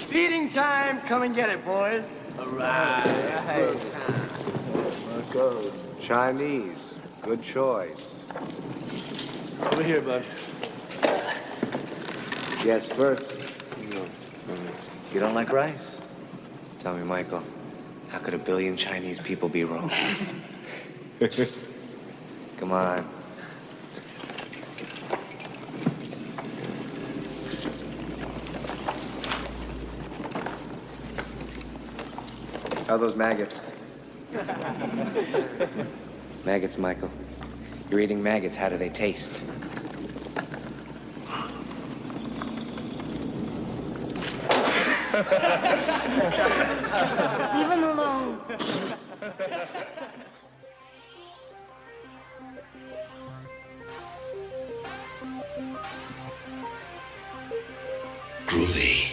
Feeding time. Come and get it, boys. All right. Good. Chinese. Good choice. Over here, bud. Yes, first. You don't like rice? Tell me, Michael, how could a billion Chinese people be wrong? Come on. How are those maggots? Maggots, Michael. You're eating maggots. How do they taste? Leave him alone. Groovy.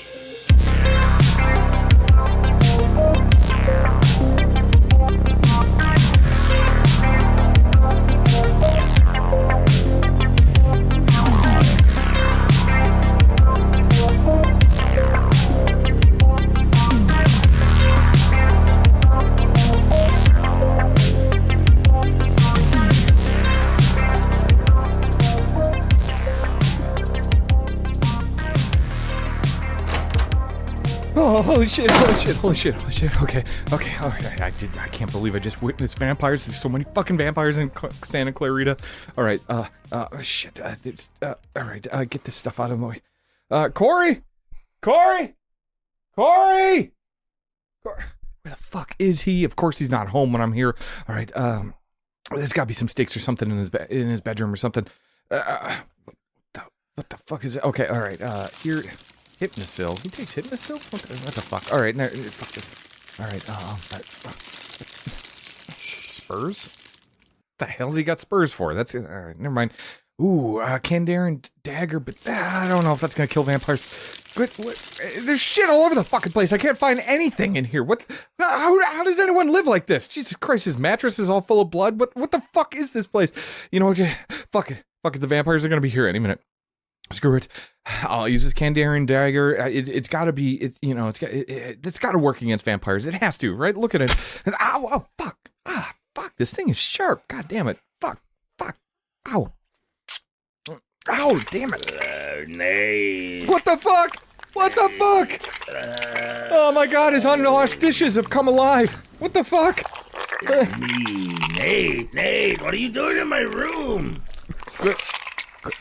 Holy shit, holy shit, holy shit, holy shit. Okay, I can't believe I just witnessed vampires. There's so many fucking vampires in Santa Clarita. Alright, shit, alright, get this stuff out of the way. Cory! Where the fuck is he? Of course he's not home when I'm here. Alright, there's gotta be some sticks or something in his bedroom or something. What the fuck is it? Okay, alright, here... Hypnosil. Who takes Hypnosil? What the fuck? All right, no, fuck this. All right, Spurs? What the hell's he got Spurs for? That's all right. Never mind. Ooh, Kandarian dagger, but I don't know if that's gonna kill vampires. What? There's shit all over the fucking place. I can't find anything in here. What? How does anyone live like this? Jesus Christ, his mattress is all full of blood. What the fuck is this place? You know what? Fuck it. The vampires are gonna be here any minute. Screw it. I'll use this Kandarian dagger. It's got to be. It's got to work against vampires. It has to, right? Look at it. Ow! Oh, fuck! Fuck! This thing is sharp. God damn it! Fuck! Ow! Ow! Damn it! Nate. What the fuck? Oh my God! His unwashed dishes have come alive. What the fuck? It's me, Nate. What are you doing in my room?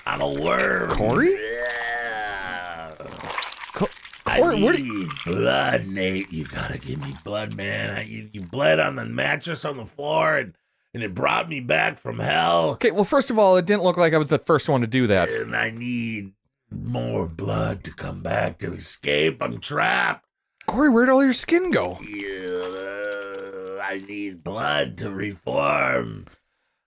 I'm a worm. Cory? I need blood, Nate. You gotta give me blood, man. You bled on the mattress on the floor, and it brought me back from hell. Okay, well, first of all, it didn't look like I was the first one to do that. And I need more blood to come back to escape. I'm trapped. Cory, where'd all your skin go? I need blood to reform.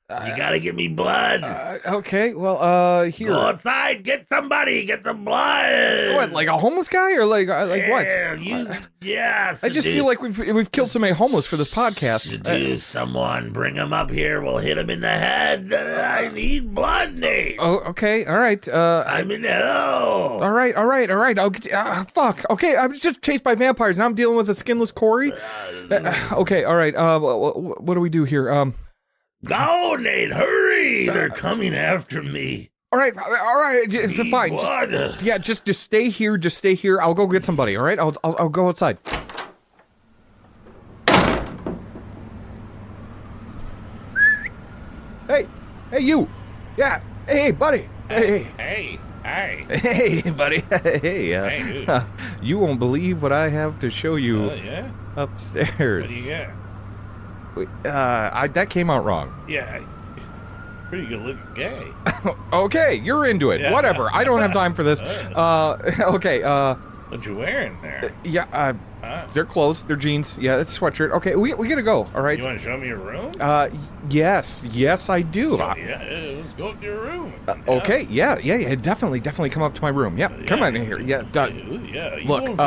You gotta give me blood. Okay, well, here. Go outside, get some blood. What, like a homeless guy, or like what? Yes. I just feel like we've killed so many homeless for this podcast. Seduce someone, bring him up here. We'll hit him in the head. I need blood, Nate. Oh, okay, all right. I'm in hell. All right. I'll get. Fuck. Okay, I was just chased by vampires. Now I'm dealing with a skinless Cory. Okay, all right. What do we do here? Go, Nate, hurry! They're coming after me. All right, fine. Blood. Just stay here. I'll go get somebody. All right, I'll go outside. Hey, you. Yeah. Hey, buddy. Hey, buddy. Hey, dude. You won't believe what I have to show you. Yeah? Upstairs. What do you get? That came out wrong. Yeah, pretty good looking gay. Okay, you're into it. Yeah. Whatever. I don't have time for this. Okay. What you wearing there? They're clothes. They're jeans. Yeah, it's a sweatshirt. Okay, we gotta go. All right. You want to show me your room? Yes, I do. Let's go up to your room. Okay. Yeah. Definitely come up to my room. Yep. Come on in here. Yeah. Look.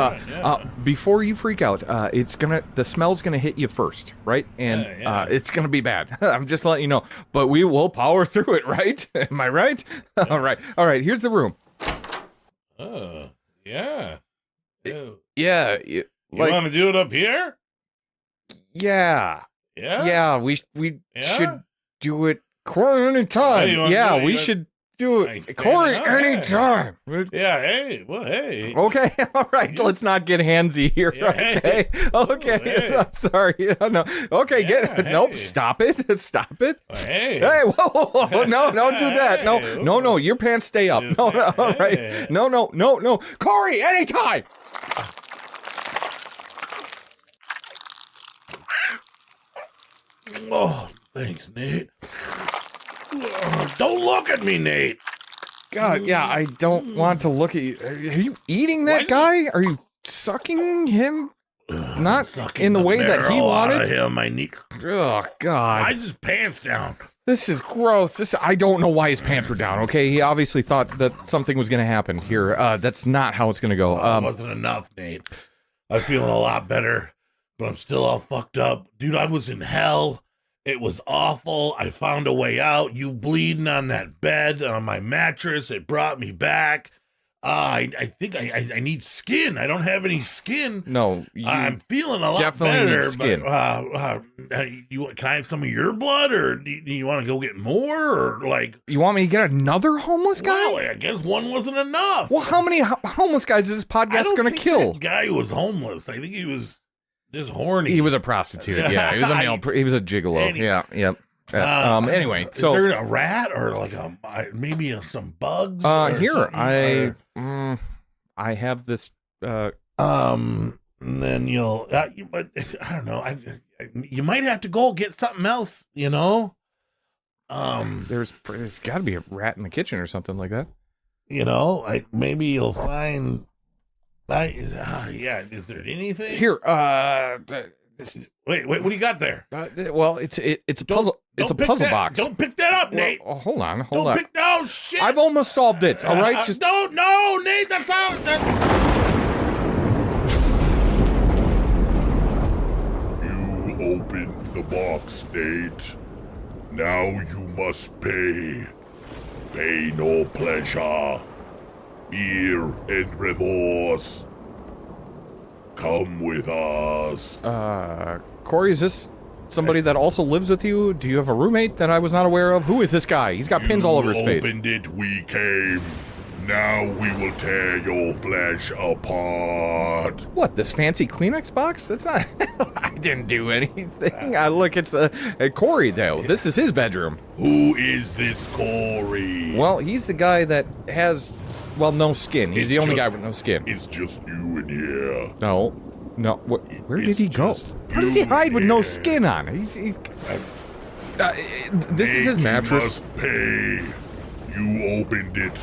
Before you freak out, the smell's gonna hit you first, right? And it's gonna be bad. I'm just letting you know. But we will power through it, right? Am I right? All right. Here's the room. Oh, yeah. Yeah. You want to do it up here? Yeah. Yeah. Yeah. We should do it Cory anytime. Hey, you wanna Yeah, do it? we You should do Nice it Cory standing up. anytime. Yeah. Hey. Well. Hey. Okay, all right. Let's not get handsy here. Yeah, Okay, okay. Hey. I'm sorry. No. Okay, Yeah, nope. hey. Stop it. Stop it. Hey. Hey, whoa. No, don't do that. No. Your pants stay up. Just No. All right. hey. No. Cory, anytime. Oh, thanks, Nate. Oh, don't look at me, Nate. God, yeah. I don't want to look at you. Are you eating Why that is guy? Are you sucking him? Not Sucking in the way that he marrow out wanted. of him. I need. Oh God. I just pants down. This is gross. I don't know why his pants were down, okay? He obviously thought that something was going to happen here. That's not how it's going to go. It wasn't enough, Nate. I'm feeling a lot better, but I'm still all fucked up. Dude, I was in hell. It was awful. I found a way out. You bleeding on that bed, on my mattress. It brought me back. I think I need skin. I don't have any skin. No, you I'm feeling a lot definitely better. need skin. But, can I have some of your blood, or do you want to go get more, or like? You want me to get another homeless guy? Well, I guess one wasn't enough. Well, how many homeless guys is this I podcast don't going to think kill? That guy was homeless. I think he was just horny. He was a prostitute. Yeah, he was a male. He was a gigolo. Any- Yeah, yep. Anyway, is so there a rat or like maybe some bugs? or here something? I have this. And then you'll. But I don't know. You might have to go get something else. You know. There's got to be a rat in the kitchen or something like that. You know, maybe you'll find. Yeah. Is there anything Here, this is, Wait. What do you got there? well, it's a puzzle. It's a Don't pick puzzle that- box. Don't pick that up, Nate. Well, hold on. Don't pick. No shit. I've almost solved it. All right, just don't. No, Nate. That's how. You opened the box, Nate. Now you must pay. Pay no pleasure. Fear and remorse. Come with us. Cory, is this somebody that also lives with you? Do you have a roommate that I was not aware of? Who is this guy? He's got pins all over his face. You opened it, we came. Now we will tear your flesh apart. What, this fancy Kleenex box? That's not... I didn't do anything. Look, it's Cory, though. This is his bedroom. Who is this Cory? Well, he's the guy that has, well, no skin. He's It's the only just- guy with no skin. It's just you in here. No. Where did It's he go? just How does he you hide with no here. skin on? This is his Nate, mattress. You must pay. You opened it.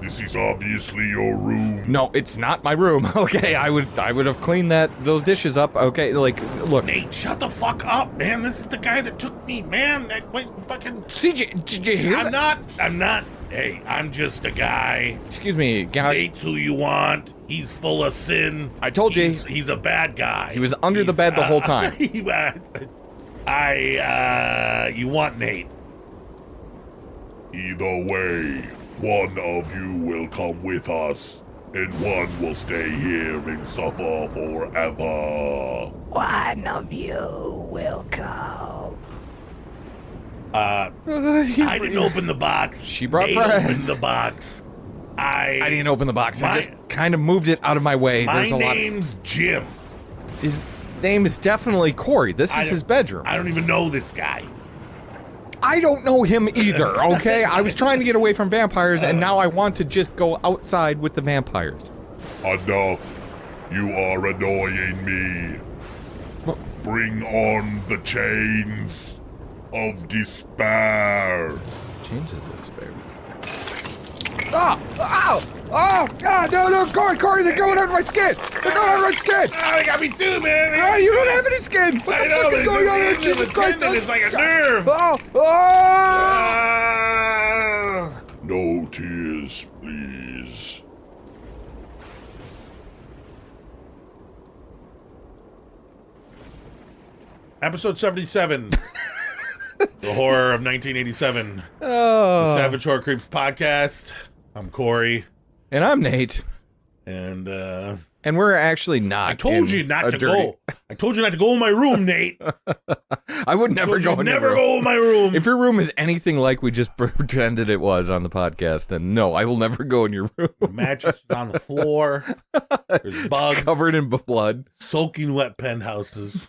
This is obviously your room. No, it's not my room. Okay, I would have cleaned those dishes up. Okay, like, look. Nate, shut the fuck up, man. This is the guy that took me, man. Fucking. CJ, did you hear that? I'm not. Hey, I'm just a guy. Excuse me, guy. Nate's who you want. He's full of sin. I told you. He's a bad guy. He was under the bed the whole time. You want Nate. Either way, one of you will come with us, and one will stay here and suffer forever. One of you will come. I didn't open the box. She brought Nate bread. opened the box. I didn't open the box. I My- just kind of moved it out of my way. My There's a lot. name's Jim. His name is definitely Cory. This is his bedroom. I don't even know this guy. I don't know him either, okay? I was trying to get away from vampires, and now I want to just go outside with the vampires. Enough. You are annoying me. Bring on the chains of despair. Change of despair. Oh, God, no, Cory, they're going under my skin. They're going under my skin. Oh, they got me too, man. Oh, you don't have any skin. What the fuck is going on here? Jesus Christ. It's like a nerve. Oh. No tears, please. Episode 77. The horror of 1987. Oh. The Savage Horror Creeps podcast. I'm Cory. And I'm Nate. And And we're actually not. I told you not to go. I told you not to go in my room, Nate. I would never go in your room. Go in my room. If your room is anything like we just pretended it was on the podcast, then no, I will never go in your room. The mattress is on the floor. There's bugs. It's covered in blood. Soaking wet penthouses.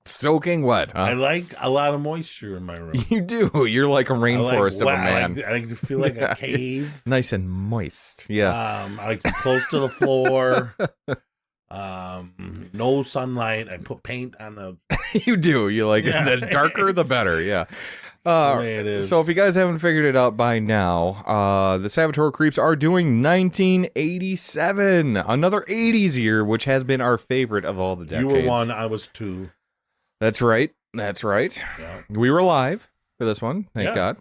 Soaking wet, huh? I like a lot of moisture in my room. You do. You're like a rainforest of a man. I like to feel like a cave. Nice and moist. Yeah. I like to be close to the floor. No sunlight. I put paint on the. You do. You like the darker, the better. Yeah. The way it is. So if you guys haven't figured it out by now, the Savage Horror Creeps are doing 1987, another 80s year, which has been our favorite of all the decades. You were 1, I was 2. That's right. That's right. Yeah. We were live for this one. Thank God.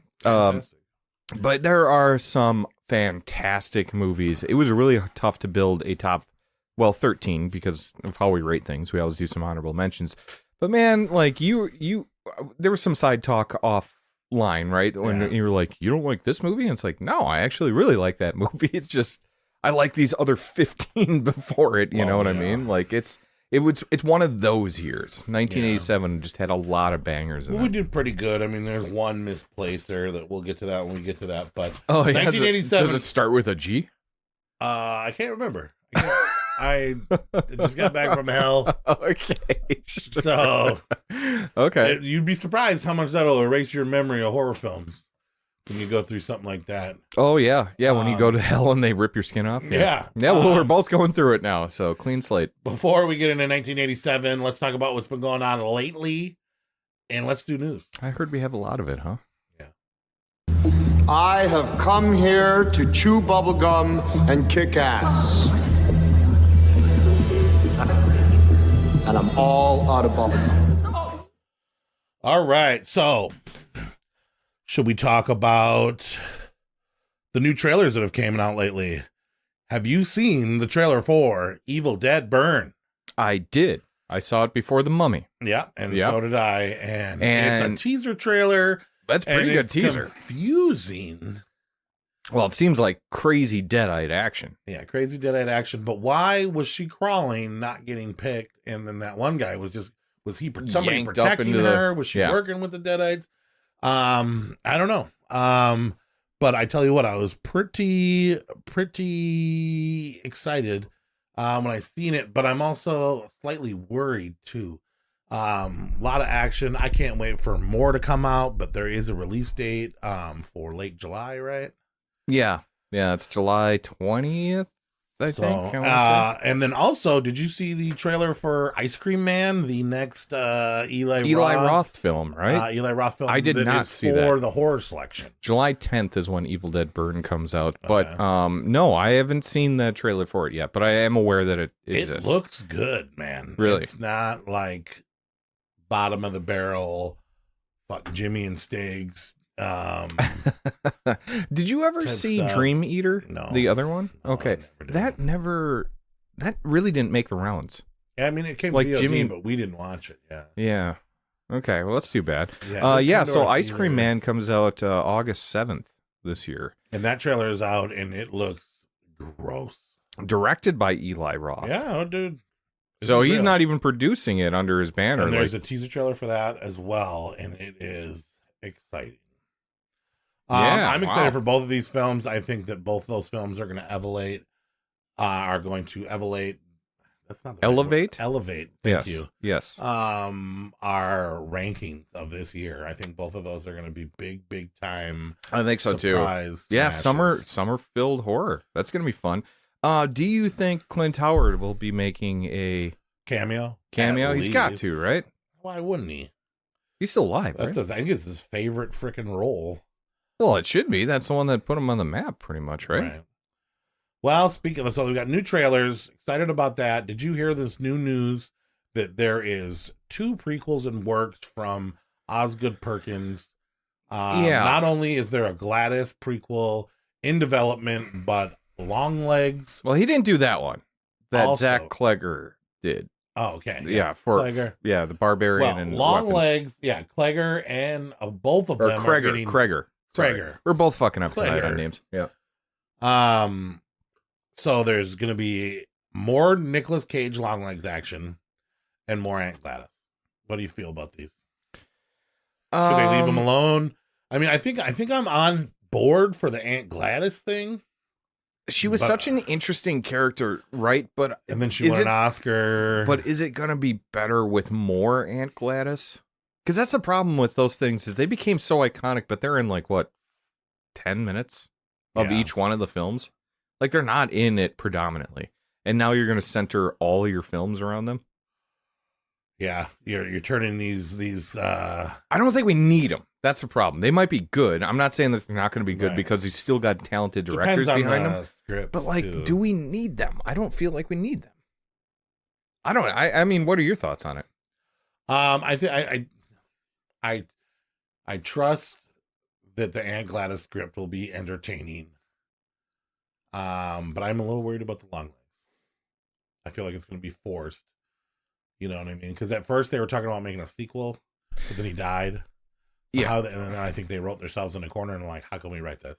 But there are some fantastic movies. It was really tough to build a top, 13 because of how we rate things. We always do some honorable mentions. But man, like there was some side talk offline, right? When you were like, you don't like this movie? And it's like, no, I actually really like that movie. It's just, I like these other 15 before it. You know what I mean? Like it's one of those years. 1987 just had a lot of bangers in it. We did pretty good. I mean, there's one misplaced there that we'll get to that when we get to that. But 1987. Does it start with a G? I can't remember. I just got back from hell. Okay. So, okay. You'd be surprised how much that'll erase your memory of horror films when you go through something like that. Oh, yeah. Yeah, when you go to hell and they rip your skin off. Yeah. Yeah, well, we're both going through it now, so clean slate. Before we get into 1987, let's talk about what's been going on lately, and let's do news. I heard we have a lot of it, huh? Yeah. I have come here to chew bubblegum and kick ass. And I'm all out of bubblegum. All right, so should we talk about the new trailers that have came out lately? Have you seen the trailer for Evil Dead Burn? I did. I saw it before The Mummy. Yeah, and so did I. And it's a teaser trailer. That's pretty good teaser. Confusing. Well, it seems like crazy dead-eyed action. Yeah, crazy dead-eyed action. But why was she crawling, not getting picked? And then that one guy was somebody yanked protecting up into her? Was she working with the deadites? I don't know. But I tell you what, I was pretty excited when I seen it, but I'm also slightly worried too. A lot of action. I can't wait for more to come out, but there is a release date for late July, right? Yeah. Yeah, it's July 20th, I think. And then also, did you see the trailer for Ice Cream Man, the next Eli Roth film, right? Eli Roth film. I did not see that. For the horror selection. July 10th is when Evil Dead Burn comes out. But no, I haven't seen the trailer for it yet, but I am aware that it exists. It looks good, man. Really? It's not like bottom of the barrel, fuck Jimmy and Stiggs. Did you ever see stuff. Dream Eater? No. The other one? No, okay. That really didn't make the rounds. Yeah, I mean, it came like VOD, Jimmy, but we didn't watch it. Yeah. Yeah. Okay. Well, that's too bad. Yeah. So Ice Cream Man comes out August 7th this year. And that trailer is out, and it looks gross. Directed by Eli Roth. Yeah, dude. So he's not even producing it under his banner. And there's a teaser trailer for that as well, and it is exciting. I'm excited for both of these films. I think that both of those films are going to elevate. That's not the elevate. Elevate. Thank you. Yes. Our rankings of this year. I think both of those are going to be big time. I think so too. Yeah, summer filled horror. That's going to be fun. Do you think Clint Howard will be making a cameo? He's got to, right? Why wouldn't he? He's still alive, right? I think it's his favorite freaking role. Well, it should be. That's the one that put him on the map, pretty much, right? Well, speaking of, so we got new trailers. Excited about that. Did you hear this new news that there is 2 prequels in works from Osgood Perkins? Not only is there a Gladys prequel in development, but Longlegs. Well, he didn't do that one. That also, Zach Clegger did. Oh, okay. Yeah, for Clegger. Yeah, the Barbarian and Longlegs. Yeah, Clegger and both of them are getting Kreger. Kreger. We're both fucking up tonight on names. Yeah. So there's going to be more Nicolas Cage Longlegs action and more Aunt Gladys. What do you feel about these? Should they leave them alone? I mean, I think I'm on board for the Aunt Gladys thing. She was such an interesting character, right? But and then she won an Oscar. But is it going to be better with more Aunt Gladys? Because that's the problem with those things is they became so iconic, but they're in like what 10 minutes of each one of the films. Like they're not in it predominantly, and now you're going to center all your films around them. Yeah, you're turning these. I don't think we need them. That's the problem. They might be good. I'm not saying that they're not going to be good because you still got talented directors behind them. But like, do we need them? I don't feel like we need them. I mean, what are your thoughts on it? I trust that the Aunt Gladys script will be entertaining. But I'm a little worried about the long legs. I feel like it's going to be forced. You know what I mean? Because at first they were talking about making a sequel, but then he died. So and then I think they wrote themselves in a corner and like, how can we write this?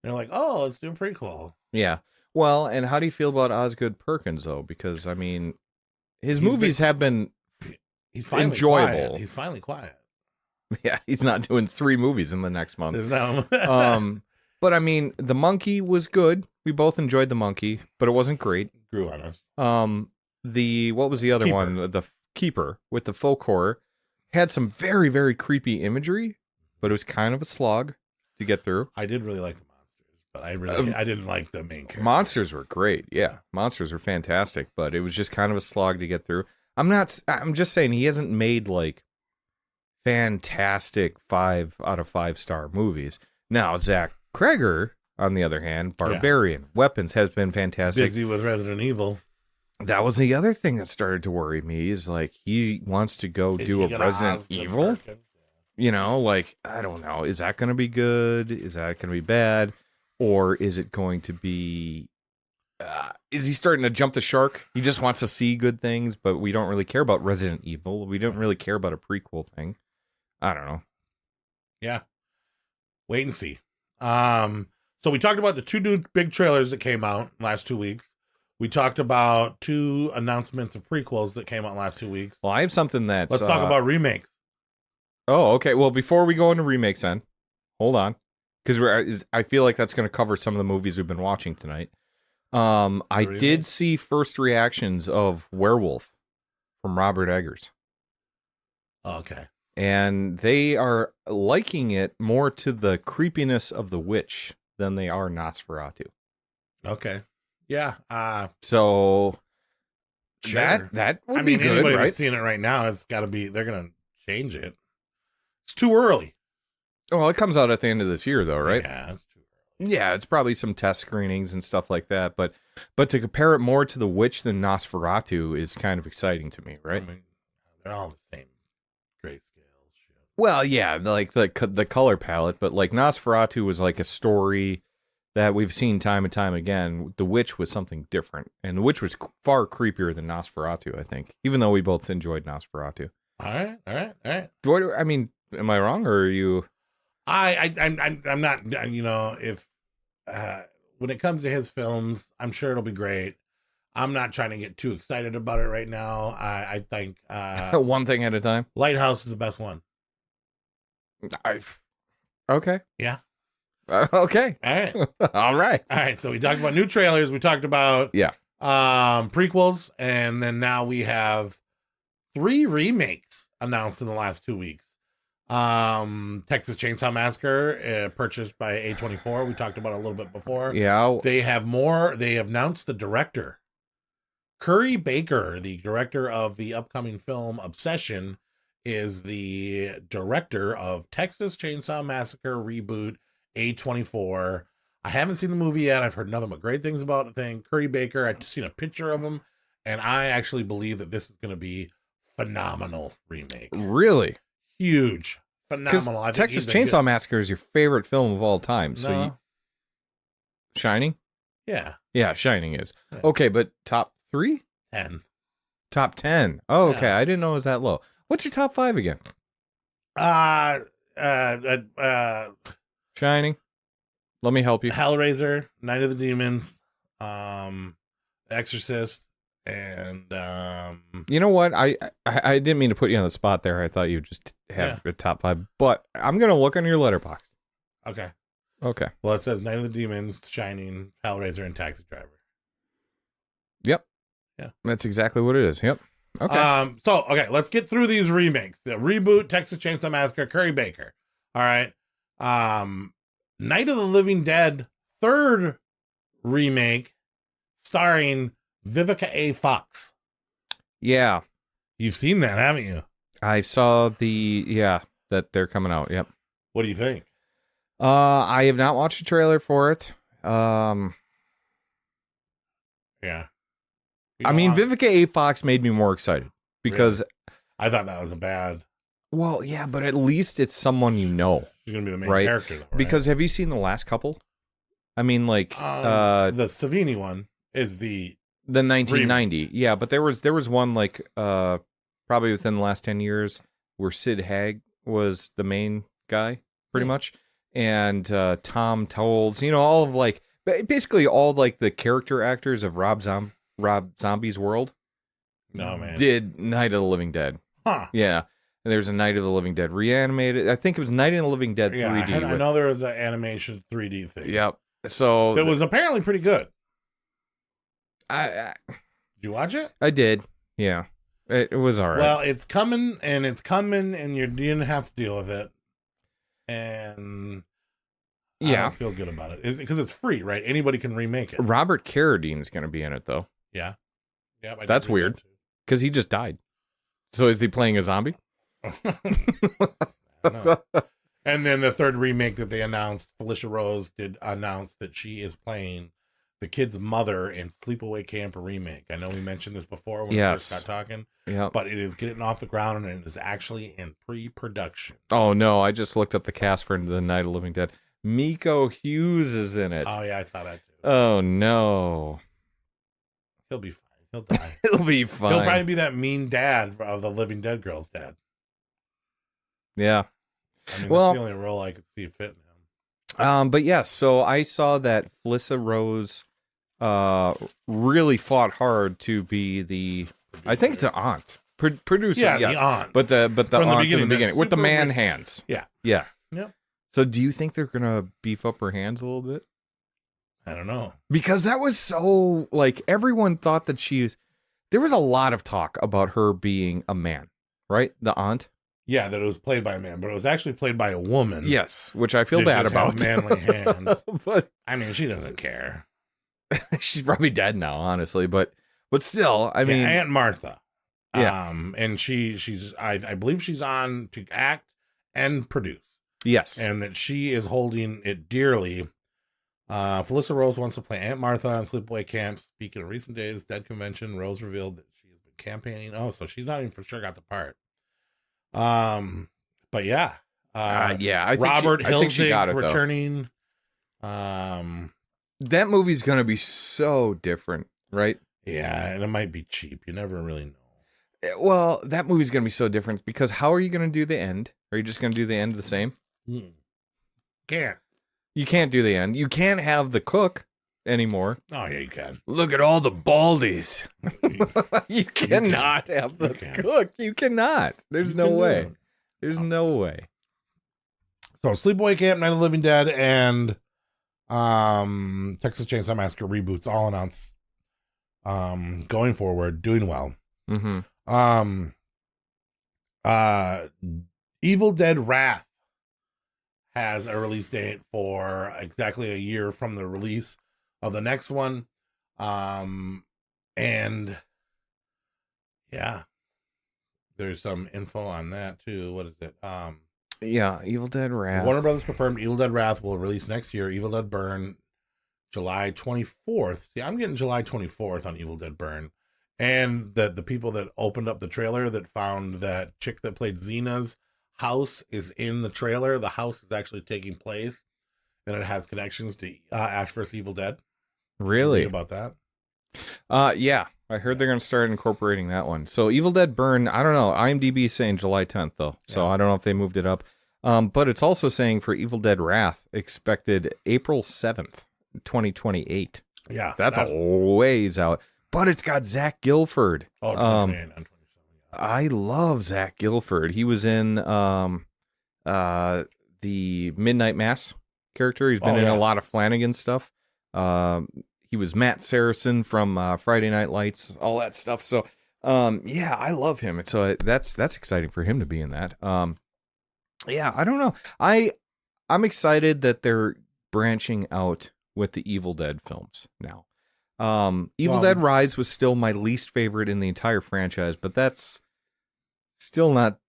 And they're like, oh, let's do a prequel. Yeah. Well, and how do you feel about Osgood Perkins though? Because I mean, his movies have been enjoyable. Quiet. He's finally quiet. Yeah, he's not doing 3 movies in the next month. No. But I mean, The Monkey was good. We both enjoyed The Monkey, but it wasn't great. Grew on us. What was the other one? The Keeper with the folk horror had some very, very creepy imagery, but it was kind of a slog to get through. I did really like the monsters, but I didn't like the main character. Monsters were great. Yeah, monsters were fantastic, but it was just kind of a slog to get through. I'm just saying he hasn't made like fantastic 5 out of 5 star movies. Now, Zach Kreger, on the other hand, Barbarian Weapons has been fantastic. Busy with Resident Evil. That was the other thing that started to worry me is like he wants to go do a Resident Evil. You know, like, I don't know. Is that going to be good? Is that going to be bad? Or is it going to be... is he starting to jump the shark? He just wants to see good things, but we don't really care about Resident Evil. We don't really care about a prequel thing. I don't know. Yeah. Wait and see. So we talked about the 2 new big trailers that came out last 2 weeks. We talked about 2 announcements of prequels that came out last 2 weeks. Well, I have something that... Let's talk about remakes. Oh, okay. Well, before we go into remakes then, hold on. Because I feel like that's going to cover some of the movies we've been watching tonight. I did see first reactions of Werewolf from Robert Eggers. Okay. And they are liking it more to the creepiness of The Witch than they are Nosferatu. Okay. Yeah. So sure. that would be good, anybody right? that's seeing it right now, it's got to be, they're going to change it. It's too early. Well, it comes out at the end of this year, though, right? Yeah, it's too early. Yeah, it's probably some test screenings and stuff like that. But to compare it more to The Witch than Nosferatu is kind of exciting to me, right? I mean, they're all the same grayscale shit. Well, yeah, like the color palette, but like Nosferatu was like a story that we've seen time and time again. The Witch was something different, and The Witch was far creepier than Nosferatu, I think, even though we both enjoyed Nosferatu. All right. I mean, am I wrong, or are you... I'm not, you know, if when it comes to his films, I'm sure it'll be great. I'm not trying to get too excited about it right now. I think one thing at a time. Lighthouse is the best one. Okay. Yeah. Okay. All right. All right. So we talked about new trailers. We talked about prequels, and then now we have 3 remakes announced in the last 2 weeks. Texas Chainsaw Massacre, purchased by A24. We talked about it a little bit before. Yeah. They have more. They have announced the director. Curry Baker, the director of the upcoming film Obsession, is the director of Texas Chainsaw Massacre reboot A24. I haven't seen the movie yet. I've heard nothing but great things about the thing. Curry Baker, I've seen a picture of him, and I actually believe that this is going to be phenomenal remake. Really? Huge. Phenomenal. Because Texas Chainsaw Massacre is your favorite film of all time. So Shining? Yeah. Yeah, Shining is. Okay, but top 3? 10. Top 10. Oh, okay. I didn't know it was that low. What's your top 5 again? Shining. Let me help you. Hellraiser, Night of the Demons, Exorcist, and You know what? I didn't mean to put you on the spot there. I thought you just have a top 5, but I'm gonna look on your letterbox. okay. Okay. Well, it says Night of the Demons, Shining, Hellraiser, and Taxi Driver. Yep. Yeah. That's exactly what it is. Yep. Okay. So let's get through these remakes. The reboot, Texas Chainsaw Massacre, Curry Baker. All right. Night of the Living Dead, third remake, starring Vivica A. Fox. Yeah. You've seen that, haven't you? I saw that they're coming out. Yep. What do you think? I have not watched a trailer for it. Yeah. I mean, Vivica A. Fox made me more excited because I thought that was a bad. Well, yeah, but at least it's someone you know. She's gonna be the main right? character, though, right? Because have you seen the last couple? I mean, like the Savini one is the 1990. Yeah, but there was one like probably within the last 10 years where Sid Haig was the main guy, pretty much, and Tom Tolles, all of like basically all like the character actors of Rob Zombie's world. No, man. Did Night of the Living Dead. Huh. Yeah. And there's a Night of the Living Dead reanimated. I think it was Night of the Living Dead 3D. I know there was an animation 3D thing. Yep. So that was apparently pretty good. Did you watch it? I did. Yeah. It was all right. Well, it's coming, and you're going to have to deal with it. And I don't feel good about it. Because it's free, right? Anybody can remake it. Robert Carradine's going to be in it, though. Yeah. Yeah. That's weird. Because he just died. So is he playing a zombie? And then the third remake that they announced, Felicia Rose did announce that she is playing the kid's mother in Sleepaway Camp remake. I know we mentioned this before when we first got talking. Yeah. But it is getting off the ground and it is actually in pre-production. Oh no, I just looked up the cast for the Night of the Living Dead. Miko Hughes is in it. Oh yeah, I saw that too. Oh no. He'll be fine. He'll die. He'll be fine. He'll probably be that mean dad of the Living Dead girl's dad. Yeah. I mean, that's the only role I could see fit in him. But yes, so I saw that Felicia Rose really fought hard to be the I think it's an aunt. Producer, yeah, yes. the aunt. But the aunt in the beginning with the man weird. hands. Yeah. Yeah. Yep. So do you think they're gonna beef up her hands a little bit? I don't know. Because that was so like everyone thought that there was a lot of talk about her being a man, right? The aunt. Yeah, that it was played by a man, but it was actually played by a woman. Yes, which I feel bad about. Manly hands. But I mean, she doesn't care. She's probably dead now, honestly. But still, I mean, Aunt Martha. Yeah. And she's I believe she's on to act and produce. Yes. And that she is holding it dearly. Felicia Rose wants to play Aunt Martha on Sleepaway Camp. Speaking of recent days, Dead Convention, Rose revealed that she has been campaigning. Oh, so she's not even for sure got the part. But yeah. Yeah, I think Robert she got it, returning. That movie's gonna be so different, right? Yeah, and it might be cheap. You never really know. Well, that movie's gonna be so different because how are you gonna do the end? Are you just gonna do the end the same? Can't. You can't do the end. You can't have the cook anymore. Oh yeah, you can. Look at all the baldies. You cannot have the cook. You cannot. There's no way. There's no way. So Sleepaway Camp, Night of the Living Dead, and Texas Chainsaw Massacre reboots all announced going forward, doing well. Mm-hmm. Evil Dead Wrath has a release date for exactly a year from the release of the next one. And yeah, there's some info on that too. What is it? Yeah, Evil Dead Wrath. Warner Brothers confirmed Evil Dead Wrath will release next year. Evil Dead Burn, July 24th. See, I'm getting July 24th on Evil Dead Burn. And the people that opened up the trailer that found that chick that played Xena's house is in the trailer. The house is actually taking place, and it has connections to Ash vs. Evil Dead. Really? Did you read about that? Yeah. I heard they're going to start incorporating that one. So Evil Dead Burn, I don't know. IMDb is saying July 10th, though. So I don't know if they moved it up. But it's also saying for Evil Dead Wrath, expected April 7th, 2028. Yeah, That's a ways out. But it's got Zach Gilford. Oh, 2028, not 27. Yeah. I love Zach Gilford. He was in the Midnight Mass character. He's been in a lot of Flanagan stuff. He was Matt Saracen from Friday Night Lights, all that stuff. So, yeah, I love him. And so that's exciting for him to be in that. Yeah, I don't know. I'm excited that they're branching out with the Evil Dead films now. Evil Dead Rise was still my least favorite in the entire franchise, but that's still not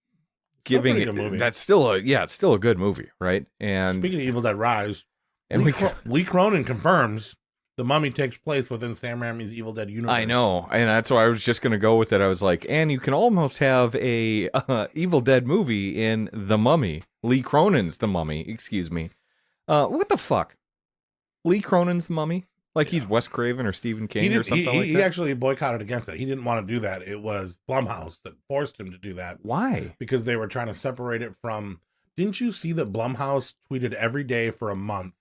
giving it. That's still it's still a good movie, right? And speaking of Evil Dead Rise, and Lee Cronin confirms The Mummy takes place within Sam Raimi's Evil Dead universe. I know, and that's why I was just going to go with it. I was like, and you can almost have a Evil Dead movie in The Mummy. Lee Cronin's The Mummy, excuse me. What the fuck? Lee Cronin's The Mummy? Like he's Wes Craven or Stephen King or something like that? He actually boycotted against it. He didn't want to do that. It was Blumhouse that forced him to do that. Why? Because they were trying to separate it from... Didn't you see that Blumhouse tweeted every day for a month,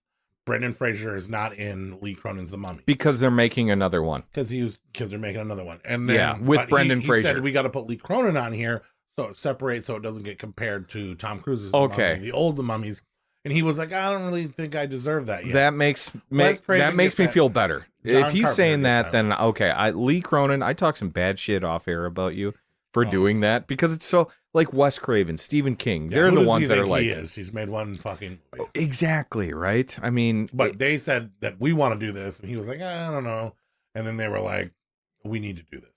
Brendan Fraser is not in Lee Cronin's The Mummy? Because they're making another one. Because they're making another one. And then, with Brendan Fraser. He said, we got to put Lee Cronin on here so it separates so it doesn't get compared to Tom Cruise's The Mummy, the old The Mummies. And he was like, I don't really think I deserve that yet. That makes me feel better. If he's saying that, then okay. Lee Cronin, I talk some bad shit off air about you for doing that because it's so like Wes Craven, Stephen King. They're the ones that are like he's made one fucking movie. Exactly, right? I mean, but they said that we want to do this, and he was like, I don't know. And then they were like, we need to do this.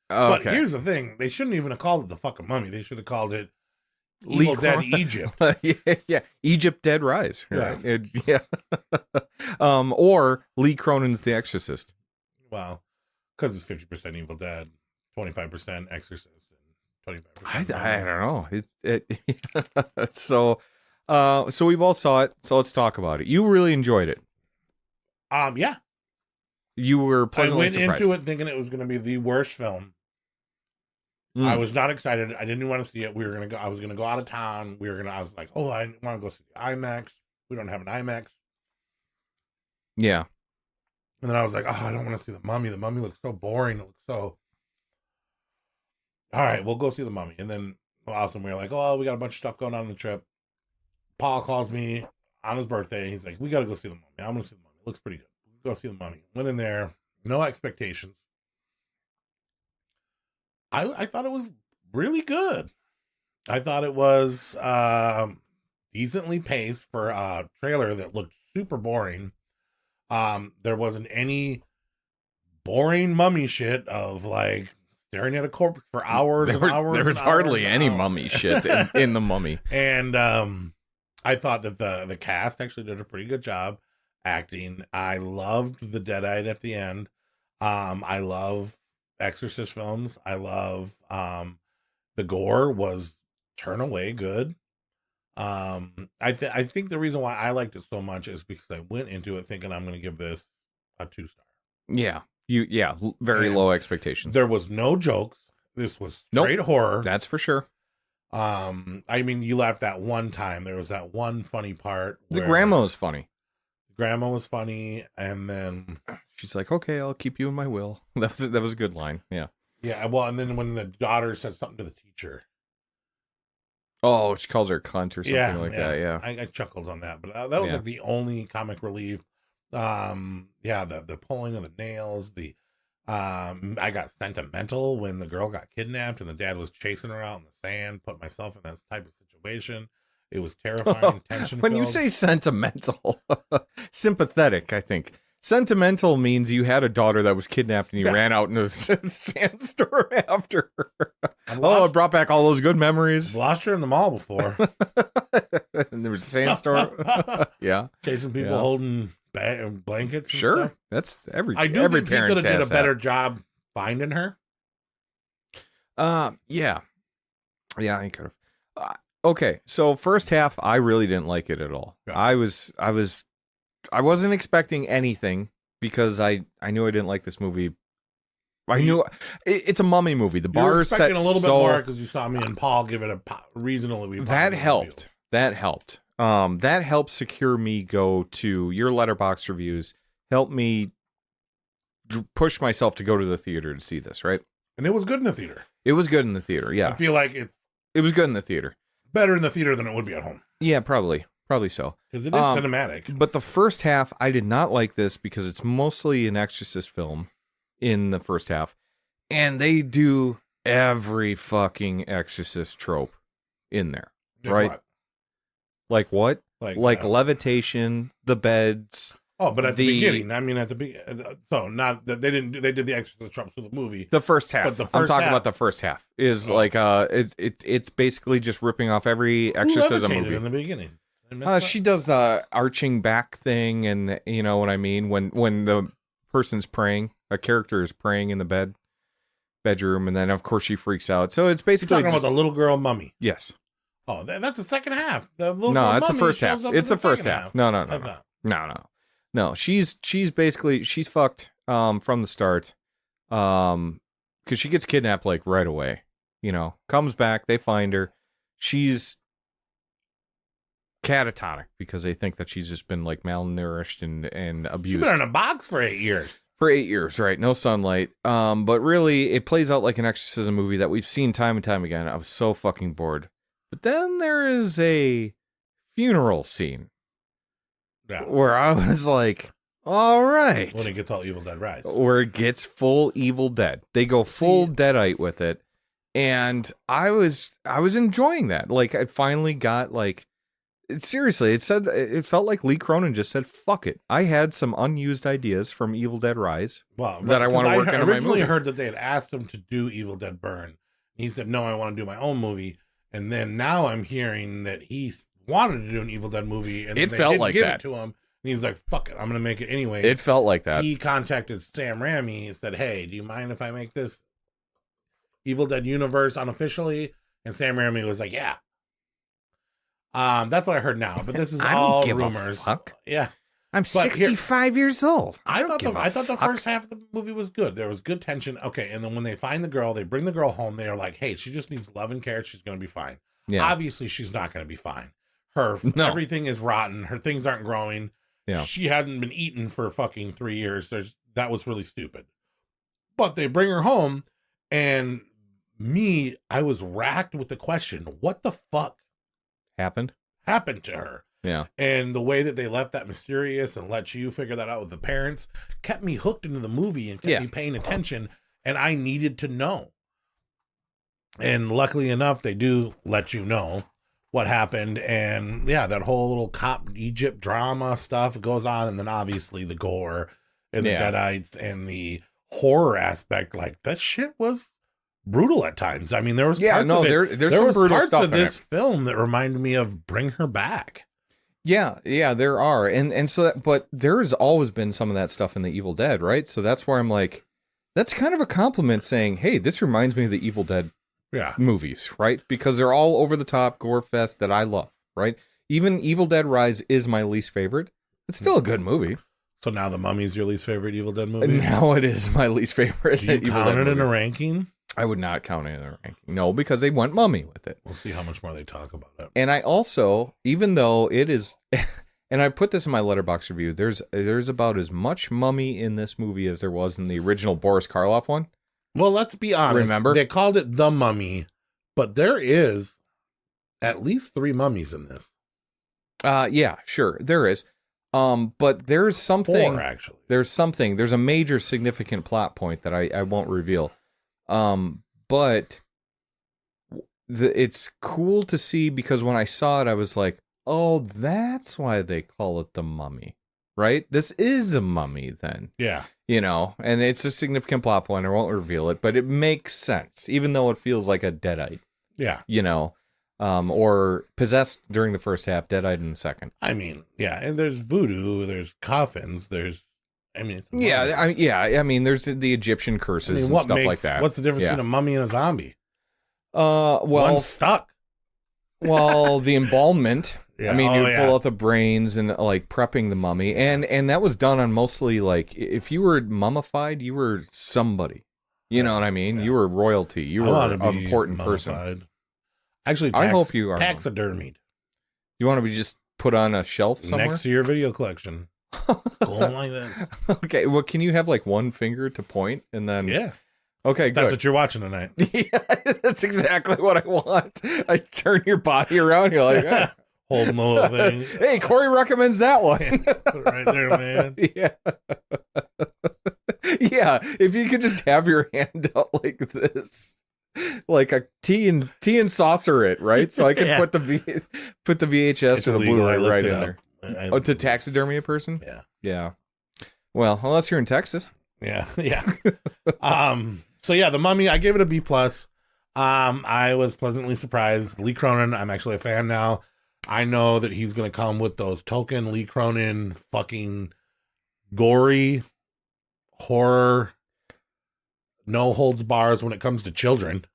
But here's the thing: they shouldn't even have called it the fucking Mummy. They should have called it Evil Dead Egypt. yeah, Egypt Dead Rise. Right? Yeah. Or Lee Cronin's The Exorcist. Well, because it's 50% Evil Dead, 25% Exorcist, and 25%. I don't know. So we both saw it. So let's talk about it. You really enjoyed it. Yeah. You were pleasantly surprised. I went into it thinking it was going to be the worst film. I was not excited. I didn't want to see it. I was gonna go out of town. I was like, I want to go see the IMAX. We don't have an IMAX. Yeah. And then I was like, I don't want to see The Mummy. The Mummy looks so boring. It looks so. All right, we'll go see The Mummy. And then awesome. We were like, we got a bunch of stuff going on the trip. Paul calls me on his birthday. He's like, we got to go see The Mummy. I'm gonna see The Mummy. It looks pretty good. We'll go see The Mummy. Went in there, no expectations. I thought it was really good. I thought it was decently paced for a trailer that looked super boring. There wasn't any boring mummy shit of like staring at a corpse for hours and hours. There was hardly any mummy shit in The Mummy. And I thought that the cast actually did a pretty good job acting. I loved the Deadite at the end. I love Exorcist films. I love the gore was turn away good. I think the reason why I liked it so much is because I went into it thinking I'm going to give this a 2-star. Yeah. Very low expectations. There was no jokes. This was straight horror. That's for sure. I mean, you laughed that one time. There was that one funny part. The grandma was funny. Grandma was funny, and then she's like, "Okay, I'll keep you in my will." That was a good line. Yeah. Yeah. Well, and then when the daughter said something to the teacher. Oh, she calls her cunt or something like that. Yeah. I chuckled on that, but that was like the only comic relief. The pulling of the nails. I got sentimental when the girl got kidnapped and the dad was chasing her out in the sand. Put myself in that type of situation. It was terrifying, tension. When you say sentimental, sympathetic, I think. Sentimental means you had a daughter that was kidnapped and you ran out into a sandstorm after her. It brought back all those good memories. I've lost her in the mall before. And there was a sandstorm. Yeah. Chasing people holding blankets and stuff. That's every I do every think he parent could have did a better job finding her. Yeah, he could have. Okay, so first half, I really didn't like it at all. Yeah. I wasn't expecting anything because I knew I didn't like this movie. I knew it's a mummy movie. The bar is set a little bit more because you saw me and Paul give it a reasonably. That helped. That helped. That helped secure me go to your Letterboxd reviews. Help me push myself to go to the theater to see this, right? And it was good in the theater. It was good in the theater, yeah. I feel like it's It was good in the theater. better in the theater than it would be at home. Yeah, probably so. Because it is cinematic. But the first half, I did not like this because it's mostly an Exorcist film in the first half. And they do every fucking Exorcist trope in there, Yeah, right? what? Like what? Like uh, levitation, the beds. Oh, but at the beginning, I mean, at the beginning. So not that they didn't. They did the Exorcist tropes for the movie. The first half. But the I'm first talking half- about the first half. Is like it's basically just ripping off every Who exorcism levitated movie. in the beginning. Did I miss that? She does the arching back thing, and you know what I mean when the person's praying, a character is praying in the bedroom, and then of course she freaks out. So it's You're basically talking about just, the little girl mummy. yes. Oh, that's the second half. The little No, girl it's the mummy first half. shows up It's in the first second half. No. No. She's basically she's fucked from the start. Because she gets kidnapped like right away. You know, comes back, they find her. She's catatonic because they think that she's just been like malnourished and She's abused. been in a box for 8 years. For 8 years, right? No sunlight. But really, it plays out like an exorcism movie that we've seen time and time again. I was so fucking bored. But then there is a funeral scene Yeah. where I was like, all right. When it gets all Evil Dead Rise. Where it gets full Evil Dead. They go full Deadite with it. And I was enjoying that. Like, I finally got like, seriously, it felt like Lee Cronin just said, fuck it. I had some unused ideas from Evil Dead Rise that I want to work into my movie. I originally heard that they had asked him to do Evil Dead Burn. He said, no, I want to do my own movie. And then now I'm hearing that he wanted to do an Evil Dead movie, and It they felt didn't like give that. it to him. And he's like, fuck it, I'm going to make it anyway. It felt like that. He contacted Sam Raimi and said, hey, do you mind if I make this Evil Dead universe unofficially? And Sam Raimi was like, yeah. That's what I heard now, but this is I don't all give a rumors. fuck. Yeah. I'm But here- 65 years old. I don't thought give a I thought the fuck. first half of the movie was good. There was good tension. Okay, and then when they find the girl, they bring the girl home. They are like, "Hey, she just needs love and care. She's going to be fine." Yeah. Obviously, she's not going to be fine. Her everything is rotten. Her things aren't growing. Yeah. She hadn't been eaten for fucking 3 years. That was really stupid. But they bring her home, and I was racked with the question: what the fuck Happened to her? Yeah. And the way that they left that mysterious and let you figure that out with the parents kept me hooked into the movie and kept me paying attention. And I needed to know. And luckily enough, they do let you know what happened. And yeah, that whole little cop Egypt drama stuff goes on. And then obviously the gore and the Deadites and the horror aspect. Like, that shit was brutal at times. I mean, there was parts of it, there's there some was brutal parts stuff of in this it. film that reminded me of Bring Her Back. Yeah, there are. And so but there's always been some of that stuff in the Evil Dead, right? So that's where I'm like, that's kind of a compliment saying, hey, this reminds me of the Evil Dead movies, right? Because they're all over the top gore fest that I love, right? Even Evil Dead Rise is my least favorite. It's still a good movie. So now The Mummy's your least favorite Evil Dead movie? Now it is my least favorite. Do you Evil count Dead it in movie. a ranking? I would not count it in a ranking. No, because they went Mummy with it. We'll see how much more they talk about it. And I also, even though it is, and I put this in my Letterboxd review, there's about as much Mummy in this movie as there was in the original Boris Karloff one. Well, let's be honest. Remember? They called it The Mummy, but there is at least 3 mummies in this. Yeah, sure, there is. But there's something. 4, actually. There's a major significant plot point that I won't reveal. But it's cool to see because when I saw it, I was like, oh, that's why they call it The Mummy, right? This is a mummy then. Yeah. You know, and it's a significant plot point. I won't reveal it, but it makes sense, even though it feels like a Deadite. Yeah. You know, or possessed during the first half, Deadite in the second. I mean, yeah, and there's voodoo, there's coffins, it's a mummy. I mean, there's the Egyptian curses and what stuff like that. What's the difference between a mummy and a zombie? Well, One's stuck. Well, the embalmment. Yeah. I mean, you pull out the brains and like prepping the mummy, and that was done on mostly like if you were mummified, you were somebody. You know what I mean? You were royalty. You were an important person. Actually, I hope you are taxidermied. You want to be just put on a shelf somewhere next to your video collection. Going like this. Okay, well, can you have like one finger to point and then? Yeah. Okay, That's good. what you're watching tonight. Yeah, that's exactly what I want. I turn your body around. You're like, "Ah." Holding the little thing. Hey, Cory recommends that one. Put it right there, man. Yeah. Yeah, if you could just have your hand out like this. Like a tea and saucer it, right? So I can Yeah. put the VHS It's or the illegal. I Blu-ray looked right it in up. there. Oh, to taxidermy a person? Yeah. Yeah. Well, unless you're in Texas. Yeah. So yeah, The Mummy, I gave it a B+. I was pleasantly surprised. Lee Cronin, I'm actually a fan now. I know that he's going to come with those token Lee Cronin fucking gory horror, no holds bars when it comes to children.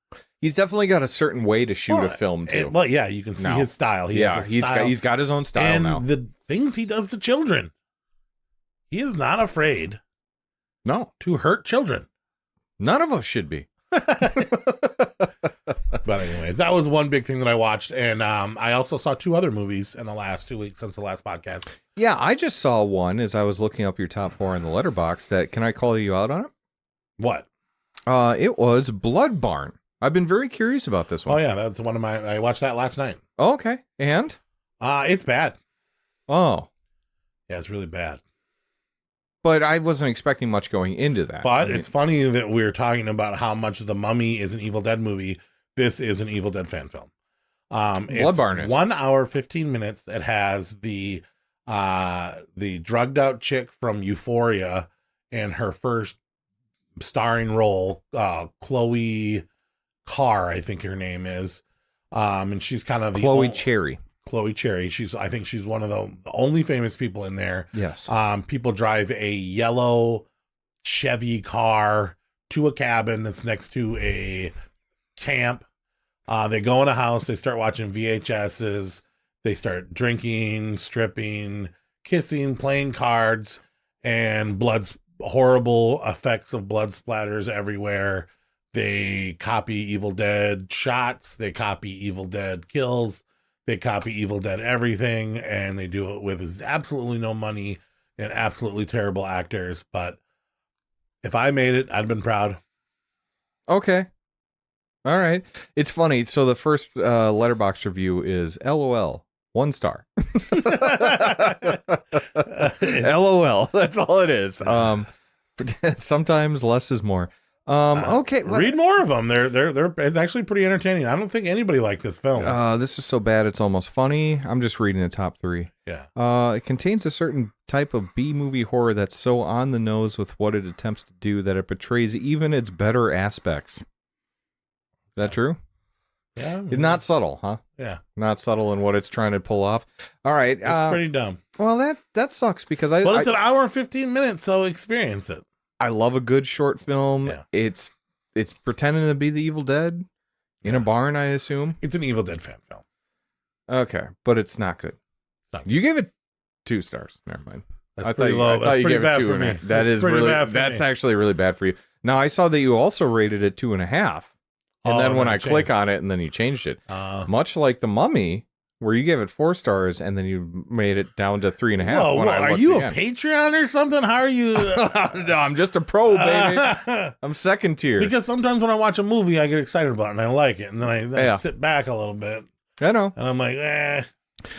He's definitely got a certain way to shoot a film too. Well, yeah, you can see his style. He has a style. he's got his own style and now. the things he does to children, he is not afraid No, to hurt children. none of us should be. But anyways, that was one big thing that I watched, and I also saw 2 other movies in the last 2 weeks since the last podcast. Yeah, I just saw one as I was looking up your top 4 in the Letterboxd. That can I call you out on it? What? It was Blood Barn. I've been very curious about this one. Oh yeah, that's one of my. I watched that last night. Oh, okay, and It's bad. oh, Yeah, it's really bad. but I wasn't expecting much going into that. But it's funny that we're talking about how much The Mummy is an Evil Dead movie. This is an Evil Dead fan film. It's Barn is. 1 hour, 15 minutes. It has the drugged out chick from Euphoria and her first starring role, Chloe Carr, I think her name is. And she's kind of Chloe Cherry. Chloe Cherry. I think she's one of the only famous people in there. Yes. People drive a yellow Chevy car to a cabin that's next to a camp. They go in a house, they start watching VHSs, they start drinking, stripping, kissing, playing cards, and horrible effects of blood splatters everywhere. They copy Evil Dead shots, they copy Evil Dead kills, they copy Evil Dead everything, and they do it with absolutely no money and absolutely terrible actors. But if I made it, I'd have been proud. Okay. All right. It's funny. So the first Letterboxd review is LOL. 1 star. LOL. That's all it is. Sometimes less is more. Okay. Read more of them. They're it's actually pretty entertaining. I don't think anybody liked this film. This is so bad it's almost funny. I'm just reading the top 3. Yeah. It contains a certain type of B-movie horror that's so on the nose with what it attempts to do that it betrays even its better aspects. Is that true? Yeah. Not subtle, huh? Yeah. Not subtle in what it's trying to pull off. All right. It's pretty dumb. Well, that sucks because Well, it's an hour and 15 minutes, so experience it. I love a good short film. Yeah. It's pretending to be the Evil Dead in a barn, I assume. It's an Evil Dead fan film. Okay, but it's not good. It's not You gave it 2 stars. Never mind. That's pretty low. That's you pretty gave bad it 2 for and me. a half. That That's is pretty really bad for that's me. actually really bad for you. Now I saw that you also rated it 2.5, and then when I click on it, and then you changed it, much like The Mummy, where you gave it 4 stars and then you made it down to 3.5. Whoa, when I are looked you again. a Patreon or something? How are you? No, I'm just a pro, baby. I'm second tier. Because sometimes when I watch a movie, I get excited about it and I like it, and then I sit back a little bit, I know. and I'm like, eh.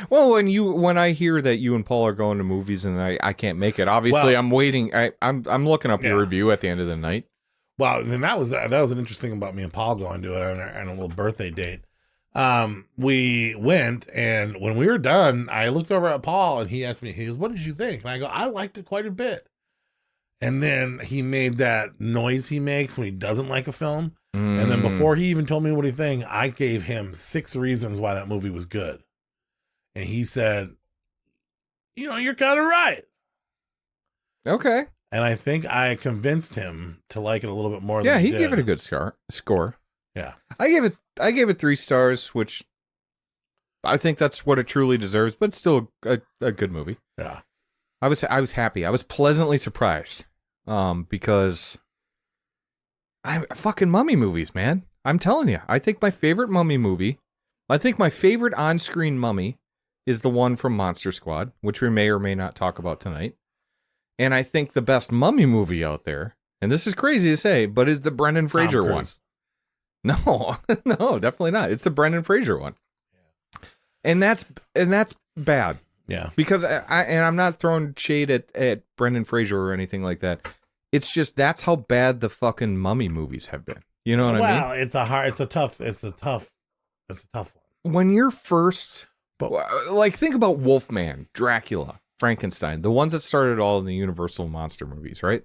Well, when I hear that you and Paul are going to movies and I can't make it, obviously Well, I'm waiting. I'm looking up your yeah. review at the end of the night. Well, and that was an interesting thing about me and Paul going to it on a little birthday date. We went, and when we were done, I looked over at Paul and he asked me, he goes, "What did you think?" And I go, "I liked it quite a bit." And then he made that noise he makes when he doesn't like a film. And then before he even told me what he think, I gave him 6 reasons why that movie was good. And he said, "You're kind of right." Okay. And I think I convinced him to like it a little bit more. Yeah, than he did. gave it a good score. Yeah. I gave it 3 stars, which I think that's what it truly deserves, but it's still a good movie. Yeah. I was happy. I was pleasantly surprised. Because I fucking mummy movies, man. I'm telling you. I think my favorite mummy movie, I think my favorite on-screen mummy is the one from Monster Squad, which we may or may not talk about tonight. And I think the best mummy movie out there, and this is crazy to say, but is the Brendan Fraser one. No, no, definitely not. It's the Brendan Fraser one. And that's bad. Yeah. Because I'm not throwing shade at Brendan Fraser or anything like that. It's just that's how bad the fucking mummy movies have been. You know what I mean? Well, it's a tough one. When you're first, like, think about Wolfman, Dracula, Frankenstein, the ones that started all in the Universal monster movies, right?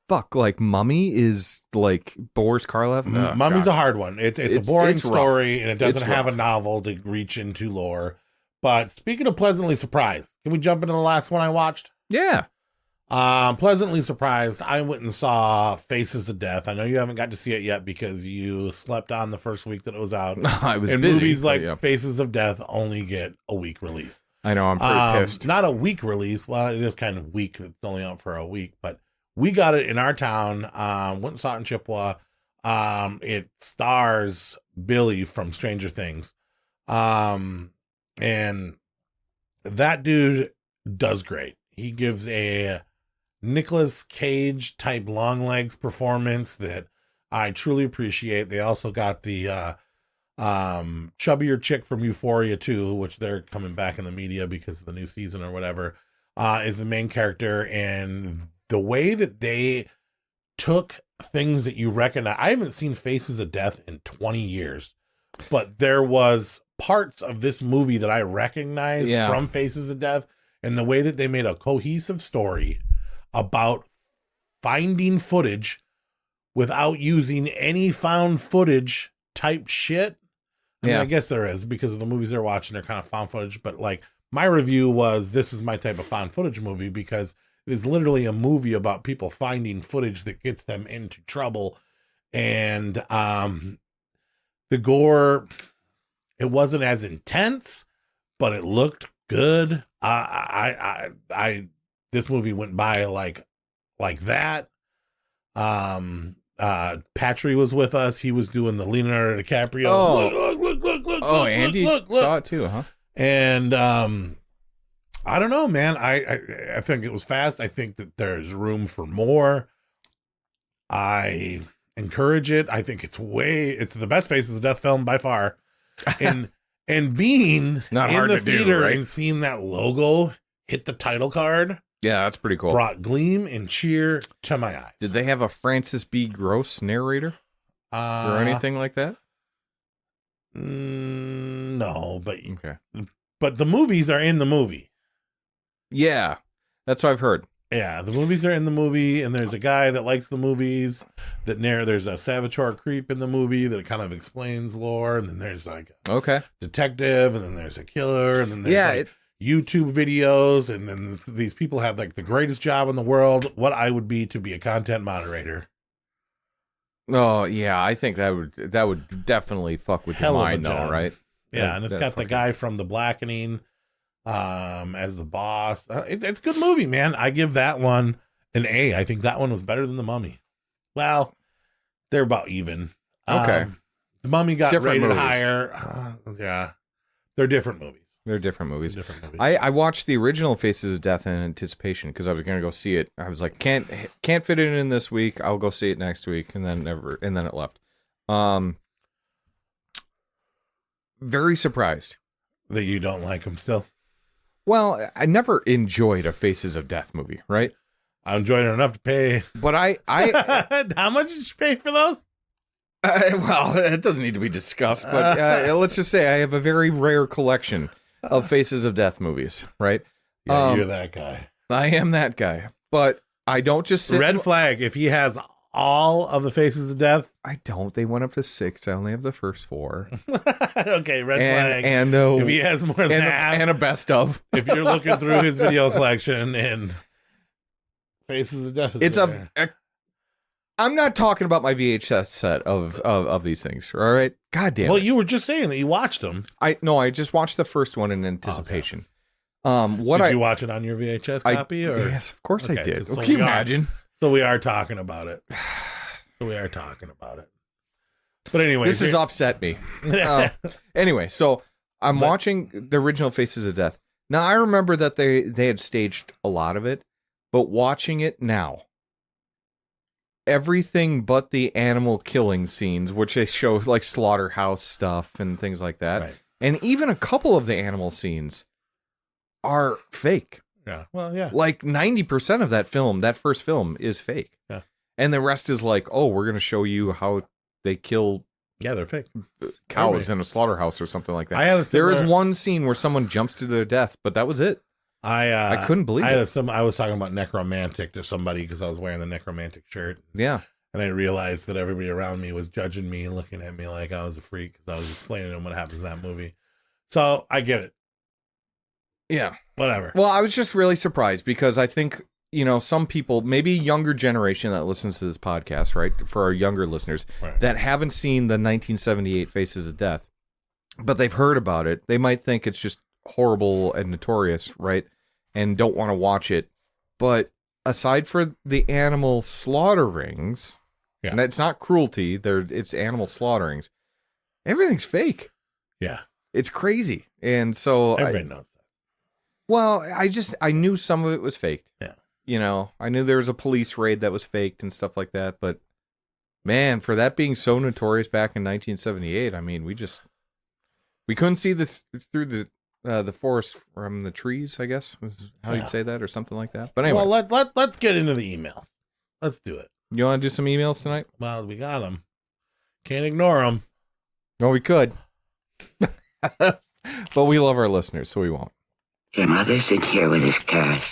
Fuck, like Mummy is like Boris Karloff. Oh, Mummy's God. a hard one. It's a boring story, rough. and it doesn't have a novel to reach into lore. But speaking of pleasantly surprised, can we jump into the last one I watched? Yeah. Pleasantly surprised. I went and saw Faces of Death. I know you haven't got to see it yet because you slept on the first week that it was out. I was and busy. Movies like yeah. Faces of Death only get a week release. I know. I'm pretty pissed. Not a week release. Well, it is kind of weak. It's only out for a week, but we got it in our town. Went and saw it in Chippewa. It stars Billy from Stranger Things. And that dude does great. He gives a Nicolas Cage type long legs performance that I truly appreciate. They also got the chubbier chick from Euphoria 2, which they're coming back in the media because of the new season or whatever, is the main character. And the way that they took things that you recognize, I haven't seen Faces of Death in 20 years, but there was parts of this movie that I recognized from Faces of Death, and the way that they made a cohesive story about finding footage without using any found footage type shit. I mean, I guess there is, because of the movies they're watching, they're kind of found footage, but like my review was, this is my type of found footage movie because it is literally a movie about people finding footage that gets them into trouble. And the gore, it wasn't as intense, but it looked good. This movie went by like that. Patry was with us. He was doing the Leonardo DiCaprio. Oh, look. Oh, Andy saw it too, huh? And I don't know, man. I think it was fast. I think that there's room for more. I encourage it. I think it's the best Faces of Death film by far. And being Not in hard the to do, theater right? and seeing that logo hit the title card Yeah, that's pretty cool. brought gleam and cheer to my eyes. Did they have a Francis B. Gross narrator or anything like that? No, Okay. but the movies are in the movie. Yeah, that's what I've heard. Yeah, the movies are in the movie, and there's a guy that likes the movies there's a saboteur creep in the movie that kind of explains lore, and then there's like Okay. detective, and then there's a killer, and then there's YouTube videos, and then these people have like the greatest job in the world, what I would be to be a content moderator. Oh yeah, I think that would definitely fuck with your Hell of a mind, though, job. right? Yeah, and it's got the guy from The Blackening as the boss. It's a good movie, man. I give that one an A. I think that one was better than The Mummy. Well, they're about even. Okay. The Mummy got Different rated movies. higher. Yeah, they're different movies. They're different movies. Different movies. I watched the original Faces of Death in anticipation because I was going to go see it. I was like, can't fit it in this week. I'll go see it next week, and then it left. Very surprised that you don't like them still. Well, I never enjoyed a Faces of Death movie, right? I enjoyed it enough to pay. But I how much did you pay for those? Well, it doesn't need to be discussed, but let's just say I have a very rare collection of Faces of Death movies, right? Yeah, you're that guy. I am that guy, but I don't just sit. Red flag if he has all of the Faces of Death. I don't. They went up to 6. I only have the first 4. Okay, red flag. And if he has more than half, and a best of. If you're looking through his video collection and Faces of Death is I'm not talking about my VHS set of these things, all right? God damn Well, it. you were just saying that you watched them. I just watched the first one in anticipation. Okay. Did you watch it on your VHS copy? Or? Yes, of course I did. So Can you imagine? So we are talking about it. But anyway, this has upset me. Anyway, so I'm watching the original Faces of Death. Now, I remember that they had staged a lot of it, but watching it now, everything but the animal killing scenes, which they show like slaughterhouse stuff and things like that, Right. and even a couple of the animal scenes are fake. Yeah. Well, yeah. Like 90% of that first film is fake. Yeah. And the rest is like, oh, we're going to show you how they kill Yeah, they're fake. cows in a slaughterhouse or something like that. I had a There is similar- one scene where someone jumps to their death, but that was it. I couldn't believe it. I was talking about necromantic to somebody because I was wearing the necromantic shirt. Yeah. And I realized that everybody around me was judging me and looking at me like I was a freak because I was explaining to them what happens in that movie. So I get it. Yeah. Whatever. Well, I was just really surprised because I think, some people, maybe younger generation that listens to this podcast, right? For our younger listeners Right. that haven't seen the 1978 Faces of Death, but they've heard about it. They might think it's just horrible and notorious, right? And don't want to watch it. But aside for the animal slaughterings, Yeah. and it's not cruelty, it's animal slaughterings, everything's fake. Yeah. It's crazy. And so Everybody knows that. well, I knew some of it was faked. Yeah. I knew there was a police raid that was faked and stuff like that, but man, for that being so notorious back in 1978, I mean, we couldn't see through the forest from the trees, I guess, is how you'd say that or something like that. But anyway, Well, let's get into the emails. Let's do it. you want to do some emails tonight? Well, we got them. Can't ignore them. No, we could. But we love our listeners, so we won't. Your mother's in here with his cars.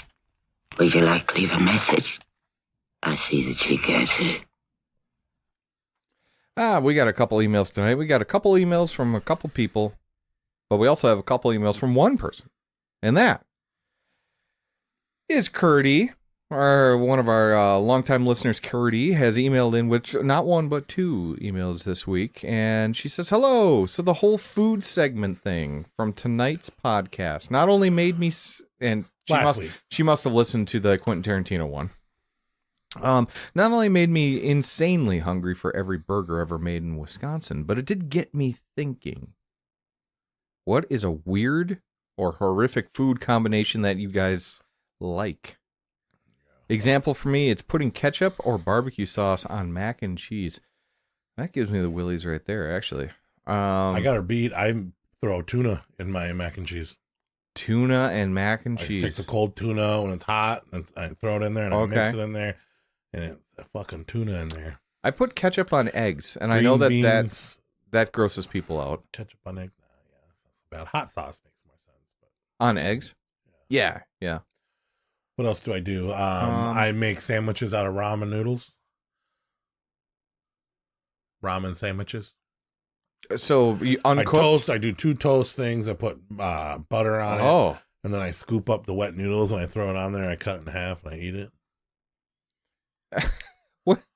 Would you like to leave a message? I see that she gets it. We got a couple emails tonight. We got a couple emails from a couple people, but we also have a couple emails from one person. And that is Kirdy, one of our longtime listeners. Kirdy has emailed in with not one, but two emails this week. And she says, hello. So the whole food segment thing from tonight's podcast not only made me, and she must have listened to the Quentin Tarantino one. Not only made me insanely hungry for every burger ever made in Wisconsin, but it did get me thinking. What is a weird or horrific food combination that you guys like? Example for me, it's putting ketchup or barbecue sauce on mac and cheese. That gives me the willies right there, actually. I got her beat. I throw tuna in my mac and cheese. Tuna and mac and cheese. I take the cold tuna when it's hot, and I throw it in there, and I mix it in there, and it's a fucking tuna in there. I put ketchup on eggs, and Green I know that beans. that grosses people out. Ketchup on eggs? Nah, yeah, that's bad. Hot sauce makes more sense. But On eggs? Yeah. what else do I do? I make sandwiches out of ramen noodles. Ramen sandwiches. So you uncooked? I toast. I do 2 toast things. I put butter on it. Oh. And then I scoop up the wet noodles and I throw it on there. I cut it in half and I eat it.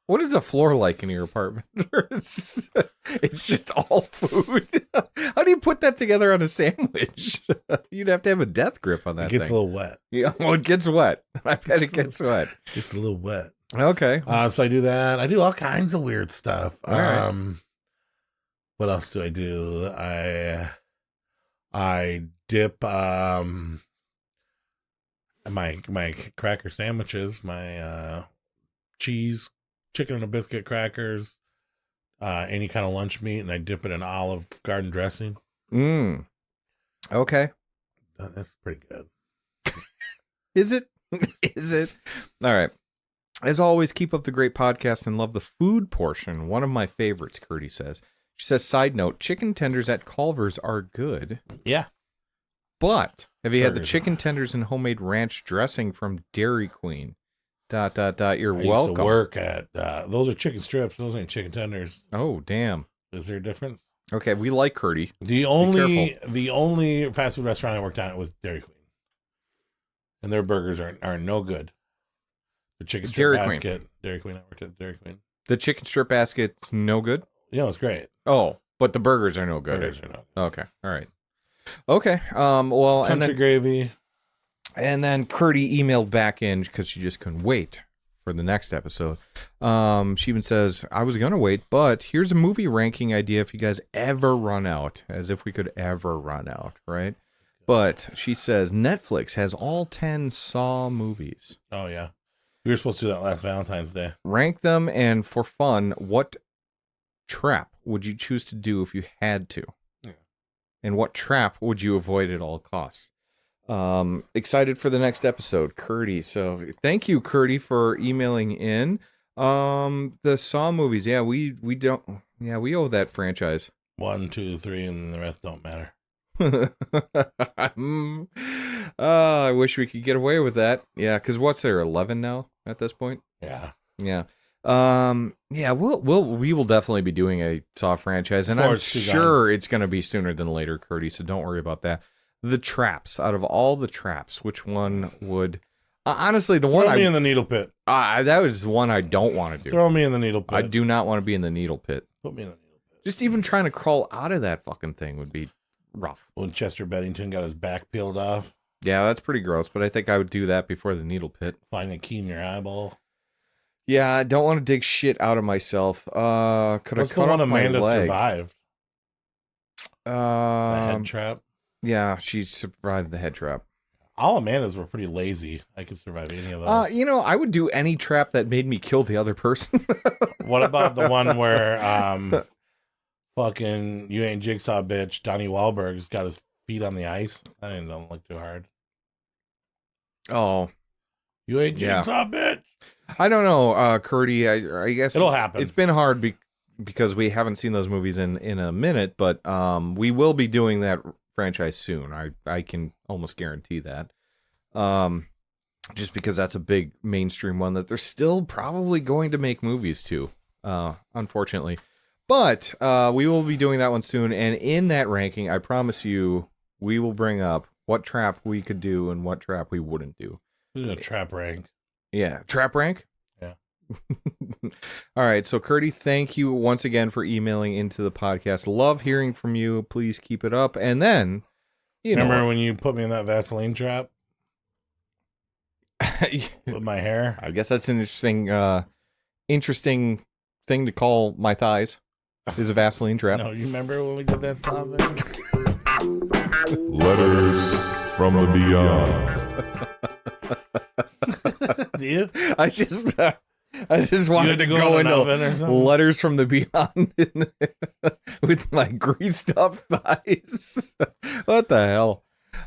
What is the floor like in your apartment? It's just all food. How do you put that together on a sandwich? You'd have to have a death grip on that It gets thing. a little wet. Yeah, well, it gets wet. I bet it gets wet. Just a little wet. Okay. So I do that. I do all kinds of weird stuff. All right. What else do I do? I dip my cracker sandwiches, my cheese, chicken and a biscuit crackers, any kind of lunch meat, and I dip it in Olive Garden dressing. Okay. That's pretty good. Is it? Is it? All right. As always, keep up the great podcast and love the food portion. One of my favorites, Kirdy says. She says, side note, chicken tenders at Culver's are good. Yeah. But have you had the Burgers chicken tenders and homemade ranch dressing from Dairy Queen? ... You're I welcome. used to work at, those are chicken strips. Those ain't chicken tenders. Oh, damn. Is there a difference? Okay, we like Kirdy. The only fast food restaurant I worked at was Dairy Queen. And their burgers are no good. The chicken strip Dairy basket. Queen. Dairy Queen. I worked at Dairy Queen. The chicken strip basket's no good? You know, it's great. Oh, but the burgers are no good. Burgers are no good. Okay, all right. Okay, well, Country gravy. And then Kirdy emailed back in because she just couldn't wait for the next episode. She even says, I was going to wait, but here's a movie ranking idea if you guys ever run out, as if we could ever run out, right? But she says Netflix has all 10 Saw movies. Oh, yeah. We were supposed to do that last Valentine's Day. Rank them, and for fun, what trap would you choose to do if you had to? Yeah. And what trap would you avoid at all costs? Excited for the next episode, Kirdy. So thank you, Kirdy, for emailing in. The Saw movies. Yeah, we owe that franchise. 1, 2, 3, and the rest don't matter. I wish we could get away with that. Yeah, because what's there, 11 now at this point? Yeah. Yeah. We will definitely be doing a Saw franchise, and Before I'm it's too sure it's going to be sooner than later, Kirdy, so don't worry about that. The traps, out of all the traps, which one would... honestly, the Throw one me in the needle pit. that was one I don't want to do. Throw me in the needle pit. I do not want to be in the needle pit. Put me in the needle pit. Just even trying to crawl out of that fucking thing would be rough. When Chester Bennington got his back peeled off. Yeah, that's pretty gross, but I think I would do that before the needle pit. Find a key in your eyeball. Yeah, I don't want to dig shit out of myself. Could What's I cut the one off my Amanda leg? survived? The head trap? Yeah, she survived the head trap. All Amandas were pretty lazy. I could survive any of those. I would do any trap that made me kill the other person. What about the one where fucking you ain't Jigsaw bitch, Donnie Wahlberg's got his feet on the ice? That didn't look too hard. Oh. You ain't Jigsaw bitch. I don't know, Kirdy. I guess it'll happen. It's been hard because we haven't seen those movies in a minute, but we will be doing that franchise soon. I can almost guarantee that. Just because that's a big mainstream one that they're still probably going to make movies to, unfortunately. But we will be doing that one soon, and in that ranking, I promise you, we will bring up what trap we could do and what trap we wouldn't do. A trap rank. Yeah, trap rank? Yeah. All right, so Kirdy, thank you once again for emailing into the podcast. Love hearing from you. Please keep it up. And then, remember when you put me in that Vaseline trap? With my hair? I guess that's an interesting thing to call my thighs, is a Vaseline trap. No, you remember when we did that song? Letters from the Beyond. Do you? I just wanted to go into Letters from the Beyond with my greased up thighs. What the hell?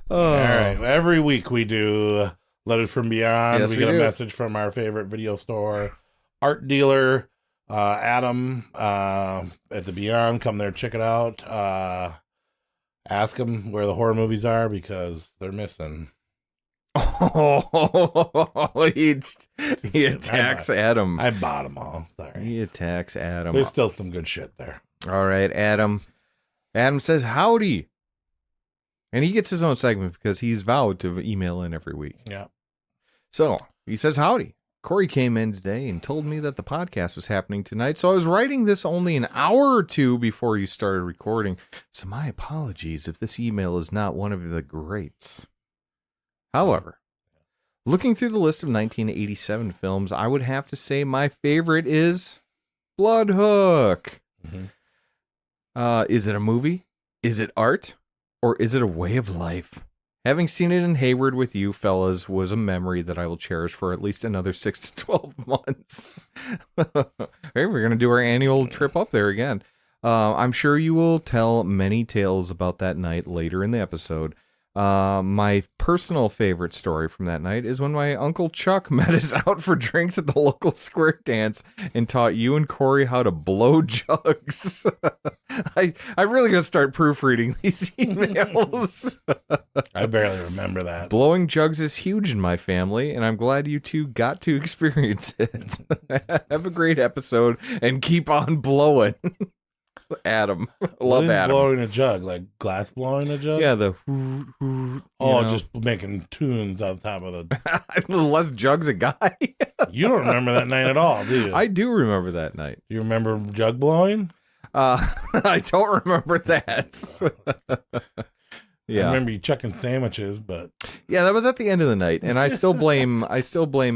Oh. All right. Every week we do Letters from Beyond. Yes, we get do. a message from our favorite video store, art dealer, Adam, at the Beyond. Come there, check it out. Ask them where the horror movies are because they're missing. Oh, he attacks Adam. I bought them all. Sorry. He attacks Adam. There's still some good shit there. All right, Adam. Adam says howdy. And he gets his own segment because he's vowed to email in every week. Yeah. So he says howdy. Cory came in today and told me that the podcast was happening tonight. So I was writing this only an hour or two before you started recording. So my apologies if this email is not one of the greats. However, looking through the list of 1987 films, I would have to say my favorite is Bloodhook. Mm-hmm. Is it a movie? Is it art? Or is it a way of life? Having seen it in Hayward with you fellas was a memory that I will cherish for at least another 6 to 12 months. Hey, we're going to do our annual trip up there again. I'm sure you will tell many tales about that night later in the episode. My personal favorite story from that night is when my Uncle Chuck met us out for drinks at the local square dance and taught you and Cory how to blow jugs. I really gotta start proofreading these emails. I barely remember that. Blowing jugs is huge in my family, and I'm glad you two got to experience it. Have a great episode and keep on blowing. Adam. Love Adam. Blowing a jug, like glass blowing a jug? Yeah, the just making tunes on top of the less jugs a guy. You don't remember that night at all, do you? I do remember that night. You remember jug blowing? I don't remember that. Yeah. I remember you chucking sandwiches, but yeah, that was at the end of the night, and I still blame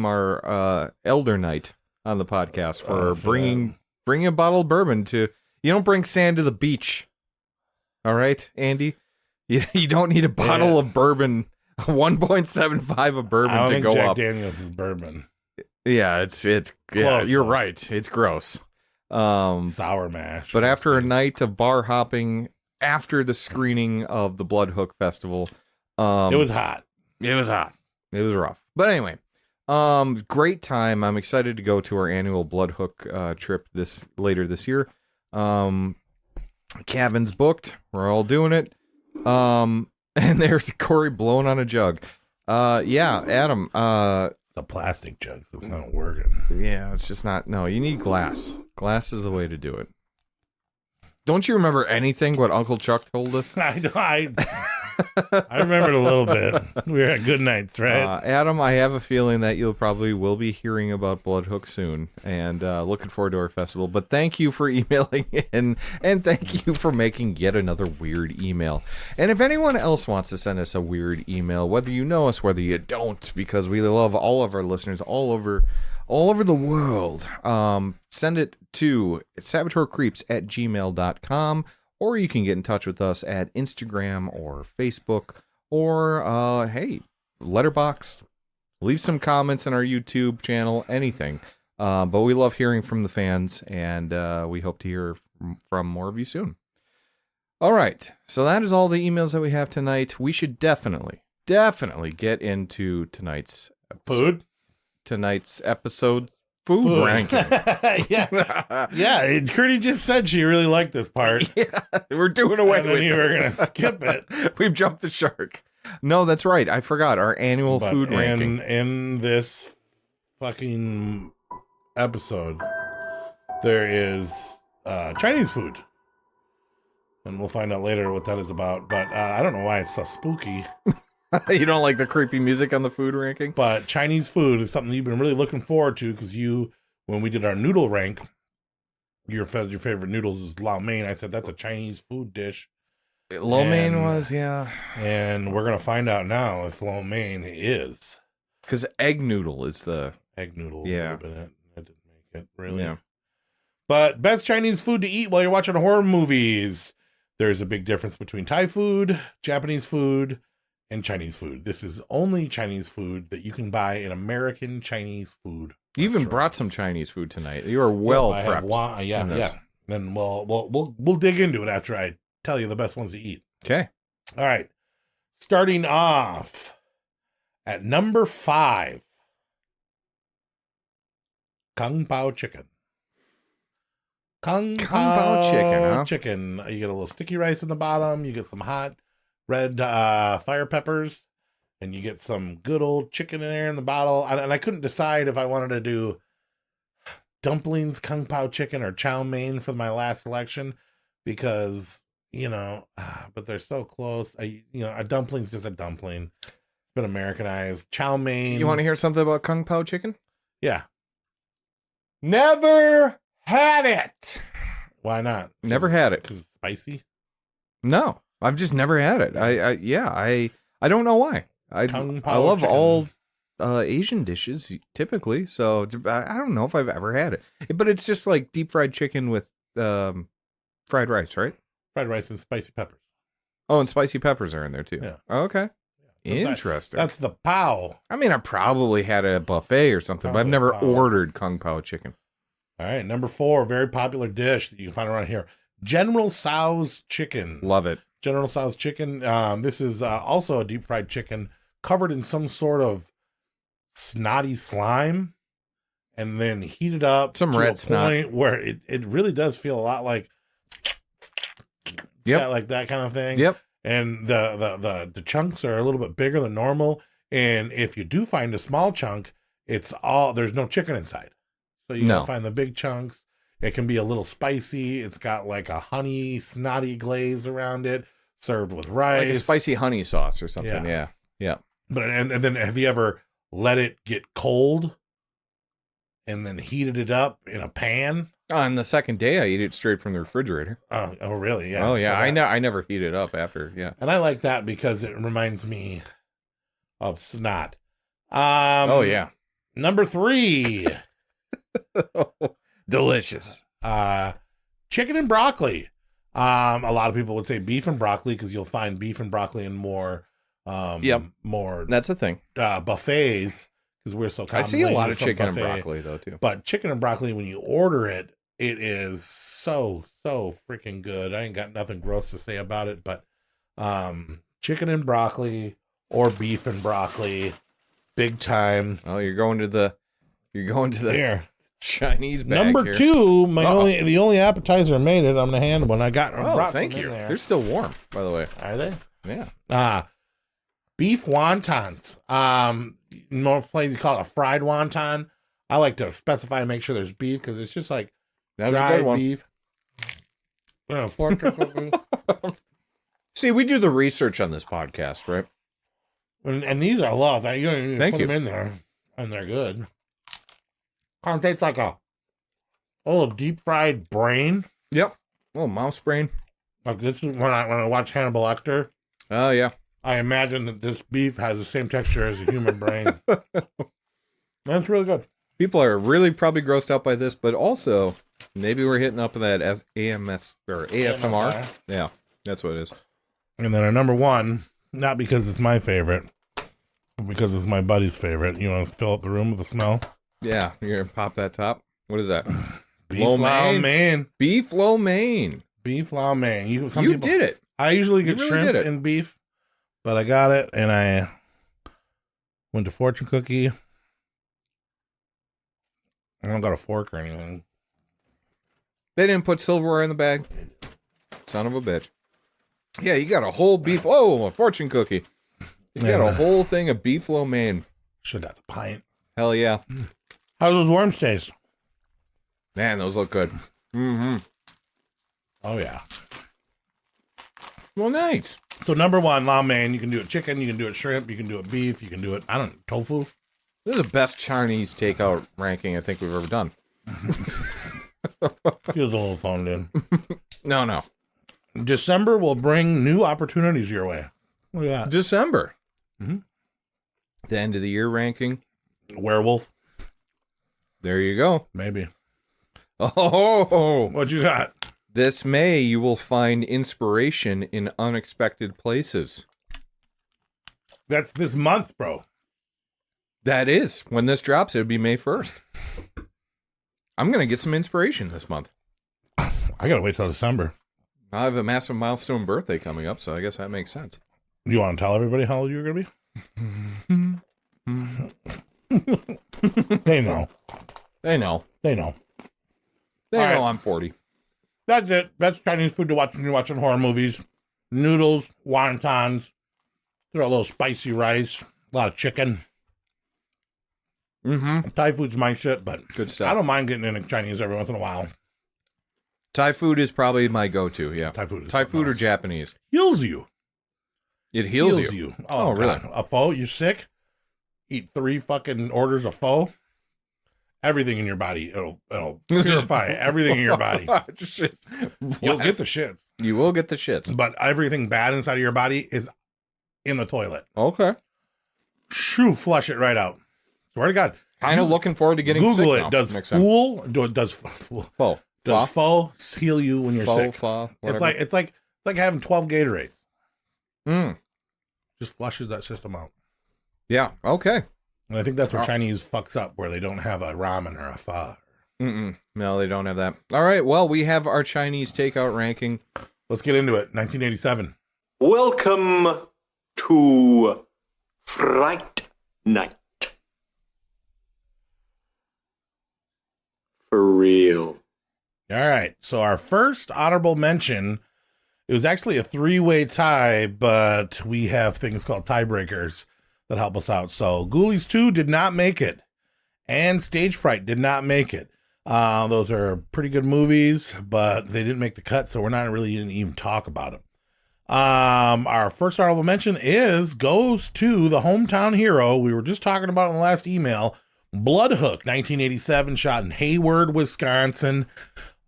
our elder night on the podcast for bringing a bottle of bourbon to. You don't bring sand to the beach. All right, Andy? You don't need a bottle of bourbon, 1.75 of bourbon I don't to think go Jack up. Daniels is bourbon. Yeah, it's yeah, Close, you're though. right. It's gross. Sour mash. But after a night of bar hopping, after the screening of the Blood Hook Festival, it was hot. It was hot. It was rough. But anyway, great time. I'm excited to go to our annual Blood Hook trip later this year. Cabin's booked. We're all doing it. And there's Cory blowing on a jug. Yeah, Adam. The plastic jugs. It's not working. Yeah, it's just not. No, you need glass. Glass is the way to do it. Don't you remember anything what Uncle Chuck told us? I remembered a little bit. We were at Good Nights, right? Adam, I have a feeling that you'll probably will be hearing about Bloodhook soon, and looking forward to our festival. But thank you for emailing in, and thank you for making yet another weird email. And if anyone else wants to send us a weird email, whether you know us, whether you don't, because we love all of our listeners all over the world, send it to saboteurcreeps@gmail.com. Or you can get in touch with us at Instagram or Facebook or, hey, Letterboxd. Leave some comments on our YouTube channel, anything. But we love hearing from the fans, and we hope to hear from more of you soon. All right, so that is all the emails that we have tonight. We should definitely get into tonight's episode. Tonight's episode. Food ranking. Yeah. Kirdy just said she really liked this part. Yeah, we're doing away with it. You were going to skip it. We've jumped the shark. No, that's right. I forgot our annual food ranking. In this fucking episode, there is Chinese food. And we'll find out later what that is about. But I don't know why it's so spooky. You don't like the creepy music on the food ranking? But Chinese food is something you've been really looking forward to because when we did our noodle rank, your favorite noodles is lo mein. I said that's a Chinese food dish. Lo mein was, yeah. And we're going to find out now if lo mein is. Because egg noodle is the... Egg noodle. Yeah. That didn't make it, really. Yeah. But best Chinese food to eat while you're watching horror movies. There's a big difference between Thai food, Japanese food, and Chinese food. This is only Chinese food that you can buy in American Chinese food. You even brought some Chinese food tonight. You are well prepped. Yeah. And we'll dig into it after I tell you the best ones to eat. Okay. All right. Starting off at number 5, Kung Pao chicken. Kung Pao chicken, huh? Chicken. You get a little sticky rice in the bottom. You get some hot red fire peppers, and you get some good old chicken in there in the bottle. And I couldn't decide if I wanted to do dumplings, Kung Pao chicken, or chow mein for my last selection because, but they're so close. A dumpling's just a dumpling. It's been Americanized. Chow mein. You want to hear something about Kung Pao chicken? Yeah. Never had it. Why not? Never had it. Because it's spicy? No. I've just never had it. I don't know why. I love chicken. all Asian dishes typically, so I don't know if I've ever had it. But it's just like deep fried chicken with fried rice, right? Fried rice and spicy peppers. Oh, and spicy peppers are in there too. Yeah. Oh, okay. Yeah. Interesting. That's the Pao. I mean, I probably had it at a buffet or something, but I've never ordered Kung Pao chicken. All right, number 4, very popular dish that you can find around here. General Tso's chicken. Love it. General Tso's chicken. This is also a deep fried chicken covered in some sort of snotty slime and then heated up some to red a snot point where it really does feel a lot like like that kind of thing. Yep. And the chunks are a little bit bigger than normal. And if you do find a small chunk, there's no chicken inside. So you gotta find the big chunks. It can be a little spicy. It's got like a honey, snotty glaze around it, served with rice. Like a spicy honey sauce or something. Yeah. But and then have you ever let it get cold and then heated it up in a pan? On the second day, I eat it straight from the refrigerator. Oh really? Yeah. Oh yeah. So I never heat it up after. Yeah. And I like that because it reminds me of snot. Oh yeah. Number 3. Delicious. Chicken and broccoli. A lot of people would say beef and broccoli because you'll find beef and broccoli in more more That's a thing. buffets because we're so I see a lot of from chicken and buffet. broccoli though too. But chicken and broccoli, when you order it, it is so freaking good. I ain't got nothing gross to say about it, but chicken and broccoli or beef and broccoli, big time. Oh, you're going to the Here. Chinese bag Number here. 2, the only appetizer made it. I'm gonna hand one. I brought thank some you. in there. They're still warm, by the way. Are they? Yeah. Beef wontons. Most places you call it a fried wonton. I like to specify and make sure there's beef because it's just like That was a dry good one. beef. Pork cookie. See, we do the research on this podcast, right? And these I love. You don't even Thank put you. them in there, and they're good. Kind of tastes like a little deep fried brain. Yep. Oh, mouse brain. Like this is when I watch Hannibal Lecter. Oh, yeah. I imagine that this beef has the same texture as a human brain. That's really good. People are really probably grossed out by this, but also maybe we're hitting up that as AMS or ASMR. ASMR. Yeah, that's what it is. And then our number 1, not because it's my favorite, but because it's my buddy's favorite. You want to fill up the room with the smell? Yeah, you're gonna pop that top. What is that? Beef Lo lo mein? mein. Beef lo mein. Beef lo mein. You Did it. I usually get really shrimp did it. and beef, but I got it, and I went to Fortune Cookie. I don't got a fork or anything. They didn't put silverware in the bag. Son of a bitch. Yeah, you got a whole beef. Oh, a fortune cookie. You got a whole thing of beef lo mein. Should have got the pint. Hell yeah. How do those worms taste? Man, those look good. Mm-hmm. Oh, yeah. Well, nice. So number 1, lo mein. You can do it chicken, you can do it shrimp, you can do it beef, you can do it, tofu. This is the best Chinese takeout ranking I think we've ever done. Feels a little phoned in. No. December will bring new opportunities your way. Look at that. December. Mm-hmm. The end of the year ranking. Werewolf. There you go. Maybe. Oh, What you got? this May you will find inspiration in unexpected places. That's this month, bro. That is. When this drops, it would be May 1st. I'm going to get some inspiration this month. I gotta wait till December. I have a massive milestone birthday coming up, so I guess that makes sense. Do you want to tell everybody how old you're gonna be? They know. They know. They know. They All know right. I'm 40. That's it. That's Chinese food to watch when you're watching horror movies. Noodles, wontons, throw a little spicy rice, a lot of chicken. Mm-hmm. Thai food's my shit, but Good stuff. I don't mind getting into Chinese every once in a while. Thai food is probably my go-to, yeah. Thai food is Thai something food or else. Japanese. Heals you. It heals you. Oh, really? God. A pho, you're sick? Eat 3 fucking orders of pho. Everything in your body, it'll purify everything in your body. You'll get the shits. You will get the shits. But everything bad inside of your body is in the toilet. Okay. Shoo, flush it right out. Swear to God. Kind of looking forward to getting Google sick it. now. Does Makes sense. pho heal you when you're sick? Whatever. It's like having 12 Gatorades. Mm. Just flushes that system out. Yeah. Okay. And I think that's where Chinese fucks up, where they don't have a ramen or a pho. Mm-mm. No, they don't have that. All right. Well, we have our Chinese takeout ranking. Let's get into it. 1987. Welcome to Fright Night. For real. All right. So our first honorable mention, it was actually a 3-way tie, but we have things called tiebreakers that help us out. So Ghoulies 2 did not make it, and Stage Fright did not make it. Those are pretty good movies, but they didn't make the cut, so we're not really going to even talk about them. Our first honorable mention goes to the hometown hero we were just talking about in the last email, Bloodhook, 1987, shot in Hayward, Wisconsin.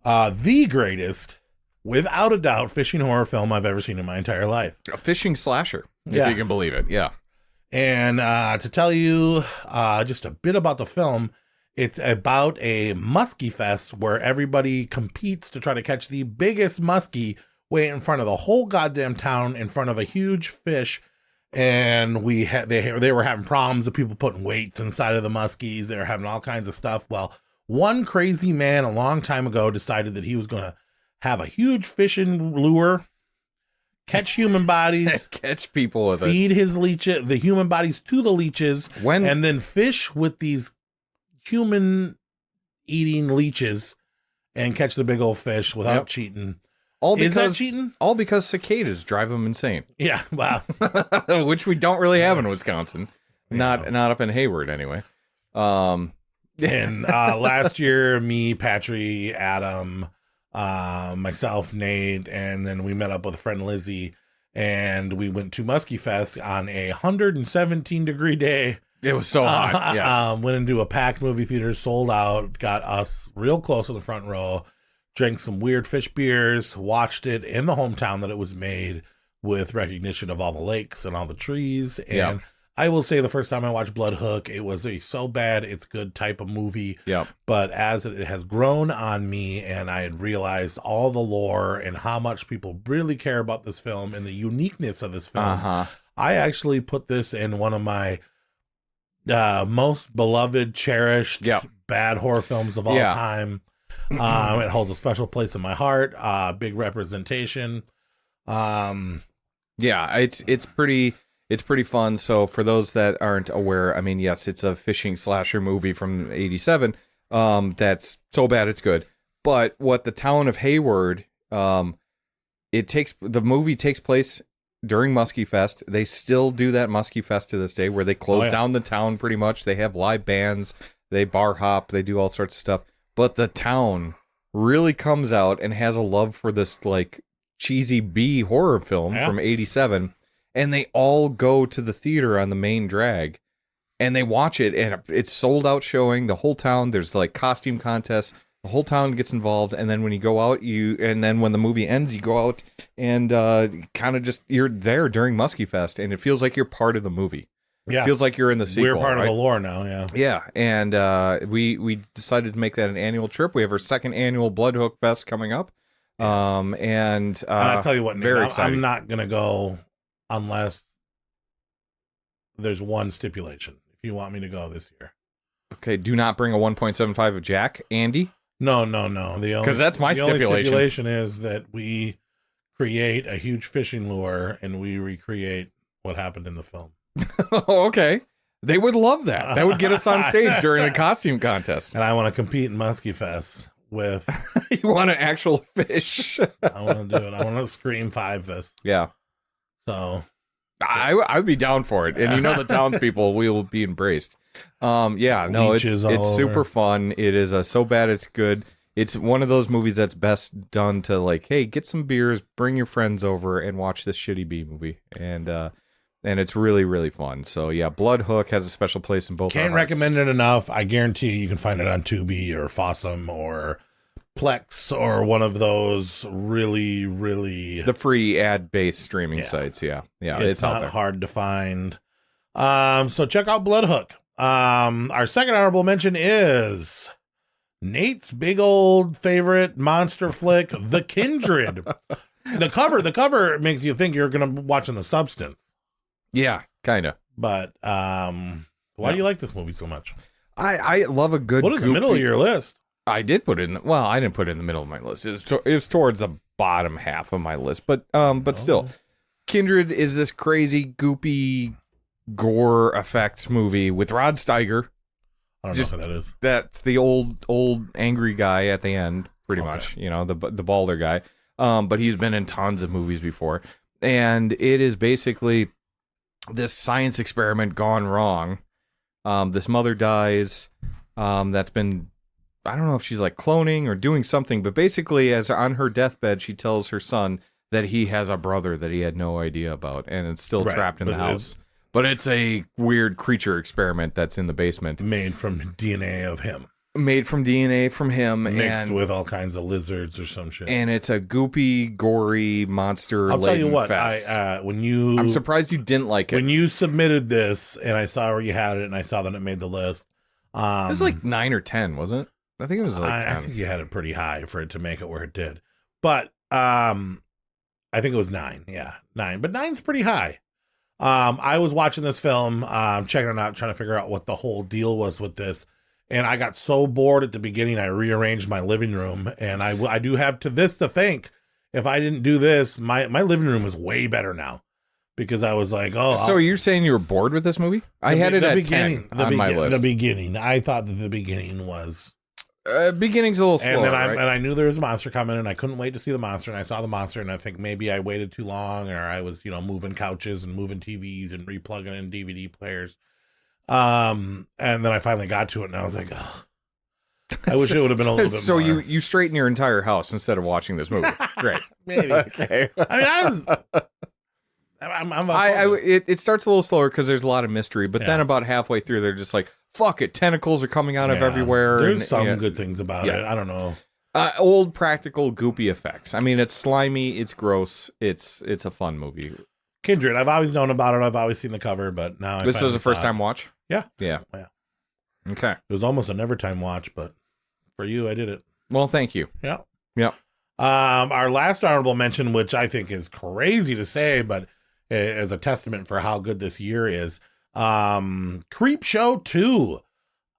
The greatest, without a doubt, fishing horror film I've ever seen in my entire life. A fishing slasher, if Yeah. you can believe it. Yeah. And to tell you just a bit about the film, it's about a muskie fest where everybody competes to try to catch the biggest muskie wait in front of the whole goddamn town in front of a huge fish. And they were having problems with people putting weights inside of the muskies. They were having all kinds of stuff. Well, one crazy man a long time ago decided that he was going to have a huge fishing lure, catch human bodies, catch people with feed the human bodies to the leeches, and then fish with these human eating leeches and catch the big old fish without cheating. Is that cheating? All because cicadas drive them insane. Yeah, wow. Which we don't really have in Wisconsin. Not up in Hayward anyway. And last year, me, Patry, Adam, myself, Nate, and then we met up with a friend Lizzie, and we went to Muskie Fest on a 117-degree day. It was so hot. Yes. Went into a packed movie theater, sold out, got us real close to the front row. Drank some weird fish beers, watched it in the hometown that it was made with recognition of all the lakes and all the trees. And I will say the first time I watched Blood Hook, it was a so bad it's good type of movie. Yeah. But as it has grown on me and I had realized all the lore and how much people really care about this film and the uniqueness of this film, I actually put this in one of my most beloved, cherished, bad horror films of all time. It holds a special place in my heart. Big representation. It's pretty fun. So for those that aren't aware, I mean, yes, it's a fishing slasher movie from '87. That's so bad it's good. But what the town of Hayward, the movie takes place during Muskie Fest. They still do that Muskie Fest to this day, where they close down the town pretty much. They have live bands, they bar hop, they do all sorts of stuff. But the town really comes out and has a love for this like cheesy B horror film from '87, and they all go to the theater on the main drag, and they watch it, and it's sold out showing. The whole town, there's like costume contests. The whole town gets involved, and then when you go out, and then when the movie ends, you go out and kind of just you're there during Muskie Fest, and it feels like you're part of the movie. Yeah. It feels like you're in the sequel. We're part of the lore now, Yeah, and we decided to make that an annual trip. We have our second annual Blood Hook Fest coming up. And I'll tell you what, very Nick, exciting. I'm not going to go unless there's one stipulation. If you want me to go this year. Okay, do not bring a 1.75 of Jack, Andy. No. Because that's my stipulation. The only stipulation is that we create a huge fishing lure and we recreate what happened in the film. Oh, okay. They would love that. That would get us on stage during a costume contest. And I want to compete in Muskie Fest with... You want an actual fish? I want to do it. I want to Scream 5 this. Yeah. So... I would be down for it. And the townspeople will be embraced. It's super fun. It is so bad it's good. It's one of those movies that's best done to like, hey, get some beers, bring your friends over and watch this shitty B movie. And it's really, really fun. So yeah, Blood Hook has a special place in both our Can't hearts. recommend it enough. I guarantee you can find it on Tubi or Fossum or Plex or one of those really, really... The free ad-based streaming sites, yeah. It's out not there. hard to find. So check out Blood Hook. Our second honorable mention is Nate's big old favorite monster flick, The Kindred. The cover makes you think you're going to be watching The Substance. Yeah, kind of. But why do you like this movie so much? I love a good... What is the middle of your list? I did put it in... Well, I didn't put it in the middle of my list. It was towards the bottom half of my list. But still, Kindred is this crazy, goopy, gore effects movie with Rod Steiger. I don't know who that is. That's the old angry guy at the end, pretty much. The balder guy. But he's been in tons of movies before. And it is basically this science experiment gone wrong. This mother dies. That's been... I don't know if she's like cloning or doing something, but basically as on her deathbed, she tells her son that he has a brother that he had no idea about and it's still trapped in the house. But it's a weird creature experiment that's in the basement. Made from DNA of him. Mixed with all kinds of lizards or some shit. And it's a goopy, gory monster. I'll tell you what, fest. I'm surprised you didn't like it. When you submitted this and I saw where you had it and I saw that it made the list. It was like 9 or 10, wasn't it? I think it was like 10. I think you had it pretty high for it to make it where it did. But I think it was 9. Yeah, 9. But 9's pretty high. I was watching this film, checking it out, trying to figure out what the whole deal was with this. And I got so bored at the beginning, I rearranged my living room. And I do have to thank. If I didn't do this, my living room is way better now. Because I was like, oh. So you're saying you were bored with this movie? I had it at 10 on my list. The beginning. I thought that the beginning was... beginning's a little slower, and then right? I knew there was a monster coming, and I couldn't wait to see the monster, and I saw the monster, and I think maybe I waited too long, or I was, moving couches and moving TVs and replugging in DVD players. And then I finally got to it, and I was like, oh. I wish it would have been a little bit so more. you straighten your entire house instead of watching this movie. Great. Maybe. Okay. It starts a little slower because there's a lot of mystery, but then about halfway through, they're just like, fuck it, tentacles are coming out of everywhere. There's some good things about it. I don't know. Old practical goopy effects. I mean, it's slimy, it's gross, it's a fun movie. Kindred, I've always known about it. I've always seen the cover, but now this is a first time watch? Yeah. Yeah. Okay. It was almost a never time watch, but for you, I did it. Well, thank you. Yeah. Yeah. Our last honorable mention, which I think is crazy to say, but as a testament for how good this year is, Creepshow 2.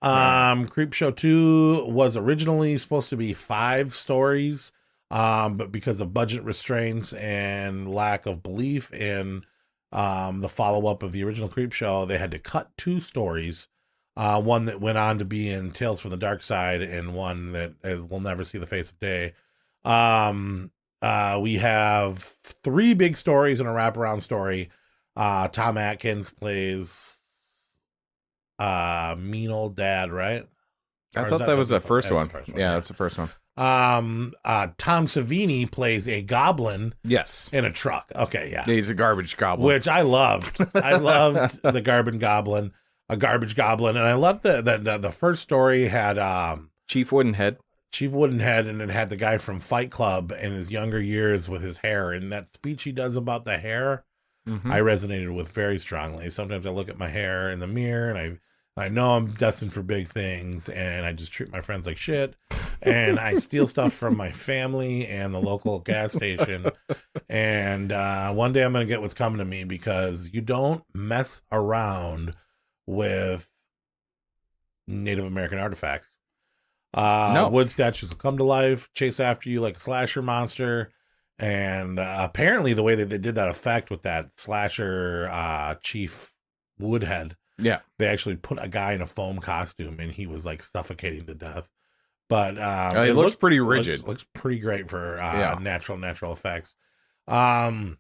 Creepshow 2 was originally supposed to be 5 stories, but because of budget restraints and lack of belief in the follow-up of the original Creepshow, they had to cut 2 stories. One that went on to be in Tales from the Dark Side, and one that will never see the face of day. We have 3 big stories and a wraparound story. Tom Atkins plays mean old dad, right? I thought that was the first one. Yeah, that's the first one. Tom Savini plays a goblin. Yes. In a truck. Okay, yeah. He's a garbage goblin. Which I loved. I loved the garbage goblin. And I loved the first story had Chief Woodenhead, and it had the guy from Fight Club in his younger years with his hair, and that speech he does about the hair, I resonated with very strongly. Sometimes I look at my hair in the mirror, and I know I'm destined for big things, and I just treat my friends like shit, and I steal stuff from my family and the local gas station, and one day I'm gonna get what's coming to me, because you don't mess around with Native American artifacts. Wood statues will come to life, chase after you like a slasher monster. And apparently the way that they did that effect with that slasher Chief Woodhead, they actually put a guy in a foam costume, and he was like suffocating to death. But it looks pretty rigid. Looks pretty great for natural effects. And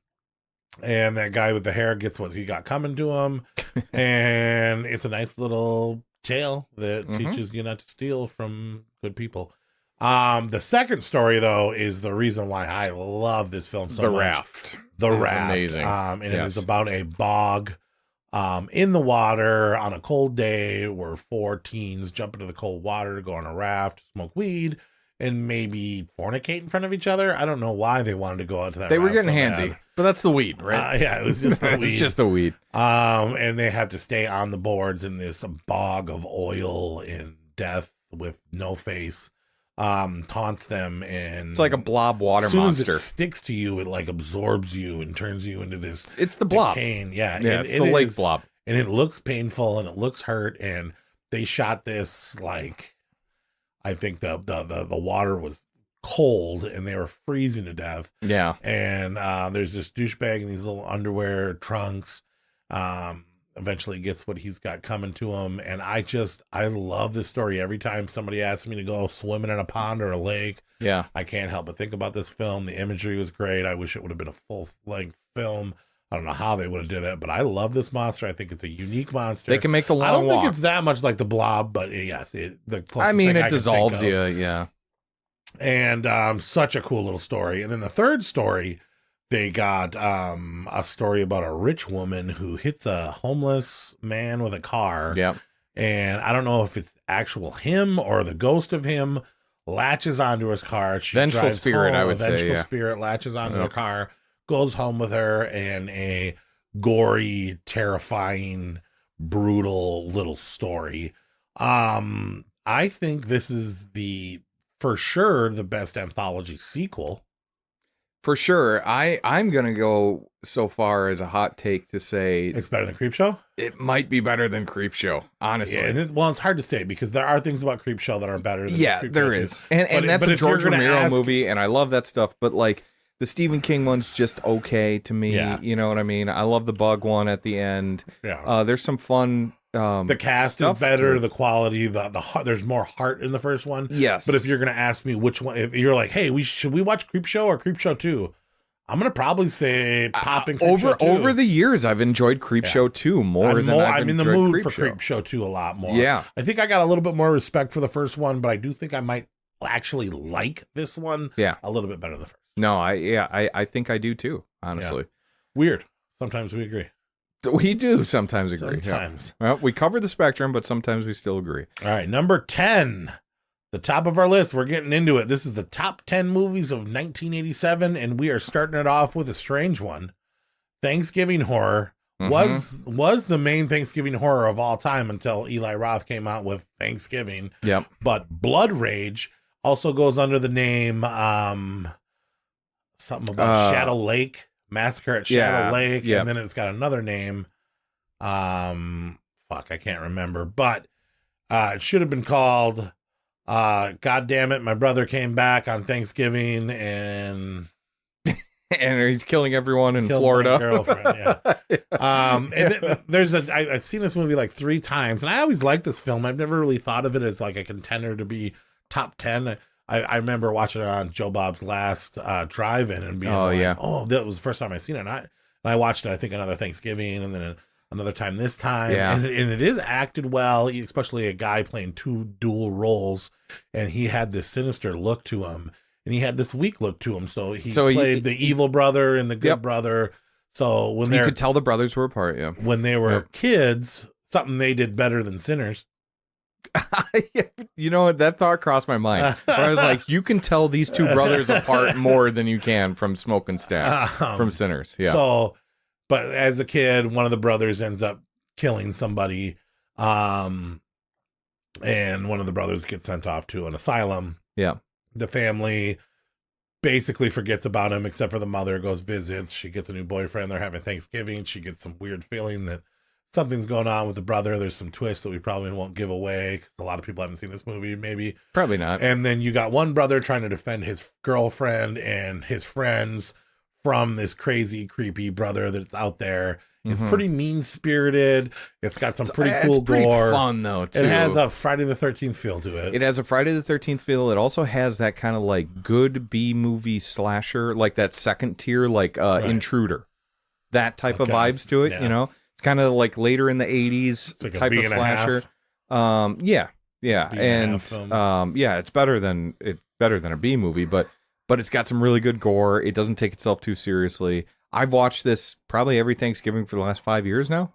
that guy with the hair gets what he got coming to him. And it's a nice little tale that teaches you not to steal from good people. The second story, though, is the reason why I love this film so much. The Raft. Amazing. And it is about a bog in the water on a cold day where 4 teens jump into the cold water to go on a raft, smoke weed, and maybe fornicate in front of each other. I don't know why they wanted to go out to that. They were raft getting so handsy, bad. but that's the weed, right? Yeah, it was just the weed. It's just the weed. And they have to stay on the boards in this bog of oil and death with no face. Taunts them, and it's like a blob water as soon monster. As it sticks to you, it like absorbs you and turns you into this. It's the blob. Decaying. It's the lake blob, and it looks painful and it looks hurt. And they shot this like, I think the water was cold and they were freezing to death. Yeah. And there's this douchebag in these little underwear trunks. Eventually gets what he's got coming to him. And I love this story. Every time somebody asks me to go swimming in a pond or a lake, I can't help but think about this film. The imagery was great. I wish it would have been a full-length film. I don't know how they would have did that, but I love this monster. I think it's a unique monster. They can make the long walk. I don't think it's that much like the Blob, but yes, it dissolves you, yeah. And such a cool little story. And then the third story, they got a story about a rich woman who hits a homeless man with a car. Yeah. And I don't know if it's actual him or the ghost of him latches onto his car. She vengeful spirit, home. I would say. Vengeful spirit latches onto her car, goes home with her, and a gory, terrifying, brutal little story. I think this is for sure the best anthology sequel. For sure. I'm going to go so far as a hot take to say It's better than Creepshow? it might be better than Creepshow, honestly. Yeah, and it's hard to say because there are things about Creepshow that are better than Creepshow there too. is. And that's but a if you're George gonna Romero movie, and I love that stuff, but like the Stephen King one's just okay to me. Yeah. You know what I mean? I love the bug one at the end. Yeah. There's some fun the cast is stuff better, to it. the quality, the heart, there's more heart in the first one. Yes. But if you're gonna ask me which one, if you're like, hey, should we watch Creepshow or Creepshow 2? I'm gonna probably say popping Creepshow 2. Over the years, I've enjoyed Creepshow 2 more than I've I'm in the enjoyed mood for Creepshow. Creepshow 2 a lot more. Yeah. I think I got a little bit more respect for the first one, but I do think I might actually like this one a little bit better than the first. No, I think I do too, honestly. Weird. Sometimes we agree. We do sometimes agree. Sometimes. Yeah. Well, we cover the spectrum, but sometimes we still agree. All right, number 10. The top of our list. We're getting into it. This is the top 10 movies of 1987, and we are starting it off with a strange one. Thanksgiving horror was the main Thanksgiving horror of all time until Eli Roth came out with Thanksgiving. Yep. But Blood Rage also goes under the name something about Shadow Lake, Massacre at Shadow Lake, and then it's got another name. I can't remember, but it should have been called God Damn It, My Brother Came Back on Thanksgiving and he's killing everyone in killed Florida. my girlfriend, and I've seen this movie like 3 times, and I always liked this film. I've never really thought of it as like a contender to be top 10. I remember watching it on Joe Bob's last drive-in and being that was the first time I seen it. And I watched it, I think, another Thanksgiving and then another time this time. Yeah. And it is acted well, especially a guy playing 2 dual roles. And he had this sinister look to him. And he had this weak look to him. So he played the evil brother and the good brother. So when you could tell the brothers were apart, when they were kids, something they did better than Sinners. You know what? That thought crossed my mind. Where I was like, you can tell these 2 brothers apart more than you can from Smoke and Stack, from Sinners. Yeah. So, but as a kid, one of the brothers ends up killing somebody. And one of the brothers gets sent off to an asylum. Yeah. The family basically forgets about him, except for the mother goes visits. She gets a new boyfriend. They're having Thanksgiving. She gets some weird feeling that something's going on with the brother. There's some twists that we probably won't give away because a lot of people haven't seen this movie, maybe. Probably not. And then you got one brother trying to defend his girlfriend and his friends from this crazy, creepy brother that's out there. It's pretty mean-spirited. It's got some pretty cool pretty gore. Fun, though, too. It has a Friday the 13th feel to it. It has a Friday the 13th feel. It also has that kind of like good B-movie slasher, like that second tier, like Intruder. That type of vibes to it, you know? It's kind of like later in the 80s like type of slasher. It's better than a B movie, but it's got some really good gore. It doesn't take itself too seriously. I've watched this probably every Thanksgiving for the last 5 years now.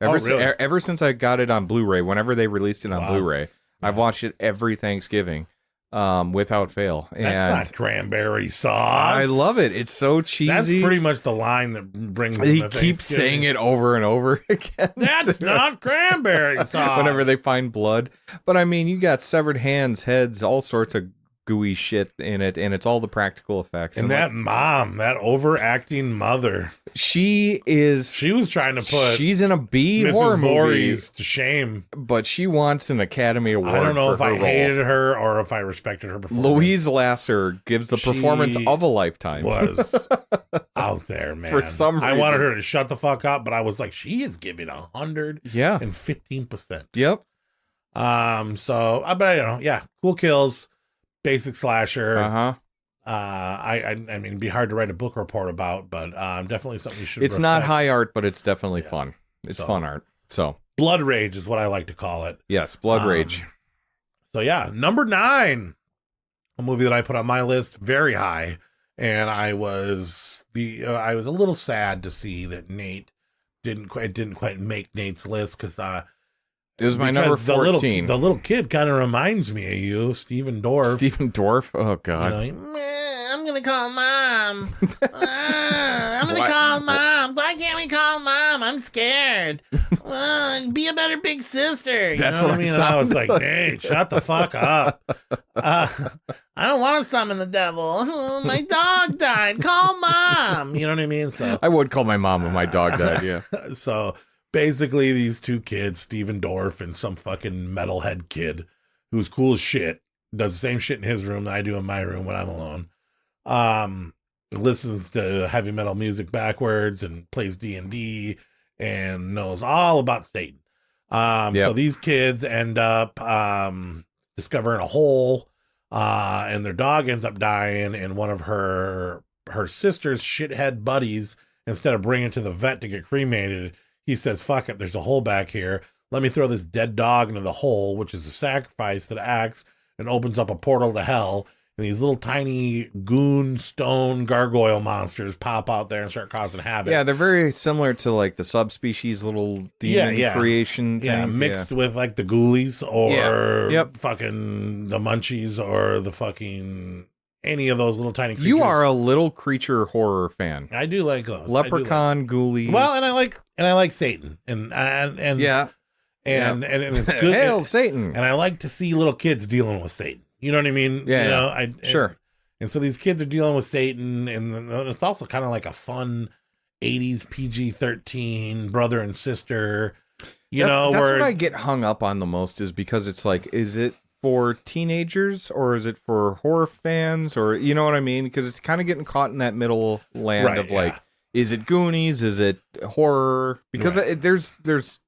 Ever since I got it on Blu-ray, whenever they released it on Blu-ray, I've watched it every Thanksgiving. Without fail. That's not cranberry sauce. I love it. It's so cheesy. That's pretty much the line that brings them He to keeps saying it over and over again. That's not cranberry sauce. Whenever they find blood. But I mean, you got severed hands, heads, all sorts of gooey shit in it, and it's all the practical effects. And that mom, that overacting mother. She was trying to put she's in a B Mrs. horror movie Voorhees to shame. But she wants an Academy Award. I don't know if I role. hated her or if I respected her performance. Louise Lasser gives the performance of a lifetime. Was out there, man. For some reason. I wanted her to shut the fuck up, but I was like, she is giving 115%. Yep. Cool kills, basic slasher. I mean, it'd be hard to write a book report about, but definitely something you should. It's not high art, but it's definitely fun. It's fun art. So Blood Rage is what I like to call it. Yes, Blood Rage. So yeah, number 9, a movie that I put on my list very high, and I was a little sad to see that Nate didn't quite make Nate's list because it was my number 14. The little kid kind of reminds me of you, Stephen Dorff. Stephen Dorff? Oh, God. I'm going to call Mom. I'm going to call Mom. Why can't we call Mom? I'm scared. Be a better big sister. That's know what I mean. I And I was sounded like, Nate, shut the fuck up. I don't want to summon the devil. My dog died. Call mom. You know what I mean? So I would call my mom when my dog died. Yeah. so basically, these two kids, Steven Dorff and some fucking metalhead kid who's cool as shit, does the same shit in his room that I do in my room when I'm alone. Listens to heavy metal music backwards and plays D&D and knows all about Satan. So these kids end up discovering a hole, and their dog ends up dying, and one of her sister's shithead buddies, instead of bringing it to the vet to get cremated, he says, fuck it, there's a hole back here. Let me throw this dead dog into the hole, which is a sacrifice that acts and opens up a portal to hell. And these little tiny goon stone gargoyle monsters pop out there and start causing havoc. Yeah, they're very similar to like the subspecies little demon creation things. Yeah, mixed with like the ghoulies or Yep. fucking the munchies or the fucking any of those little tiny creatures. You are a little creature horror fan. I do like those. Leprechaun, ghoulies. Well, and I like Satan. And yeah. And it's good. Hail Satan. And I like to see little kids dealing with Satan. You know what I mean? Yeah. You know, Sure. And so these kids are dealing with Satan, and it's also kind of like a fun 80s PG-13 brother and sister. That's what I get hung up on the most, is because it's like, is it for teenagers or is it for horror fans, or you know what I mean? Because it's kind of getting caught in that middle land of like, is it Goonies? Is it horror? Because there's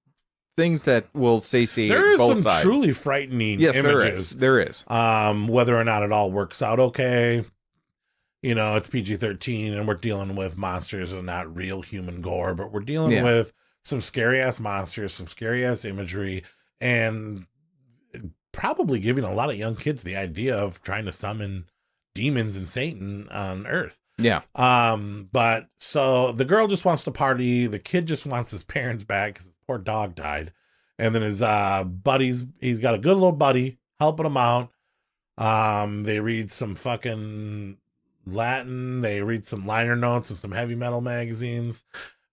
things that will say there is both some sides. truly frightening images. There is. Whether or not it all works out okay. You know, it's PG-13 and we're dealing with monsters and not real human gore, but we're dealing with some scary ass monsters, some scary ass imagery, and probably giving a lot of young kids the idea of trying to summon demons and Satan on Earth. Yeah. But so the girl just wants to party. The kid just wants his parents back because his poor dog died. And then his buddies, he's got a good little buddy helping him out. They read some fucking Latin. They read some liner notes and some heavy metal magazines.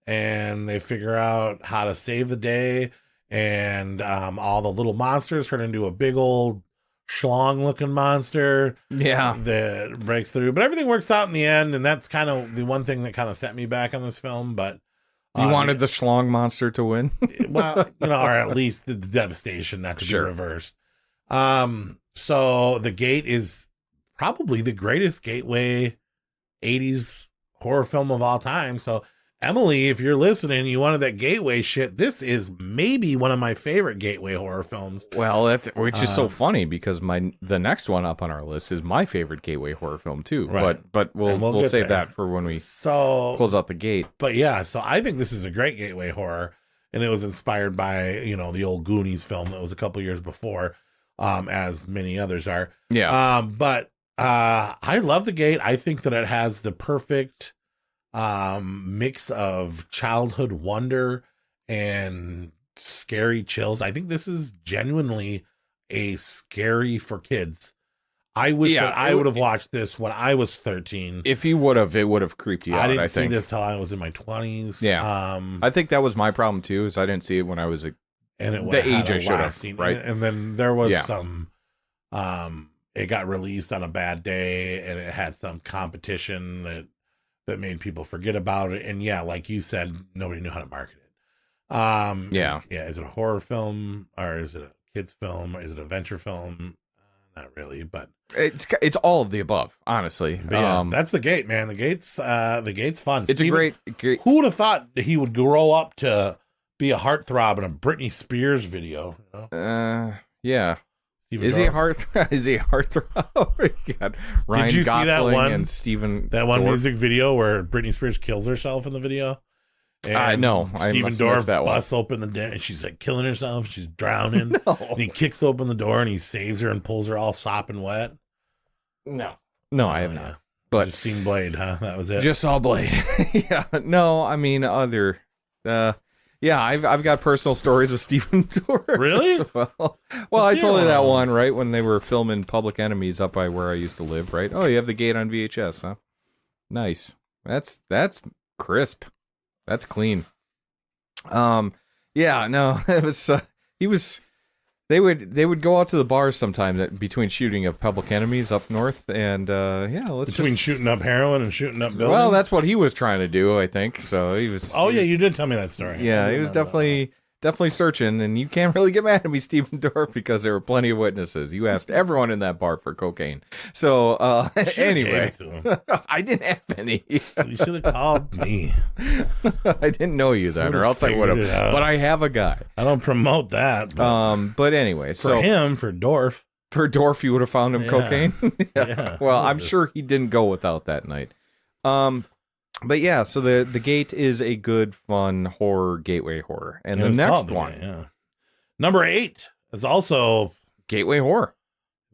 And they figure out how to save the day. And all the little monsters turn into a big old schlong looking monster that breaks through, but everything works out in the end, and that's kind of the one thing that kind of set me back on this film. But you wanted the schlong monster to win. Well, you know, or at least the devastation not to be reversed. So The Gate is probably the greatest gateway 80s horror film of all time. So Emily, if you're listening, you wanted that gateway shit. This is maybe one of my favorite gateway horror films. Well, which is so funny because the next one up on our list is my favorite gateway horror film too. Right. But we'll save there. that for when we close out The Gate. But yeah, so I think this is a great gateway horror, and it was inspired by, you know, the old Goonies film that was a couple years before, as many others are. Yeah. But I love The Gate. I think that it has the perfect mix of childhood wonder and scary chills. I think this is genuinely a scary for kids. I wish that I would have watched this when I was 13. If you would have, it would have creeped you out. I didn't think. see this till I was in my 20s. Yeah. I think that was my problem too, is I didn't see it when I was the age I should have. Right. And then there was some it got released on a bad day, and it had some competition that made people forget about it. And yeah, like you said, nobody knew how to market it. Is it a horror film, or is it a kids film, or is it a adventure film? Not really, but it's all of the above, honestly. But that's The Gate, man. The Gate's fun. It's Steven, a great. Who would have thought that he would grow up to be a heartthrob in a Britney Spears video? You know? Yeah. Is he a heartthrob? Oh my God. Ryan Did you Gosling see that one and Steven one Dorff? music video where Britney Spears kills herself in the video? No, I Steven must Dorff miss that one. busts open the door, and she's like killing herself. She's drowning. And he kicks open the door and he saves her and pulls her all sopping wet. No, I have not. Yeah. But Just seen Blade, huh? That was it. just saw Blade. Yeah. No, I mean other. I've got personal stories with Steven Dorff. Really? Well, I told you that one, right, when they were filming Public Enemies up by where I used to live, right? Oh, you have The Gate on VHS, huh? Nice. That's crisp. That's clean. Yeah, no, it was. He was. They would go out to the bars sometimes between shooting of Public Enemies up north, and between shooting up heroin and shooting up buildings. Well, that's what he was trying to do, I think. So he was. Oh, you did tell me that story. Yeah, he was definitely searching, and you can't really get mad at me, Stephen Dorff, because there were plenty of witnesses. You asked everyone in that bar for cocaine. So anyway, I didn't have any. You should have called me. I didn't know you then, or else I would have. But I have a guy. I don't promote that. But anyway, for Dorff. For Dorff, you would have found him cocaine. Yeah. Well, I'm sure he didn't go without that night. But yeah, so the Gate is a good, fun horror, gateway horror. And the next one, number 8, is also gateway horror.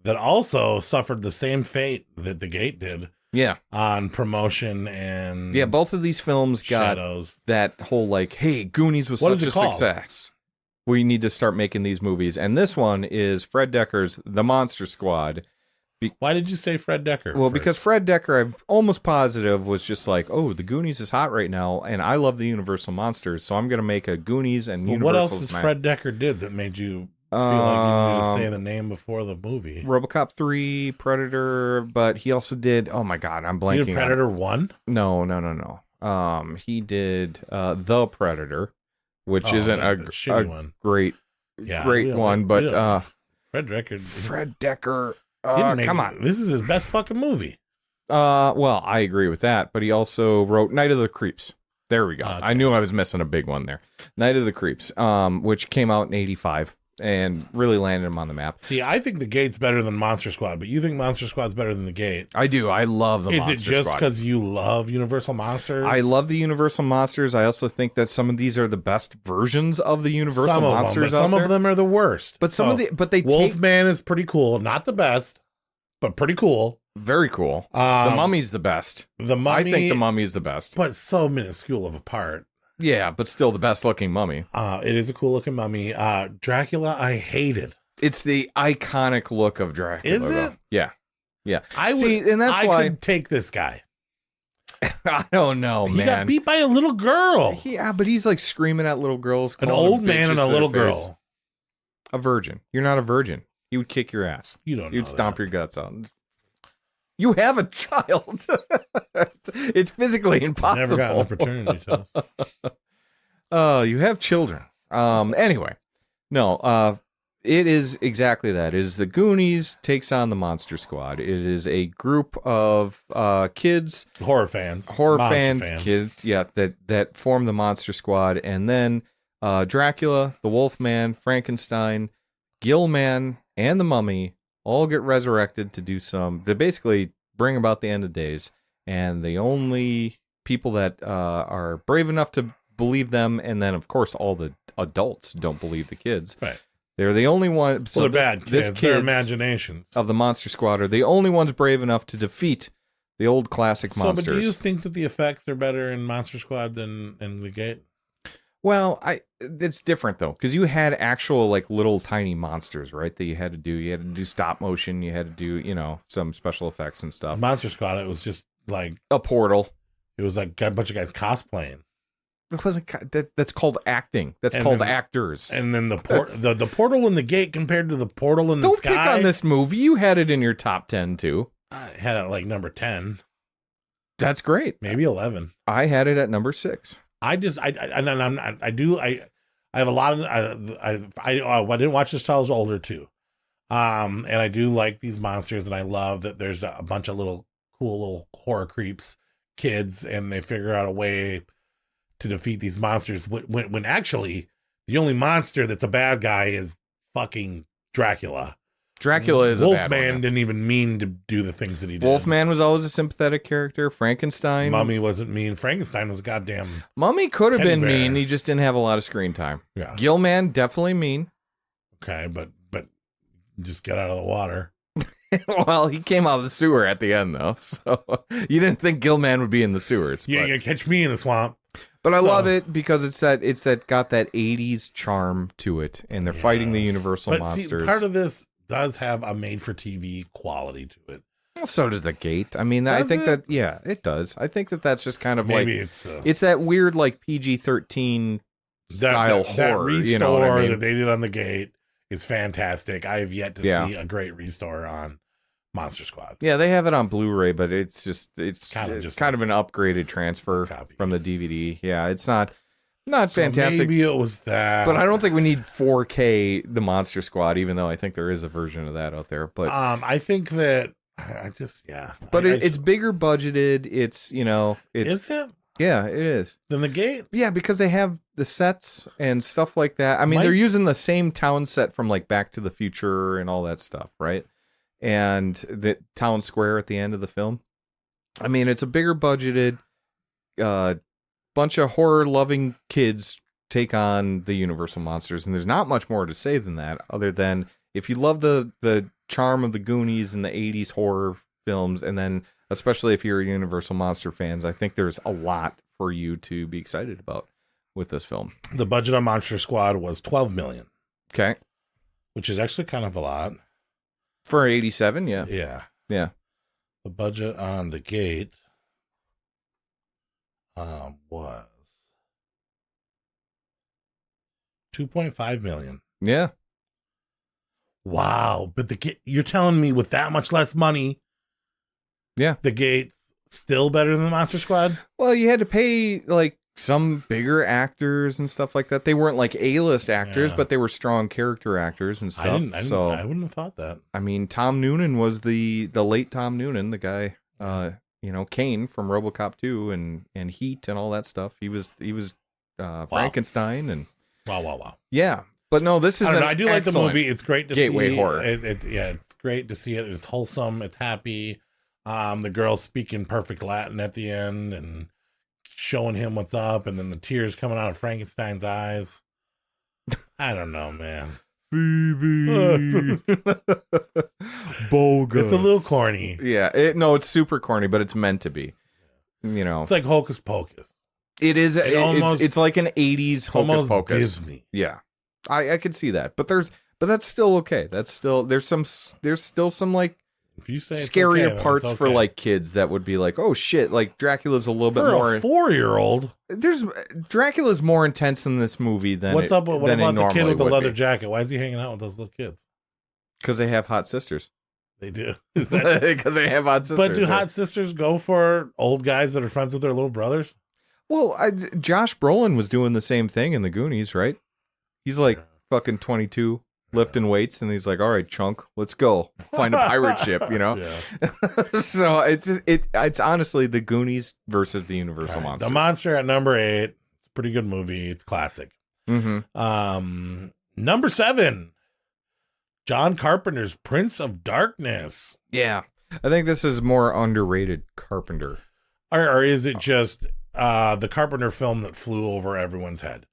That also suffered the same fate that the Gate did. Yeah. On promotion and... Yeah, both of these films got that whole like, hey, Goonies was such a success. We need to start making these movies. And this one is Fred Decker's The Monster Squad. Why did you say Fred Decker? Well, because Fred Decker, I'm almost positive, was just like, oh, the Goonies is hot right now, and I love the Universal Monsters, so I'm going to make a Goonies and Universal. What else has Fred Decker did that made you feel like you needed to say the name before the movie? RoboCop 3, Predator, but he also did, oh my God, I'm blanking. He did Predator 1? No. He did The Predator, which isn't a one. great one, but Fred Decker... come on. This is his best fucking movie. Well, I agree with that, but he also wrote Night of the Creeps. There we go. Okay. I knew I was missing a big one there. Night of the Creeps, which came out in 1985 and really landed him on the map. See, I think the Gate's better than Monster Squad, but you think Monster Squad's better than the Gate. I do. I love the Monster Squad. Is it just because you love Universal Monsters? I love the Universal Monsters. I also think that some of these are the best versions of the Universal Monsters. Some of them are the worst. But Wolfman is pretty cool. Not the best, but pretty cool. Very cool. The Mummy's the best. I think the Mummy's the best. But so minuscule of a part. Yeah, but still the best looking mummy. It is a cool looking mummy. Dracula, I hated. It's the iconic look of Dracula. Is it? Yeah. I could take this guy. I don't know, man. He got beat by a little girl. Yeah, but he's like screaming at little girls. An old man and a little girl. A virgin. You're not a virgin. He would kick your ass. You don't know. You'd stomp your guts out. You have a child. It's physically impossible. Never got an opportunity to. Oh, you have children. Anyway, no. It is exactly that. It is the Goonies takes on the Monster Squad. It is a group of kids, horror fans, kids, yeah, that form the Monster Squad, and then Dracula, the Wolfman, Frankenstein, Gillman, and the Mummy all get resurrected to do to basically bring about the end of days. And the only people that are brave enough to believe them, and then, of course, all the adults don't believe the kids. Right. They're the only ones. So they're bad kids. Their imaginations of the Monster Squad are the only ones brave enough to defeat the old classic monsters. But do you think that the effects are better in Monster Squad than in the Gate? Well, it's different though, because you had actual like little tiny monsters, right? That you had to do. You had to do stop motion. You had to do, some special effects and stuff. Monster Squad, it was just like a portal. It was like a bunch of guys cosplaying. It wasn't. That's called acting. That's called actors. And then the portal in the Gate compared to the portal in the sky. Don't pick on this movie. You had it in your top 10 too. I had it like number 10. That's great. Maybe 11. I had it at number 6. I have a lot of I didn't watch this till I was older too, and I do like these monsters, and I love that there's a bunch of cool little horror creeps kids, and they figure out a way to defeat these monsters when actually the only monster that's a bad guy is fucking Dracula. Dracula is a bad one. Wolfman didn't even mean to do the things that he did. Wolfman was always a sympathetic character. Frankenstein. Mummy wasn't mean. Frankenstein was a goddamn... Mummy could have been mean. He just didn't have a lot of screen time. Yeah. Gillman, definitely mean. Okay, but just get out of the water. Well, he came out of the sewer at the end, though. So you didn't think Gillman would be in the sewers. You ain't gonna catch me in the swamp. But I love it because it's that got that 80s charm to it, and they're fighting the Universal monsters. See, part of this does have a made-for-TV quality to it. Well, so does the Gate. I mean, I think that it does. I think that's just kind of maybe it's that weird like PG-13 style horror. Restore You know what I mean? that they did on the gate is fantastic. I have yet to see a great restore on Monster Squad. Yeah, they have it on Blu-ray, but it's kind of an upgraded transfer from the DVD. Yeah, it's not fantastic. Maybe it was that, but I don't think we need 4K the Monster Squad, even though I think there is a version of that out there. But I think that But it's bigger budgeted. It's is it? Yeah, it is. Than the gate? Yeah, because they have the sets and stuff like that. I mean, they're using the same town set from like Back to the Future and all that stuff, right? And the town square at the end of the film. I mean, it's a bigger budgeted bunch of horror-loving kids take on the Universal monsters, and there's not much more to say than that, other than if you love the charm of the Goonies and the 80s horror films, and then especially if you're a Universal Monster fans, I think there's a lot for you to be excited about with this film. The budget on Monster Squad was $12 million. Okay. Which is actually kind of a lot. For 87, yeah. Yeah. Yeah. The budget on the gate was $2.5 million. Yeah. Wow. But you're telling me with that much less money, yeah, the gate's still better than the Monster Squad? Well, you had to pay like some bigger actors and stuff like that. They weren't like A-list actors, but they were strong character actors and stuff. I wouldn't have thought that. I mean, Tom Noonan was the late Tom Noonan, the guy, Kane from RoboCop 2 and Heat and all that stuff. He was Frankenstein and wow. Yeah, but no, this is. I do like the movie. It's great to gateway see. horror. It's great to see it. It's wholesome. It's happy. The girl speaking perfect Latin at the end and showing him what's up, and then the tears coming out of Frankenstein's eyes. I don't know, man. Phoebe. Bogus. It's a little corny. Yeah. It's super corny, but it's meant to be. It's like Hocus Pocus. It is. It's like an 80s Hocus Pocus. Disney. Yeah. I could see that. But that's still okay. There's still some like if you say scarier okay, parts for like kids that would be like, oh shit, like Dracula's a little bit more. A 4-year-old. Dracula's more intense in this movie than what's up? What about the kid with the leather be. jacket? Why is he hanging out with those little kids? Because they have hot sisters. They do. Because they have hot sisters. But do hot sisters go for old guys that are friends with their little brothers? Well, Josh Brolin was doing the same thing in the Goonies, right? He's like fucking 22, lifting weights, and he's like, "All right, chunk, let's go find a pirate ship," Yeah. So it's honestly the Goonies versus the Universal monster. The Monster at number 8. It's a pretty good movie. It's classic. Mm-hmm. Number 7. John Carpenter's Prince of Darkness. Yeah, I think this is more underrated Carpenter. Or is it just the Carpenter film that flew over everyone's head?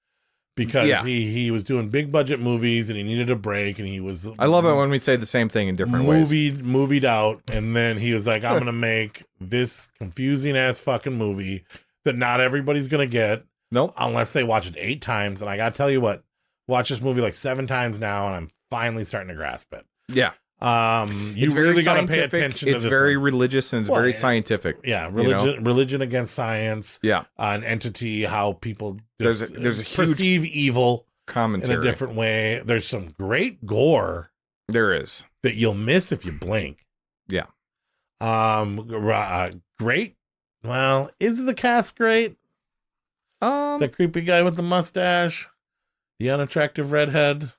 Because he was doing big budget movies and he needed a break, and he was. I love it when we say the same thing in different ways. Movied out, and then he was like, "I'm gonna make this confusing ass fucking movie that not everybody's gonna get, unless they watch it 8 times." And I gotta tell you what, watch this movie like 7 times now, and I'm finally starting to grasp it. Yeah. You really got to pay attention to this. It's very religious and it's very scientific. Yeah, religion against science. Yeah, an entity, how people there's a perceive huge evil commentary in a different way. There's some great gore. There is that you'll miss if you blink. Yeah. Great. Well, is the cast great? The creepy guy with the mustache, the unattractive redhead.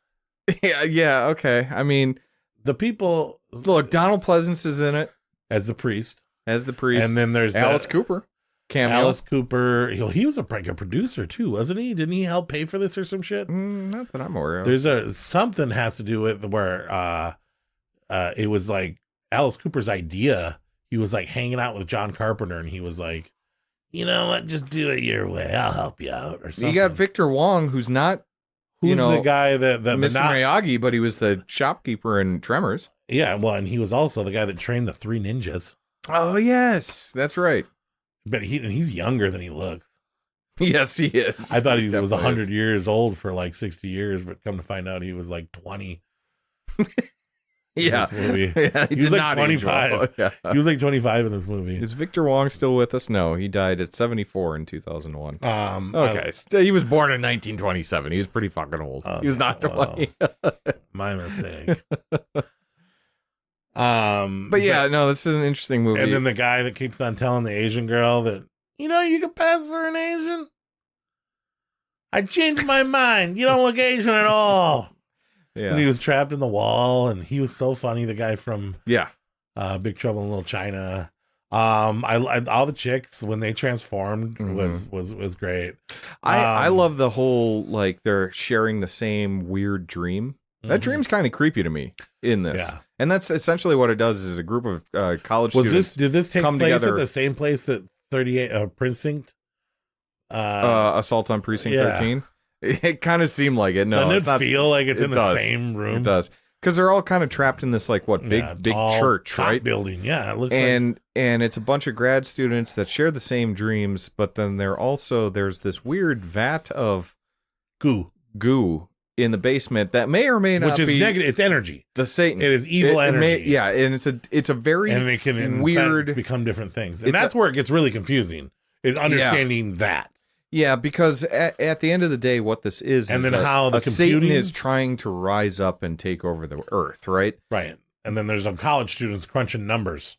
Yeah. Okay. I mean. The people look. Donald Pleasance is in it as the priest, and then there's Alice Cooper. Cameo. Alice Cooper. He was a producer too, wasn't he? Didn't he help pay for this or some shit? Not that I'm aware of. There's something has to do with where it was like Alice Cooper's idea. He was like hanging out with John Carpenter, and he was like, "You know what? Just do it your way. I'll help you out." Or something. You got Victor Wong, who's not. Who's the guy that Mr. Miyagi, but he was the shopkeeper in Tremors. Yeah, well, and he was also the guy that trained the 3 ninjas. Oh yes, that's right. But he's younger than he looks. Yes, he is. I thought he was 100 years old for like 60 years, but come to find out he was like 20. in this movie. Yeah, he was did like not age well. 25. Yeah. He was like 25 in this movie. Is Victor Wong still with us? No, he died at 74 in 2001. Okay, He was born in 1927. He was pretty fucking old. He was not 20. My mistake. But yeah, no, this is an interesting movie. And then the guy that keeps on telling the Asian girl that, you know, you could pass for an Asian. I changed my mind. You don't look Asian at all. Yeah. And he was trapped in the wall, and he was so funny. The guy from Big Trouble in Little China. I all the chicks when they transformed was great. I love the whole like they're sharing the same weird dream. That dream's kind of creepy to me in this. Yeah. And that's essentially what it does is a group of college students. Did this take come place together at the same place that 38 Precinct? Assault on Precinct 13? It kind of seemed like it. No, doesn't it feel like it's in the same room? It does. Because they're all kind of trapped in this like big church, right? Building, yeah. It looks and it's a bunch of grad students that share the same dreams, but then there's this weird vat of goo in the basement that may or may not be, which is be negative. It's energy. The Satan. It is evil energy. And it's a very and it can weird become different things, and that's where it gets really confusing. Is understanding that. Yeah, because at the end of the day, what this is, and then how the Satan is trying to rise up and take over the earth, right? Right, and then there's some college students crunching numbers.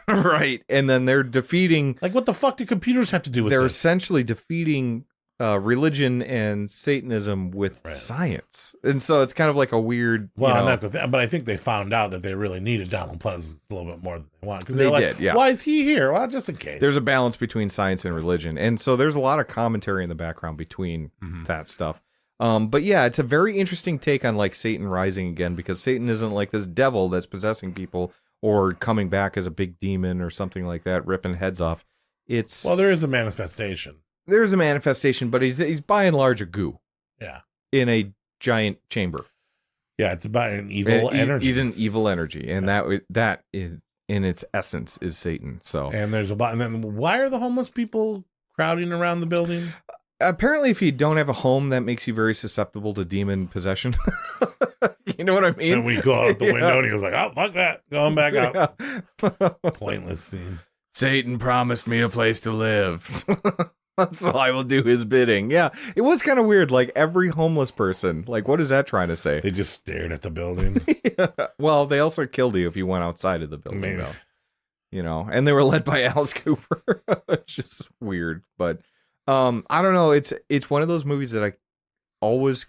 Right, and then they're defeating. Like, what the fuck do computers have to do with this? They're essentially defeating religion and Satanism with science, and so it's kind of like a weird. And that's the thing. But I think they found out that they really needed Donald Pleasance a little bit more than they want because they did. Yeah. Why is he here? Well, just in case. There's a balance between science and religion, and so there's a lot of commentary in the background between that stuff. But yeah, it's a very interesting take on like Satan rising again because Satan isn't like this devil that's possessing people or coming back as a big demon or something like that, ripping heads off. There is a manifestation. There's a manifestation, but he's by and large a goo. Yeah. In a giant chamber. Yeah, it's about an evil energy. He's an evil energy, and that is in its essence is Satan. So and then why are the homeless people crowding around the building? Apparently, if you don't have a home, that makes you very susceptible to demon possession. You know what I mean? And we go out the window, and he was like, "Oh, fuck that, going back out." Pointless scene. Satan promised me a place to live. So I will do his bidding. Yeah, it was kind of weird. Like every homeless person, like what is that trying to say? They just stared at the building. Yeah. Well, they also killed you if you went outside of the building, though. You know, and they were led by Alice Cooper. It's just weird, but I don't know. It's one of those movies that I always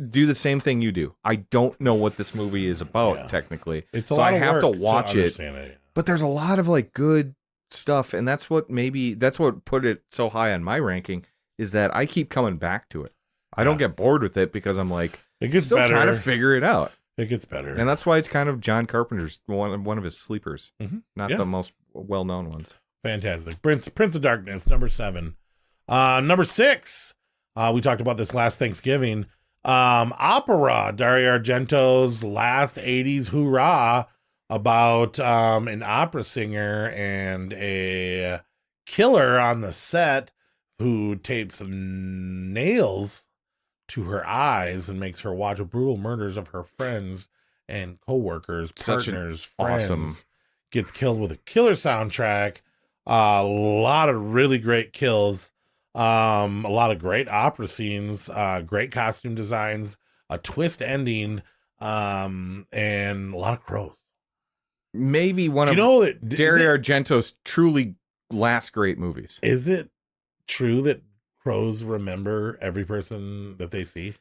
do the same thing you do. I don't know what this movie is about technically, so I have to watch it. But there's a lot of like good stuff, and that's what put it so high on my ranking is that I keep coming back to it. I don't get bored with it because I'm like still trying to figure it out. It gets better, and that's why it's kind of John Carpenter's one of his sleepers, not the most well-known ones. Fantastic. Prince of Darkness, number 7. Number 6, we talked about this last Thanksgiving. Opera, Dario Argento's last 80s hurrah, about an opera singer and a killer on the set who tapes some nails to her eyes and makes her watch brutal murders of her friends and co-workers, partners, friends. Gets killed with a killer soundtrack. A lot of really great kills. A lot of great opera scenes. Great costume designs. A twist ending. And a lot of crows. Maybe one of Dario Argento's truly last great movies. Is it true that crows remember every person that they see?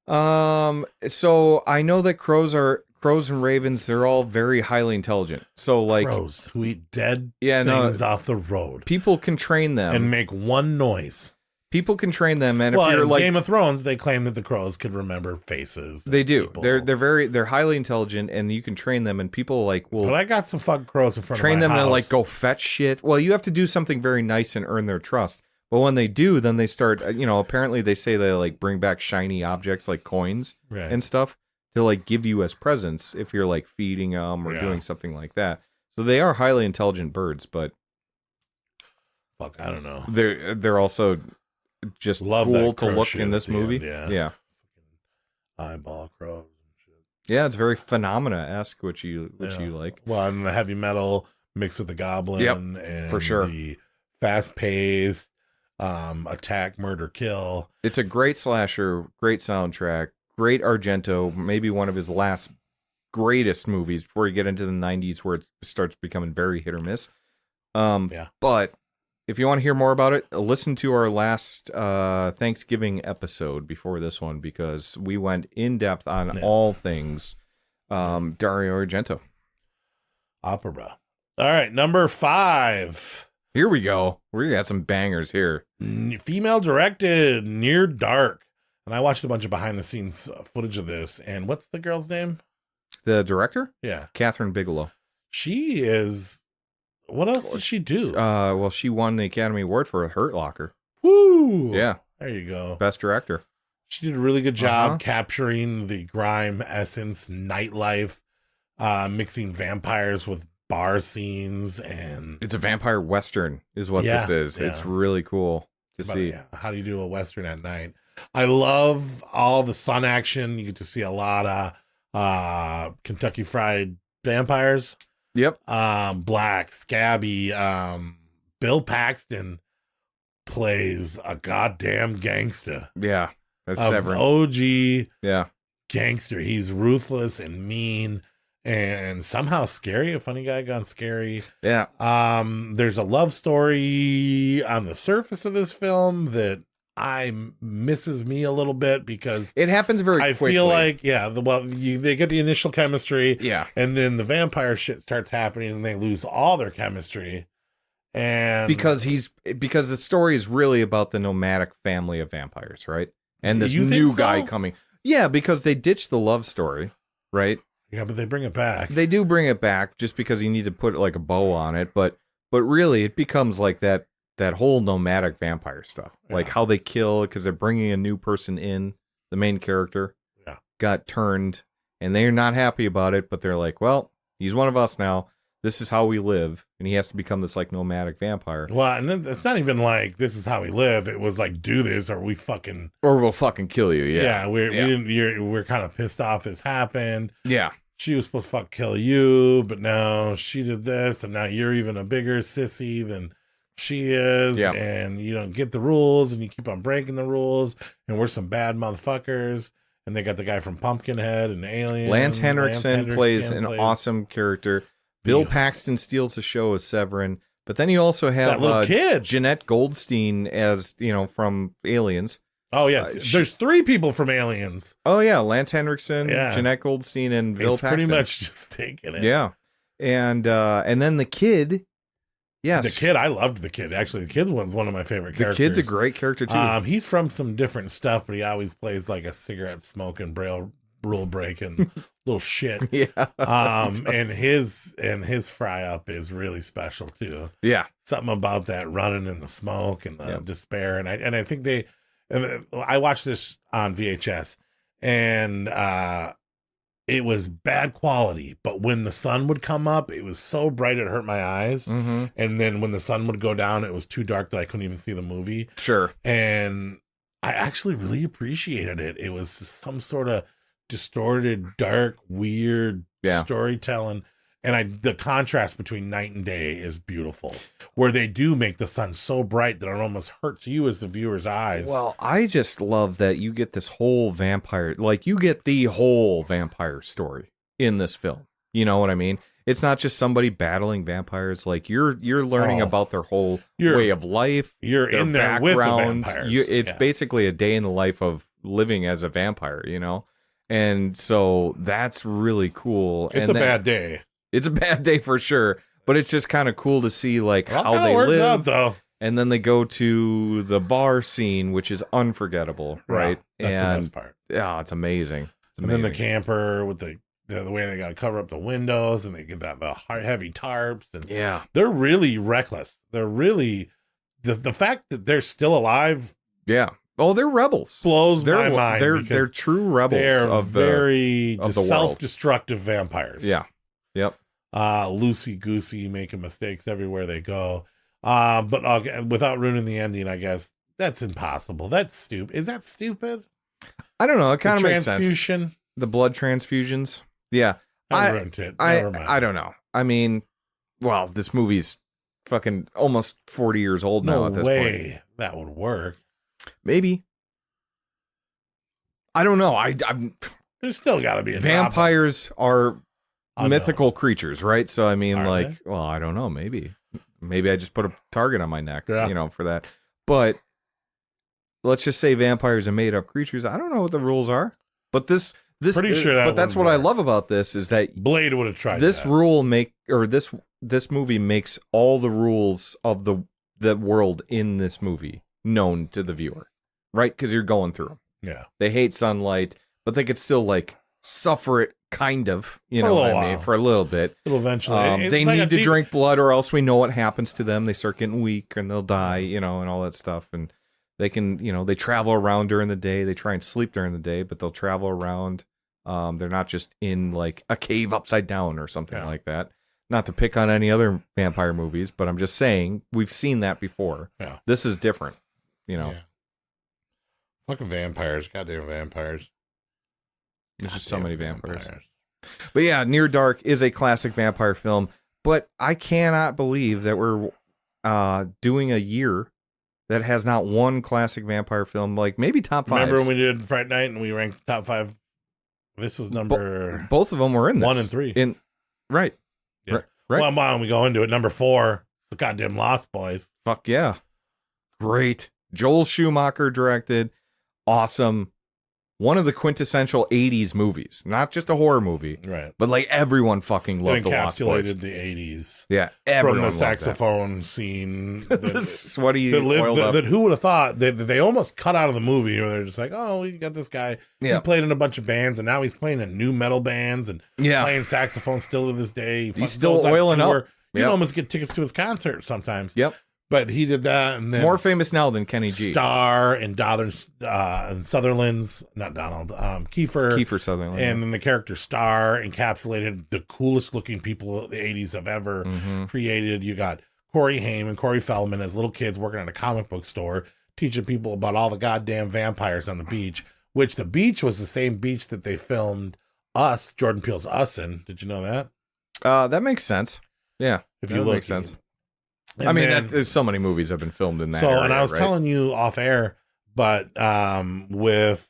So I know that crows and ravens, they're all very highly intelligent. So like crows who eat dead things off the road. People can train them and make one noise. People can train them, and if you're in like Game of Thrones, they claim that the crows could remember faces. They do. People. They're highly intelligent, and you can train them. And people like will. But I got some fucking crows in front of my train them house. to like go fetch shit. Well, you have to do something very nice and earn their trust. But when they do, then they start. Apparently they say they like bring back shiny objects like coins and stuff to like give you as presents if you're like feeding them or doing something like that. So they are highly intelligent birds, but fuck, I don't know. They're also just cool to look in this movie. Yeah. Eyeball crows and Yeah, it's very Phenomena-esque, which you like. Well, and the heavy metal mixed with the goblin, and for sure. the fast-paced attack, murder, kill. It's a great slasher, great soundtrack, great Argento, maybe one of his last greatest movies before you get into the 90s where it starts becoming very hit or miss. But if you want to hear more about it, listen to our last Thanksgiving episode before this one, because we went in depth on all things Dario Argento. Opera. All right, number 5. Here we go. We got some bangers here. Female directed, Near Dark. And I watched a bunch of behind the scenes footage of this. And what's the girl's name? The director? Yeah. Catherine Bigelow. She is... What else did she do? Well, she won the Academy Award for Hurt Locker. Woo! Yeah. There you go. Best director. She did a really good job capturing the grime essence, nightlife, mixing vampires with bar scenes, and it's a vampire western is what this is. It's really cool to see. How do you do a western at night? I love all the sun action. You get to see a lot of Kentucky Fried vampires. Yep. Black, scabby. Bill Paxton plays a goddamn gangster. Yeah. That's Severin. OG gangster. He's ruthless and mean and somehow scary. A funny guy gone scary. Yeah. There's a love story on the surface of this film that misses me a little bit because it happens very quickly. I feel like, they get the initial chemistry. Yeah. And then the vampire shit starts happening and they lose all their chemistry. And because the story is really about the nomadic family of vampires, right? And this new guy coming. Yeah, because they ditched the love story, right? Yeah, but they bring it back. They do bring it back just because you need to put like a bow on it, but really it becomes like that whole nomadic vampire stuff. Yeah. Like how they kill because they're bringing a new person in, the main character got turned and they're not happy about it, but they're like, well, he's one of us now. This is how we live, and he has to become this like nomadic vampire. Well, and it's not even like this is how we live. It was like do this or we'll fucking kill you. Yeah, we're kind of pissed off this happened. Yeah, she was supposed to kill you, but now she did this, and now you're even a bigger sissy than she is. Yeah. And you don't get the rules, and you keep on breaking the rules, and we're some bad motherfuckers. And they got the guy from Pumpkinhead and Alien. Lance Henriksen plays an awesome character. Bill Paxton steals the show as Severin, but then you also have that little kid, Jeanette Goldstein, as from Aliens. Oh yeah, there's 3 people from Aliens. Oh yeah, Lance Henriksen, Jeanette Goldstein, and Bill Paxton. Pretty much just taking it. Yeah, and then the kid. Yes, the kid. I loved the kid. Actually, the kid was one of my favorite characters. The kid's a great character too. He's from some different stuff, but he always plays like a cigarette smoking, rule breaking little shit. Yeah. And his fry up is really special too. Yeah. Something about that running in the smoke and the despair. And I think I watched this on VHS and it was bad quality, but when the sun would come up, it was so bright it hurt my eyes. Mm-hmm. And then when the sun would go down, it was too dark that I couldn't even see the movie. Sure. And I actually really appreciated it. It was some sort of distorted, dark, weird storytelling. And the contrast between night and day is beautiful, where they do make the sun so bright that it almost hurts you as the viewer's eyes. Well, I just love that you get this whole vampire, like you get the whole vampire story in this film. You know what I mean? It's not just somebody battling vampires. Like you're learning about their whole way of life. You're in there with the vampires. It's basically a day in the life of living as a vampire, And so that's really cool. It's a bad day. It's a bad day for sure, but it's just kind of cool to see like how they live. Out, though. And then they go to the bar scene, which is unforgettable, right? That's the best part. Yeah, it's amazing. And then the camper with the way they got to cover up the windows, and they get the heavy tarps, and they're really reckless. They're really the fact that they're still alive. Yeah. Oh, they're rebels. Blows my mind. They're true rebels. They're of the world. self-destructive vampires. Yeah. Yep. Loosey goosey, making mistakes everywhere they go. But without ruining the ending, I guess that's impossible. That's stupid. Is that stupid? I don't know. It kind of makes sense. Transfusion. the blood transfusions. Yeah. I ruined it. Never mind. I don't know. I mean, well, this movie's fucking almost 40 years old now at this point. That would work. Maybe. I don't know. I'm There's still got to be a vampires are Unknown. mythical creatures, right? So I mean, Are like, they? well, I don't know. Maybe I just put a target on my neck, Yeah. for that. But let's just say vampires are made up creatures. I don't know what the rules are, but this Pretty sure that but that's what wouldn't I work. love about this is that Blade would have tried this that. rule this movie makes all the rules of the world in this movie known to the viewer, right? Because you're going through them. Yeah. They hate sunlight, but they could still like suffer it, kind of. You For a know what little I mean? while. For a little bit. It'll eventually. It's They like need a to deep- drink blood, or else we know what happens to them. They start getting weak and they'll die. And all that stuff. And they can, they travel around during the day. They try and sleep during the day, but they'll travel around. They're not just in like a cave upside down or something like that. Not to pick on any other vampire movies, but I'm just saying we've seen that before. Yeah. This is different, Yeah. Fucking vampires. Goddamn vampires. There's just so many vampires. But yeah, Near Dark is a classic vampire film, but I cannot believe that we're doing a year that has not one classic vampire film, like maybe top 5. Remember when we did Fright Night and we ranked top 5? This was number both of them were in this. 1 and 3. Right. Yeah. Right. Well, why don't we go into it? Number 4, the goddamn Lost Boys. Fuck yeah. Great. Joel Schumacher directed. Awesome. One of the quintessential 80s movies. Not just a horror movie. Right. But like everyone fucking loved It the Lost Boys. encapsulated the 80s. Yeah. From Everyone the loved that. saxophone scene. The sweaty that oiled up. that who would have thought that they almost cut out of the movie, or they're just like, oh, we got this guy. Yeah. He played in a bunch of bands, and now he's playing in new metal bands and Yeah. playing saxophone still to this day. He He's still goes on oiling tour. up. You Yep. can almost get tickets to his concert sometimes. Yep. But he did that, and then More famous now than Kenny G. Star and and Sutherland's, not Donald, Kiefer Sutherland. and then the character Star encapsulated the coolest looking people the 80s have ever created. You got Corey Haim and Corey Feldman as little kids working at a comic book store, teaching people about all the goddamn vampires on the beach, which the beach was the same beach that they filmed Us, Jordan Peele's Us in. Did you know that? That makes sense. Yeah. If that you look, makes sense. And I mean, then- there's so many movies have been filmed in that So, area, and I was right? telling you off air, but with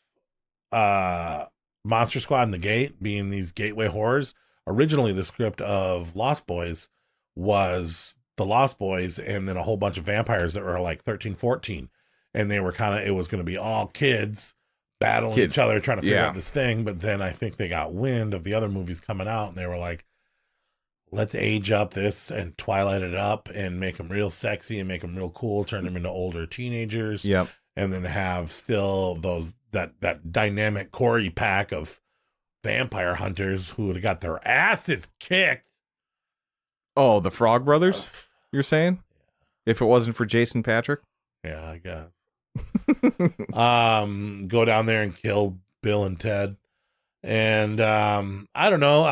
Monster Squad and The Gate being these gateway horrors, originally the script of Lost Boys was the Lost Boys and then a whole bunch of vampires that were like 13, 14. And they were it was going to be all kids battling each other, trying to figure out this thing. But then I think they got wind of the other movies coming out, and they were like, let's age up this and Twilight it up and make them real sexy and make them real cool, turn them into older teenagers. Yep. And then have still that dynamic Corey pack of vampire hunters who would have got their asses kicked. Oh, the Frog Brothers, you're saying? If it wasn't for Jason Patrick? Yeah, I guess. Go down there and kill Bill and Ted. And I don't know.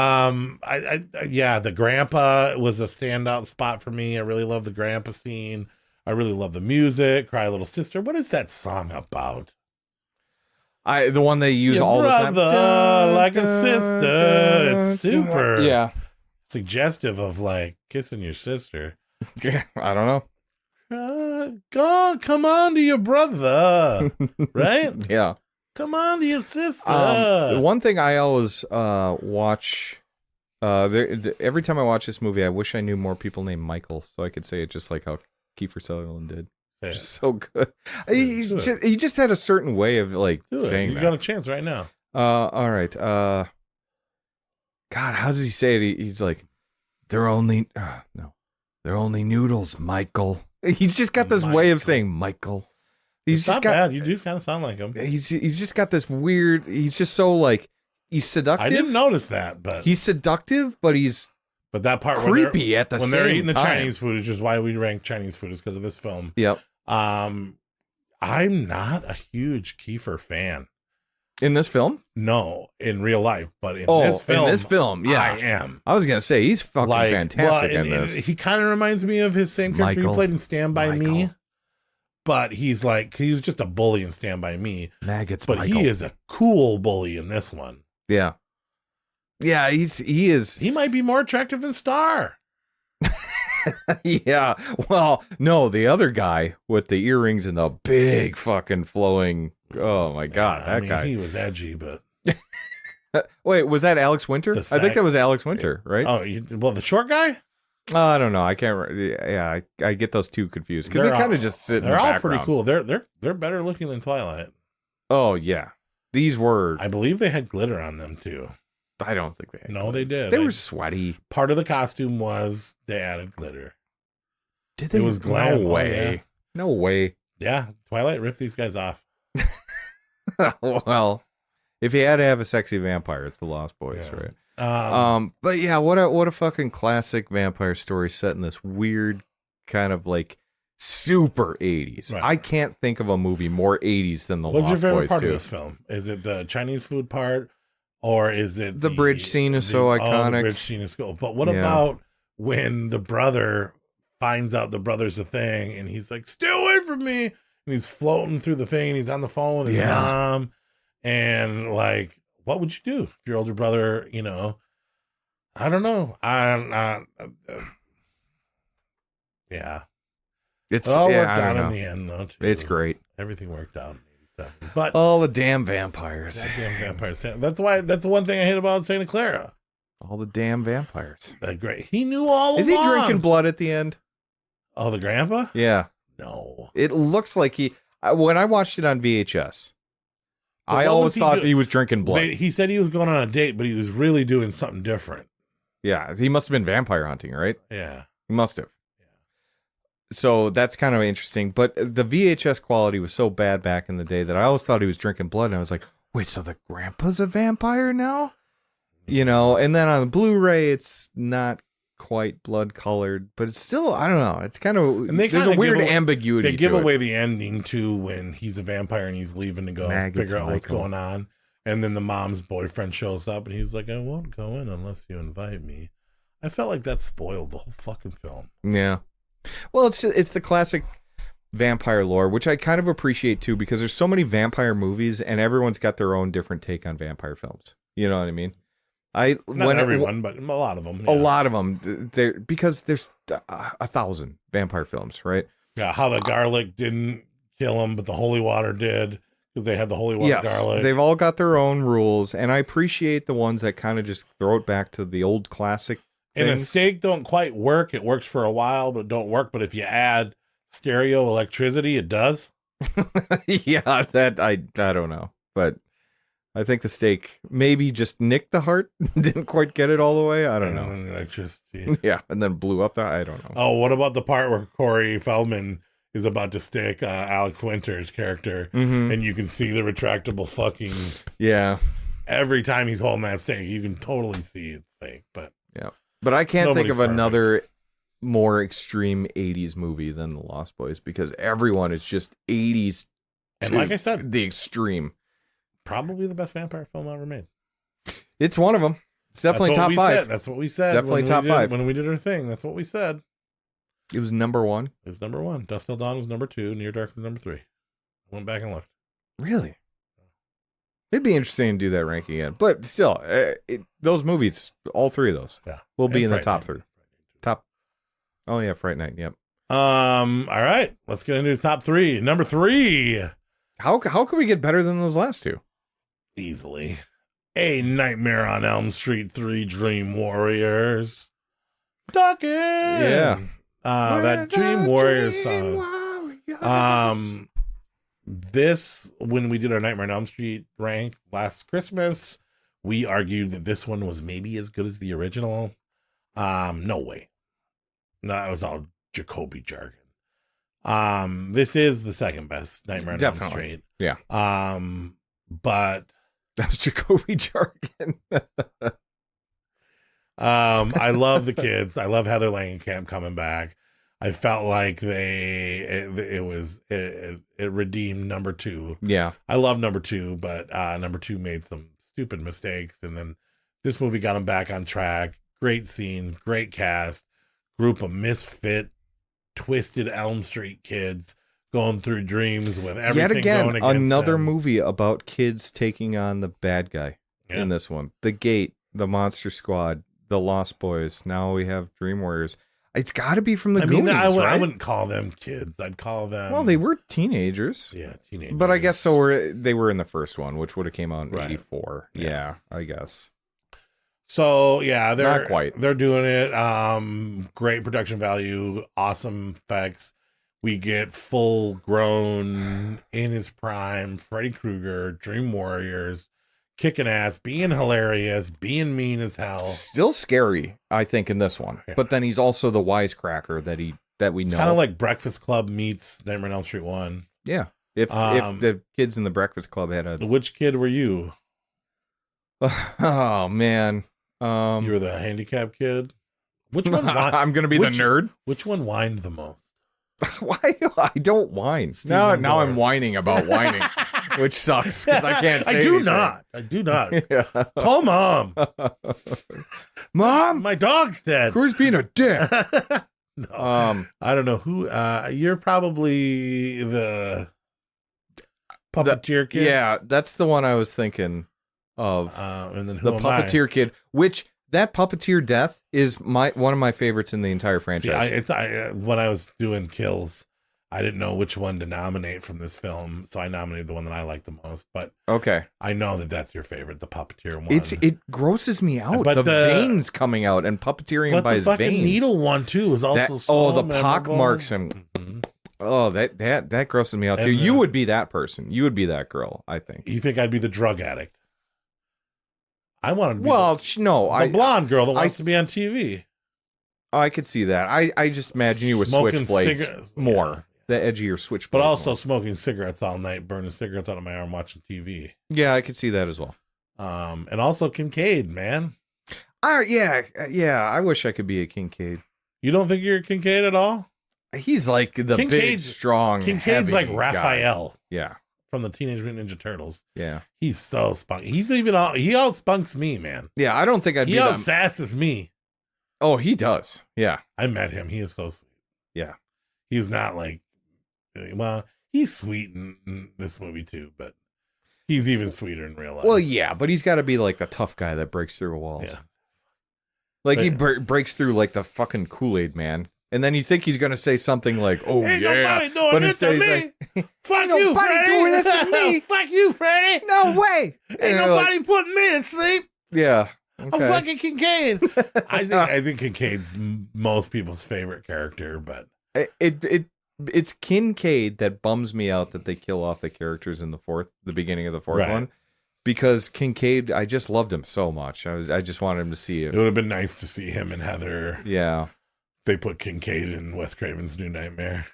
Yeah, the grandpa was a standout spot for me. I really love the grandpa scene. I really love the music. Cry Little Sister. What is that song about? The one they use Your all the time. brother, like a sister. It's super Yeah. suggestive of like kissing your sister. I don't know. Go, come on to your brother, right? Yeah. Come on to your sister. The one thing I always watch, every time I watch this movie, I wish I knew more people named Michael, so I could say it just like how Kiefer Sutherland did. Yeah. Just so good. He just had a certain way of like saying You that. got a chance right now. All right. God, how does he say it? He's like, they're only noodles, Michael. He's just got this way of saying Michael. It's not bad. You do kind of sound like him. He's just got this weird. He's just so like he's seductive. I didn't notice that, but he's seductive, but he's that part creepy at the when same they're eating the time. Chinese food, which is why we rank Chinese food, is because of this film. Yep. I'm not a huge Kiefer fan. In this film? No, in real life, but in this film, yeah, I am. I was gonna say he's fucking fantastic in this. He kind of reminds me of his same character he played in Stand By Me, but he was just a bully in Stand By Me. Maggots, but Michael. he is a cool bully in this one. Yeah. Yeah, he is. He might be more attractive than Star. Yeah. Well, no, the other guy with the earrings and the big fucking flowing. Oh my God, I that mean, guy. He was edgy, but Wait, was that Alex Winter? The I think that was Alex Winter, right? oh, well, the short guy. I don't know. I can't. Yeah, I get those two confused because they kind of just sit in the They're all background. pretty cool. They're better looking than Twilight. Oh yeah, these were. I believe they had glitter on them too. I don't think they. Had No, glitter. they did. They were sweaty. Part of the costume was they added glitter. Did they? It was glam. No way. Oh, yeah. No way. Yeah, Twilight ripped these guys off. Well, if you had to have a sexy vampire, it's the Lost Boys, Yeah. right? But yeah, what a fucking classic vampire story set in this weird kind of like super 80s. Right. I can't think of a movie more 80s than the What's Lost your favorite Boys part 2. of this film? Is it the Chinese food part, or is it The bridge scene is so the iconic. bridge scene is cool. But what Yeah. about when the brother finds out the brother's a thing, and he's like, "Stay away from me!" And he's floating through the thing, and he's on the phone with his Yeah. mom, and like, what would you do if your older brother, I don't know. Yeah. It's It all yeah, worked I don't out in know. the end, though. Too. It's great. Everything worked out in '87. But All the damn vampires. that damn vampires. That's the one thing I hate about Santa Clara. All the damn vampires. Great. He knew all Is he along. drinking blood at the end? Oh, the grandpa? Yeah. No. It looks like he. When I watched it on VHS, But I what always was he thought do- he was drinking blood. He said he was going on a date, but he was really doing something different. Yeah, he must have been vampire hunting, right? Yeah. He must have. So that's kind of interesting. But the VHS quality was so bad back in the day that I always thought he was drinking blood. And I was like, wait, so the grandpa's a vampire now? And then on the Blu-ray, it's not quite blood colored, but it's still, I don't know. It's kind of, And they there's a kinda weird give away- ambiguity. They give to it. away the ending too when he's a vampire and he's leaving to go Maggots, figure out what's Michael. going on. And then the mom's boyfriend shows up and he's like, I won't go in unless you invite me. I felt like that spoiled the whole fucking film. Yeah. Well, it's the classic vampire lore, which I kind of appreciate too, because there's so many vampire movies and everyone's got their own different take on vampire films. You know what I mean? Not everyone, but a lot of them. A lot of them, because there's 1,000 vampire films, right? Yeah, how the garlic didn't kill him, but the holy water did because they had the holy water garlic. They've all got their own rules, and I appreciate the ones that kind of just throw it back to the old classic And a things. steak don't quite work. It works for a while, but it don't work. But if you add stereo electricity, it does. Yeah, that I don't know, but I think the steak maybe just nicked the heart, didn't quite get it all the way. I don't know. And electricity. Yeah, and then blew up. I don't know. Oh, what about the part where Corey Feldman is about to stick Alex Winter's character, Mhm. and you can see the retractable fucking. Yeah, Every time he's holding that steak, you can totally see it's fake. But yeah, but I can't think Nobody's of perfect. another more extreme 80s movie than The Lost Boys, because everyone is just 80s. And to like I said, the extreme. probably the best vampire film ever made. It's one of them. It's definitely That's what top we 5. said. That's what we said. Definitely when we top did- 5. When we did our thing, that's what we said. It was number 1. It's number 1. Dust Till Dawn was number 2. Near Dark was number 3. I went back and looked. Really? It'd be interesting to do that ranking again. But still, those movies, all 3 of those, will be And in the Fright top Night. 3. Top. Oh, yeah, Fright Night. Yep. All right. Let's get into the top 3. Number 3. How can we get better than those last 2? Easily. A Nightmare on Elm Street 3 Dream Warriors. Duckin'. Yeah. That Dream Warriors song. This, when we did our Nightmare on Elm Street rank last Christmas, we argued that this one was maybe as good as the original. No way. No, it was all Jacoby jargon. This is the second best Nightmare on Elm Definitely. Street. Yeah. But That's Jacoby jargon. I love the kids. I love Heather Langenkamp coming back. I felt like it redeemed number 2. Yeah. I love number 2, but number 2 made some stupid mistakes, and then this movie got him back on track. Great scene, great cast, group of misfit, twisted Elm Street kids going through dreams with everything Yet again, going against another them. movie about kids taking on the bad guy. in this one. The Gate, the Monster Squad, the Lost Boys. Now we have Dream Warriors. It's got to be from the Goonies, I right? wouldn't call them kids. I'd call them. Well, they were teenagers. Yeah, teenagers. But I guess they were in the first one, which would have came out in '84. Yeah, I guess. So yeah, they're not quite. They're doing it. Great production value, awesome effects. We get full grown in his prime Freddy Krueger, Dream Warriors, kicking ass, being hilarious, being mean as hell. Still scary, I think, in this one. Yeah. But then he's also the wisecracker that we know. Kind of like Breakfast Club meets Nightmare on Elm Street 1. Yeah. If the kids in the Breakfast Club had a Which kid were you? Oh man. You were the handicapped kid? Which one I'm gonna be the nerd. Which one whined the most? Why? I don't whine. Now I'm whining about whining, which sucks because I can't say anything. I do not. Yeah. Call mom. Mom, my dog's dead. Corey's being a dick. No. I don't know who. You're probably the puppeteer kid. Yeah, that's the one I was thinking of. And then the puppeteer kid, which that puppeteer death is one of my favorites in the entire franchise. See, when I was doing kills, I didn't know which one to nominate from this film, so I nominated the one that I like the most. But okay, I know that's your favorite, the puppeteer one. It grosses me out. But the veins coming out and puppeteering him by his veins. But the fucking needle one too is also the pock marks him. Mm-hmm. Oh, that grosses me out too. You would be that person. You would be that girl. I think. You think I'd be the drug addict? I wanted to be the blonde girl that wants to be on TV. I could see that. I just imagine you with switchblades more. The edgier switchblades. But also smoking cigarettes all night, burning cigarettes out of my arm, watching TV. Yeah, I could see that as well. And also Kincaid, man. Yeah. I wish I could be a Kincaid. You don't think you're a Kincaid at all? He's like the big, strong, Kincaid's like heavy Raphael. Guy. Yeah. From the Teenage Mutant Ninja Turtles. Yeah. He's so spunk. He outspunks me, man. Yeah, I don't think I'd be He outsasses me. Oh, he does. Yeah. I met him. He is so sweet. Yeah. He's not like, well, he's sweet in this movie too, but he's even sweeter in real life. Well, yeah, but he's got to be like the tough guy that breaks through walls. Yeah. Like he breaks through like the fucking Kool-Aid man. And then you think he's going to say something like, oh, ain't yeah. Nobody doing but this to me. Like, fuck you, Freddy. Doing this to me. Fuck you, Freddy. No way. Ain't nobody putting me to sleep. Yeah. Okay. I'm fucking Kincaid. I think Kincaid's most people's favorite character, but it's Kincaid that bums me out that they kill off the characters in the beginning of the fourth one. Because Kincaid, I just loved him so much. I just wanted him to see it. It would have been nice to see him and Heather. Yeah. They put Kincaid in Wes Craven's New Nightmare.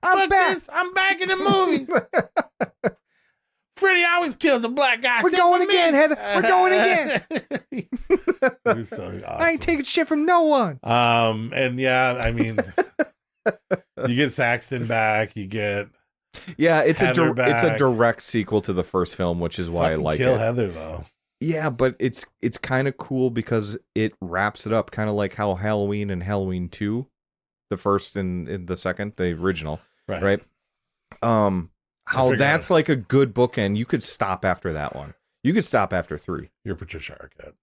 I'm back. I'm back in the movies. Freddy always kills a black guy. We're going again, Heather. We're going again. It was so awesome. I ain't taking shit from no one. And yeah, I mean, you get Saxton back. You get it's Heather it's a direct sequel to the first film, which is why I like kill it. Heather though. Yeah, but it's kind of cool because it wraps it up, kind of like how Halloween and Halloween 2, the first and the second, the original, right? How that's like a good bookend. You could stop after that one. You could stop after 3. You're Patricia Arquette.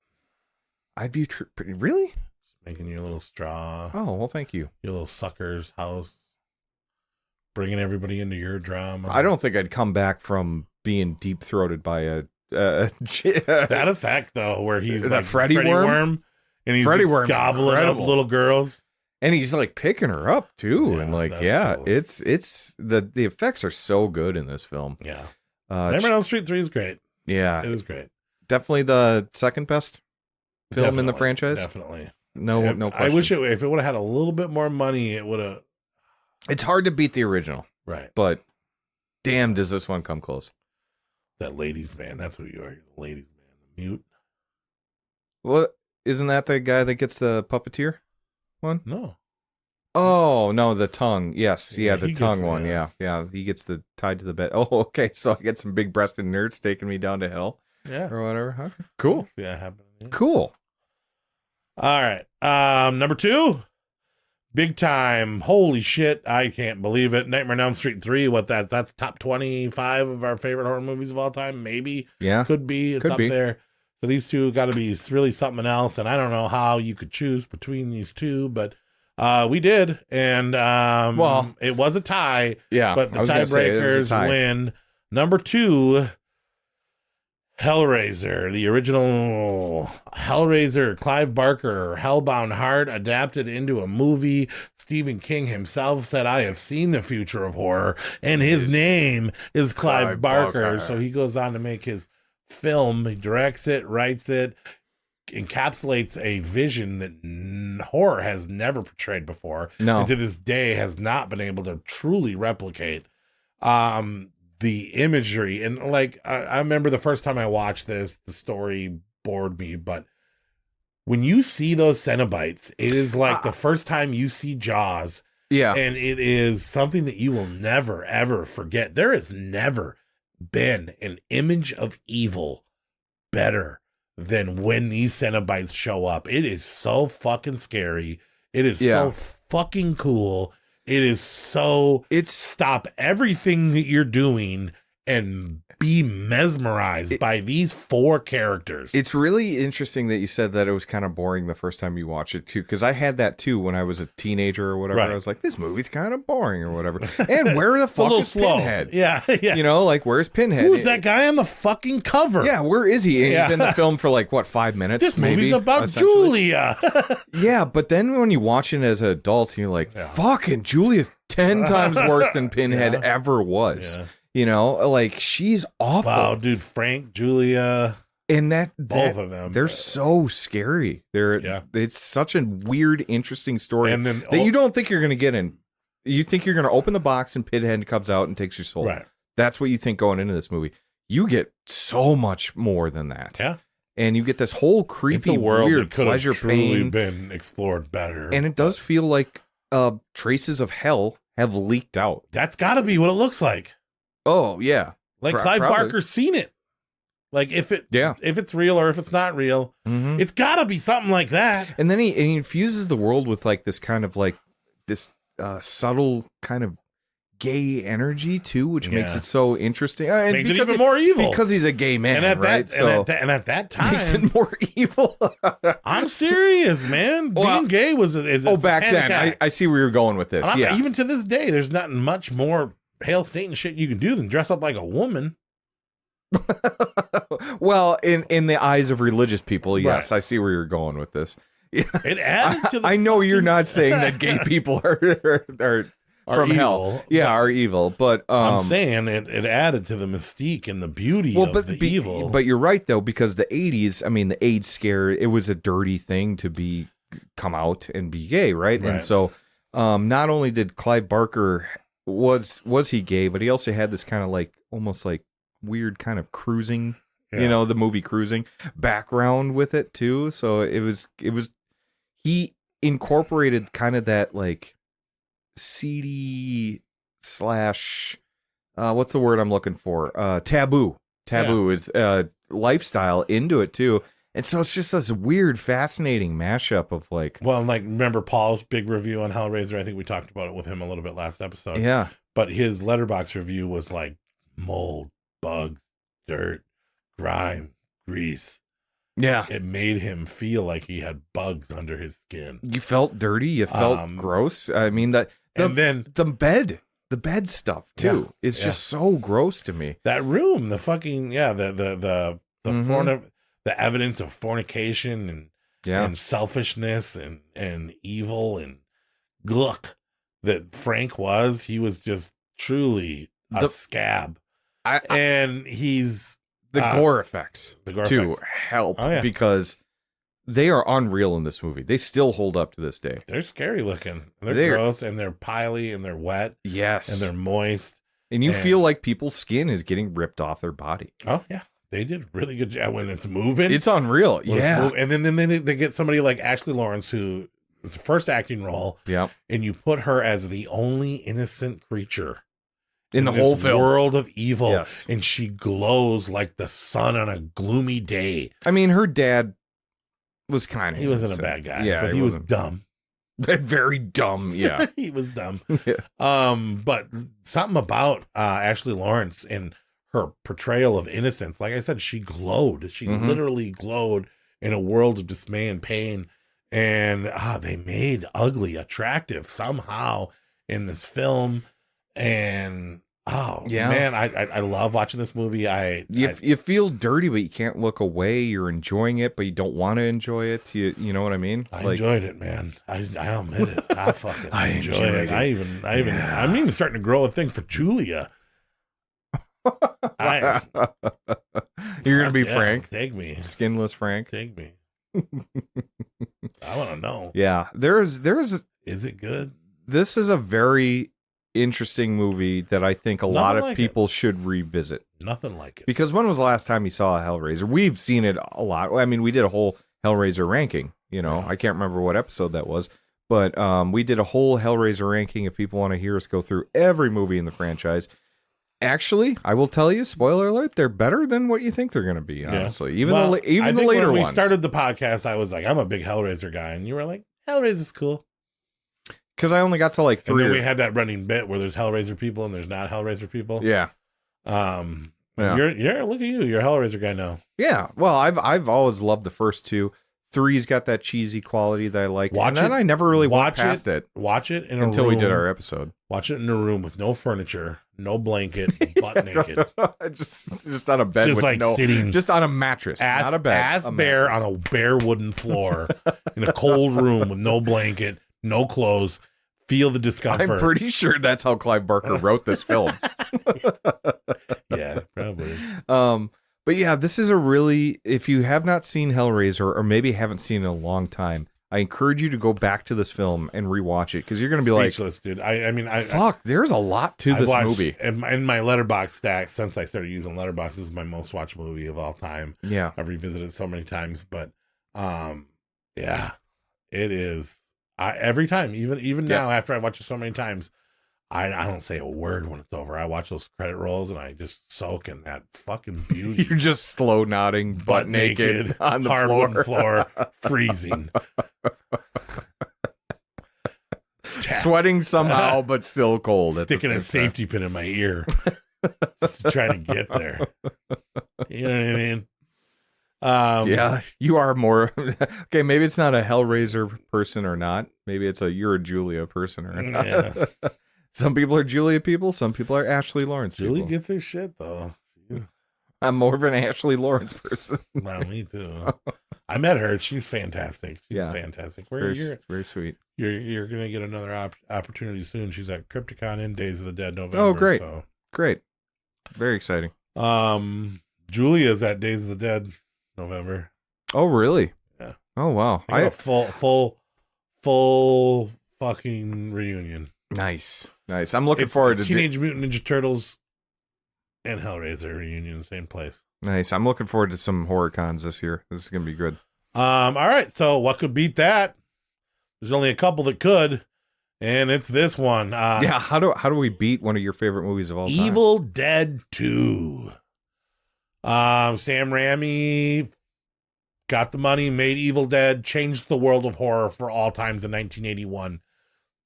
I'd be really making your little straw. Oh well, thank you. Your little sucker's house, bringing everybody into your drama. I don't think I'd come back from being deep throated by a. That effect though, where he's like Freddy worm, and he's just gobbling up little girls, and he's like picking her up too, and like cool. it's the effects are so good in this film. Yeah, Nightmare on Elm Street 3 is great. Yeah, it was great. Definitely the second best film in the franchise. Definitely, no question. I wish if it would have had a little bit more money, it would have. It's hard to beat the original, right? But damn, does this one come close? That ladies man, that's who you are. The ladies man, the mute. Well, isn't that the guy that gets the puppeteer one? No. Oh no, the tongue. Yes, yeah, the tongue one. Yeah, he gets the tied to the bed. Oh, okay. So I get some big breasted nerds taking me down to hell. Yeah, or whatever. Huh? Cool. Yeah, happening. Yeah. Cool. All right. Number 2, big time. Holy shit, I can't believe it. Nightmare on Elm Street 3, that's top 25 of our favorite horror movies of all time, maybe. Yeah. Could be. It's up there. So these two got to be really something else, and I don't know how you could choose between these two, but we did, and it was a tie. Yeah, but the tiebreakers win. Number 2, Hellraiser, the original Hellraiser, Clive Barker, Hellbound Heart, adapted into a movie. Stephen King himself said, "I have seen the future of horror," and his name is Clive Barker. So he goes on to make his film. He directs it, writes it, encapsulates a vision that horror has never portrayed before. No. And to this day has not been able to truly replicate. The imagery, and like I remember the first time I watched this, the story bored me, but when you see those Cenobites, it is like the first time you see Jaws. Yeah. And it is something that you will never ever forget. There has never been an image of evil better than when these Cenobites show up. It is so fucking scary. It is so fucking cool. It is so stop everything that you're doing and be mesmerized by these 4 characters. It's really interesting that you said that it was kind of boring the first time you watched it too, because I had that too when I was a teenager or whatever. Right. I was like, this movie's kind of boring or whatever. And where the fuck is Pinhead? Yeah. You know, like, where's Pinhead? Who's that guy on the fucking cover? Yeah, where is he? He's in the film for like, what, 5 minutes? This maybe, movie's about Julia. Yeah, but then when you watch it as an adult, you're like, fucking Julia's 10 times worse than Pinhead ever was. Yeah. You know, like, she's awful. Wow, dude, Frank, Julia, and both of them, they're so scary. It's such a weird, interesting story, and then that you don't think you're going to get in. You think you're going to open the box and Pinhead comes out and takes your soul. Right. That's what you think going into this movie. You get so much more than that. Yeah. And you get this whole creepy, world weird that could pleasure have truly pain. been explored better. And it does feel like traces of hell have leaked out. That's got to be what it looks like. Oh, yeah. Like Clive Barker's seen it. Like if it's real or if it's not real, it's got to be something like that. And then he infuses the world with like this kind of like this subtle kind of gay energy too, which makes it so interesting. And makes it even more evil because he's a gay man, and right? And at that time, makes it more evil. I'm serious, man. Being gay was back then. I see where you're going with this. Yeah, even to this day, there's not much more Hail Satan shit you can do than dress up like a woman. Well, in the eyes of religious people, yes, Right. I see where you're going with this. It added to the I know you're not saying that gay people are from evil, hell. Yeah, are evil, but I'm saying it added to the mystique and the beauty of the evil. But you're right though, because the 80s, I mean, the AIDS scare, it was a dirty thing to come out and be gay, right? And so not only did Clive Barker was he gay, but he also had this kind of like almost like weird kind of cruising, you know, the movie Cruising background with it too. So it was he incorporated kind of that like seedy / what's the word I'm looking for? Taboo is lifestyle into it too. And so it's just this weird, fascinating mashup of like... Well, like, remember Paul's big review on Hellraiser? I think we talked about it with him a little bit last episode. Yeah. But his Letterboxd review was like mold, bugs, dirt, grime, grease. Yeah. It made him feel like he had bugs under his skin. You felt dirty. You felt gross. I mean, the bed stuff too is just so gross to me. That room, the fucking, the the evidence of fornication and selfishness and evil and gluck that Frank was. He was just truly a scab. And he's the gore effects too help because they are unreal in this movie. They still hold up to this day. They're scary looking. They're gross and they're pily and they're wet. Yes. And they're moist. And you feel like people's skin is getting ripped off their body. Oh, yeah. They did a really good job when it's moving. It's unreal. And then they get somebody like Ashley Lawrence, who was the first acting role. Yeah. And you put her as the only innocent creature in the whole film. World of evil. Yes. And she glows like the sun on a gloomy day. I mean, her dad was kind of... He wasn't a bad guy. Yeah, but he was dumb. Very dumb. Yeah. He was dumb. Yeah. But something about Ashley Lawrence and her portrayal of innocence, like I said, she glowed. She literally glowed in a world of dismay and pain. And they made ugly attractive somehow in this film. And man, I love watching this movie. You feel dirty, but you can't look away. You're enjoying it, but you don't want to enjoy it. You know what I mean? I enjoyed it, man. I'll admit it. I fucking enjoyed it. I'm even starting to grow a thing for Julia. You're gonna be Frank. Take me. Skinless Frank. Take me. I want to know. Yeah. Is it good? This is a very interesting movie that I think a lot of people should revisit. Nothing like it. Because when was the last time you saw a Hellraiser? We've seen it a lot. I mean, we did a whole Hellraiser ranking, I can't remember what episode that was, but we did a whole Hellraiser ranking. If people want to hear us go through every movie in the franchise, actually, I will tell you, spoiler alert, they're better than what you think they're going to be, honestly. Even the later when we ones. started the podcast, I was like, I'm a big Hellraiser guy. And you were like, Hellraiser's cool. Because I only got to like 3. And then we had that running bit where there's Hellraiser people and there's not Hellraiser people. Yeah. You're look at you. You're a Hellraiser guy now. Yeah. Well, I've always loved the first 2. 3's got that cheesy quality that I liked. And then I never really went past it. Watch it in a until room. We did our episode. Watch it in a room with no furniture, no blanket, butt naked. just on a bed, just with like sitting, just on a mattress, not a bed, ass bare on a bare wooden floor in a cold room with no blanket, no clothes. Feel the discomfort. I'm pretty sure that's how Clive Barker wrote this film. Yeah, probably. But yeah, this is if you have not seen Hellraiser or maybe haven't seen it in a long time, I encourage you to go back to this film and rewatch it because you're going to be speechless, dude. I mean, there's a lot to this movie. In my Letterboxd stack, since I started using Letterboxd, this is my most watched movie of all time. Yeah. I've revisited it so many times, but yeah, it is. Every time, even now, after I watch it so many times, I don't say a word when it's over. I watch those credit rolls and I just soak in that fucking beauty. You're just slow nodding, butt naked on the hardwood floor, freezing, sweating somehow, but still cold. Sticking a safety pin in my ear, just trying to get there. You know what I mean? Yeah, you are more okay. Maybe it's not a Hellraiser person or not. Maybe you're a Julia person or not. Yeah. Some people are Julia people. Some people are Ashley Lawrence people. Julie gets her shit though. I'm more of an Ashley Lawrence person. Well, me too. I met her. She's fantastic. She's fantastic. Very sweet. You're gonna get another opportunity soon. She's at Crypticon and Days of the Dead November. Oh, great, so. Great, very exciting. Julia's at Days of the Dead November. Oh, really? Yeah. Oh, wow. I got a full fucking reunion. Nice. I'm looking forward to Teenage Mutant Ninja Turtles and Hellraiser reunion in the same place. Nice. I'm looking forward to some horror cons this year. This is gonna be good. All right. So what could beat that? There's only a couple that could, and it's this one. How do we beat one of your favorite movies of all time? Evil Dead 2. Sam Raimi got the money, made Evil Dead, changed the world of horror for all times in 1981.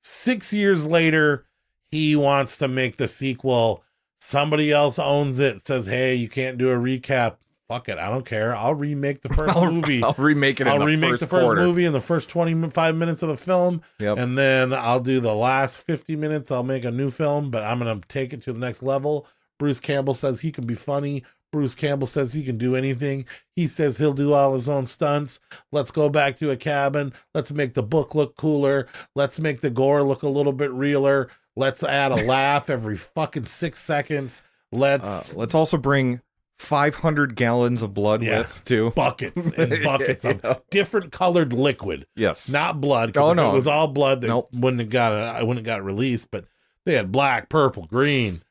6 years later, he wants to make the sequel. Somebody else owns it, says, hey, you can't do a recap. Fuck it, I don't care. I'll remake the first movie. I'll remake it. I'll remake the first movie in the first 25 minutes of the film. Yep. And then I'll do the last 50 minutes. I'll make a new film, but I'm going to take it to the next level. Bruce Campbell says he can be funny. Bruce Campbell says he can do anything. He says he'll do all his own stunts. Let's go back to a cabin. Let's make the book look cooler. Let's make the gore look a little bit realer. Let's add a laugh every fucking 6 seconds. Let's also bring 500 gallons of blood with too. Buckets and buckets of different colored liquid. Yes. Not blood. If it was all blood, that wouldn't have got released, but they had black, purple, green.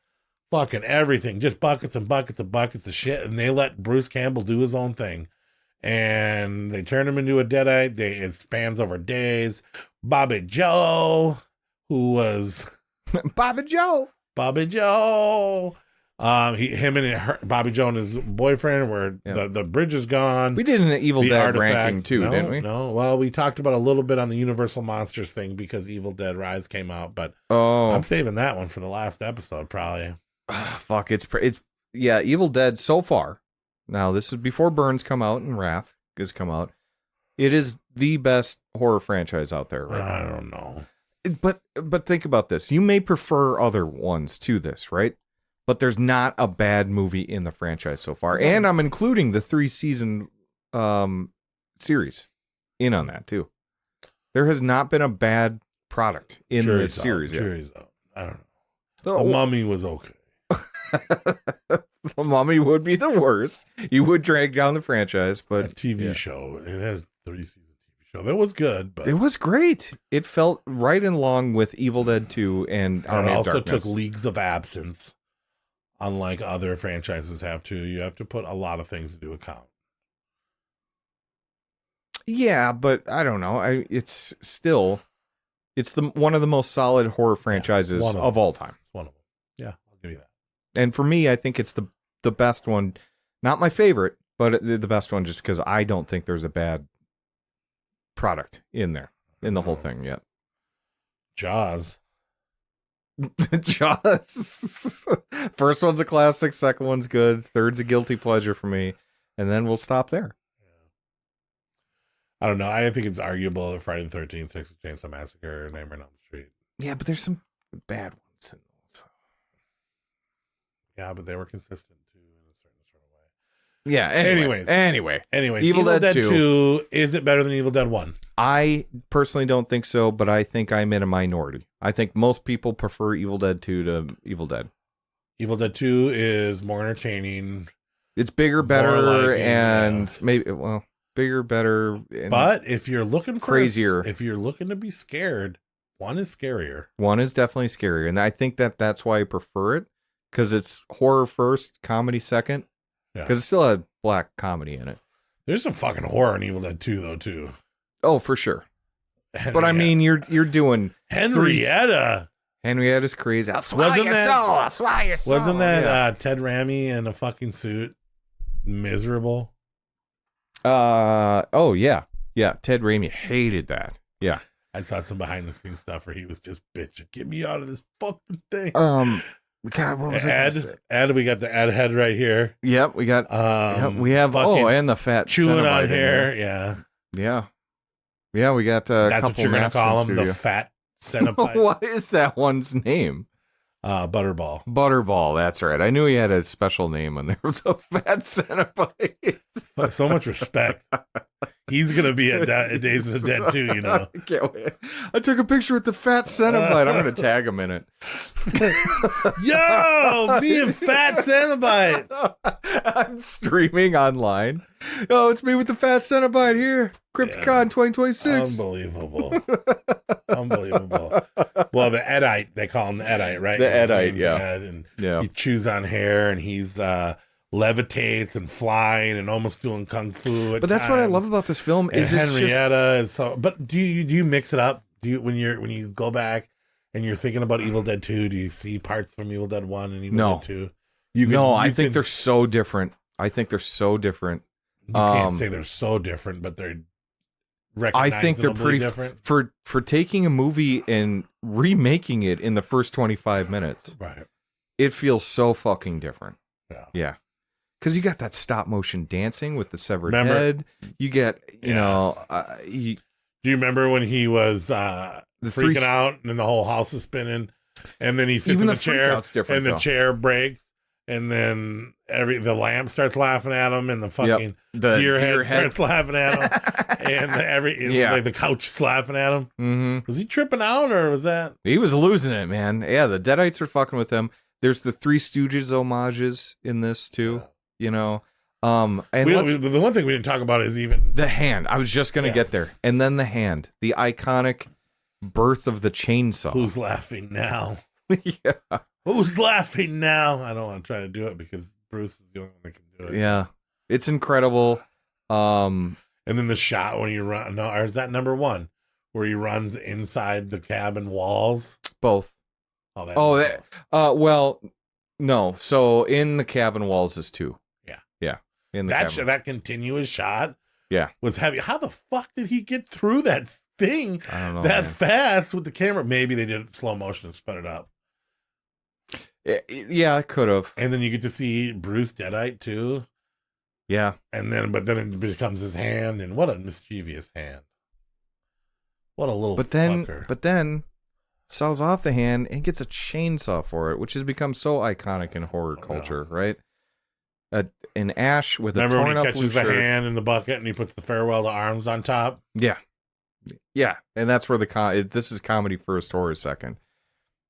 Fucking everything, just buckets and buckets and buckets of shit, and they let Bruce Campbell do his own thing, and they turn him into a deadite. It spans over days. Bobby Joe, who was Bobby Joe, Him and Bobby Joe and his boyfriend, where the bridge is gone. We did an Evil The Dead artifact- ranking too, no, didn't we? No. Well, we talked about a little bit on the Universal Monsters thing because Evil Dead Rise came out, but I'm saving that one for the last episode, probably. Fuck, it's Evil Dead so far. Now, this is before Burns come out and Wrath has come out. It is the best horror franchise out there right now. I don't know. But think about this. You may prefer other ones to this, right? But there's not a bad movie in the franchise so far. And I'm including the 3-season series in on that too. There has not been a bad product in this series yet. I don't know. The Mummy was okay. The Mummy would be the worst. You would drag down the franchise, but a TV show. It had 3-season TV show. That was good, but it was great. It felt right in along with Evil Dead 2 and Army it of also Darkness. took leagues of absence. Unlike other franchises have to, you have to put a lot of things into account. Yeah, but I don't know. It's one of the most solid horror franchises of all time. It's one of them. Yeah, I'll give you that. And for me, I think it's the best one. Not my favorite, but the best one just because I don't think there's a bad product in there in the whole thing yet. Jaws. Jaws. First one's a classic, second one's good, third's a guilty pleasure for me, and then we'll stop there. I don't know. I think it's arguable that Friday the 13th, Texas Chainsaw Massacre, Nightmare on Elm Street. Yeah, but there's some bad ones in those. Yeah, but they were consistent too in a certain sort of way. Yeah. Anyway. Evil Dead 2. Is it better than Evil Dead 1? I personally don't think so, but I think I'm in a minority. I think most people prefer Evil Dead 2 to Evil Dead. Evil Dead 2 is more entertaining. It's bigger, better, and maybe bigger, better. And but if you're looking for crazier, if you're looking to be scared, 1 is scarier. 1 is definitely scarier, and I think that's why I prefer it, because it's horror first, comedy second. Because it still had black comedy in it. There's some fucking horror in Evil Dead 2 though too. Oh, for sure. But I mean, you're doing Henrietta. Henrietta's crazy. I'll swallow your soul. I'll swallow your soul. Wasn't that Ted Raimi in a fucking suit? Miserable. Oh yeah. Ted Raimi hated that. Yeah. I saw some behind the scenes stuff where he was just bitching, "Get me out of this fucking thing." God, what was Ed, we got the Ed head right here. Yep, we got. We have. And the fat chewing Cenobite on hair. Yeah. We got. That's couple what you're gonna call him, the fat Cenobite. What is that one's name? Butterball. Butterball. That's right. I knew he had a special name when there was a fat Cenobite. So much respect. He's gonna be at Days of the Dead too, you know. I can't wait. I took a picture with the fat Cenobite. I'm gonna tag him in it. Yo, me and fat Cenobite. I'm streaming online. Oh, it's me with the fat Cenobite here. Crypticon 2026. Unbelievable. Well, the Edite, they call him the Edite, right? The Edite, yeah. Ed, and he chews on hair, and he's levitates and flying and almost doing kung fu. But that's what I love about this film. And Henrietta is so. But do you mix it up? Do you when you go back and you're thinking about Evil Dead 2? Do you see parts from Evil Dead 1 and Evil Dead 2? I think they're so different. You can't say they're so different, but they're. I think they're pretty different for taking a movie and remaking it in the first 25 minutes. Right. It feels so fucking different. Yeah. Because you got that stop motion dancing with the severed head. You get, you know. Do you remember when he was freaking out and the whole house is spinning, and then he sits in the chair and the chair breaks, and then the lamp starts laughing at him, and the fucking deer head starts laughing at him, and the couch is laughing at him. Mm-hmm. Was he tripping out, or was that he was losing it, man? Yeah, the Deadites are fucking with him. There's the Three Stooges homages in this too, you know. And the one thing we didn't talk about is even the hand. I was just gonna get there, and then the hand, the iconic birth of the chainsaw. Who's laughing now? Yeah. Who's laughing now? I don't want to try to do it because Bruce is the only one that can do it. Yeah, it's incredible. And then the shot when you run. No, or is that number 1 where he runs inside the cabin walls? Both. Well, No, so in the cabin walls is 2. Yeah. Yeah. In the cabin. That continuous shot Yeah. was heavy. How the fuck did he get through that thing I don't know, that man. fast with the camera? Maybe they did it in slow motion and sped it up. Yeah, it could have. And then you get to see Bruce Deadite too. Yeah. But then it becomes his hand, and what a mischievous hand. What a little fucker. But then saws off the hand and gets a chainsaw for it, which has become so iconic in horror culture, right? An Ash with Remember a when torn he up catches blue the shirt. hand in the bucket and he puts the farewell to arms on top? Yeah. Yeah. And that's where this is comedy first, horror second.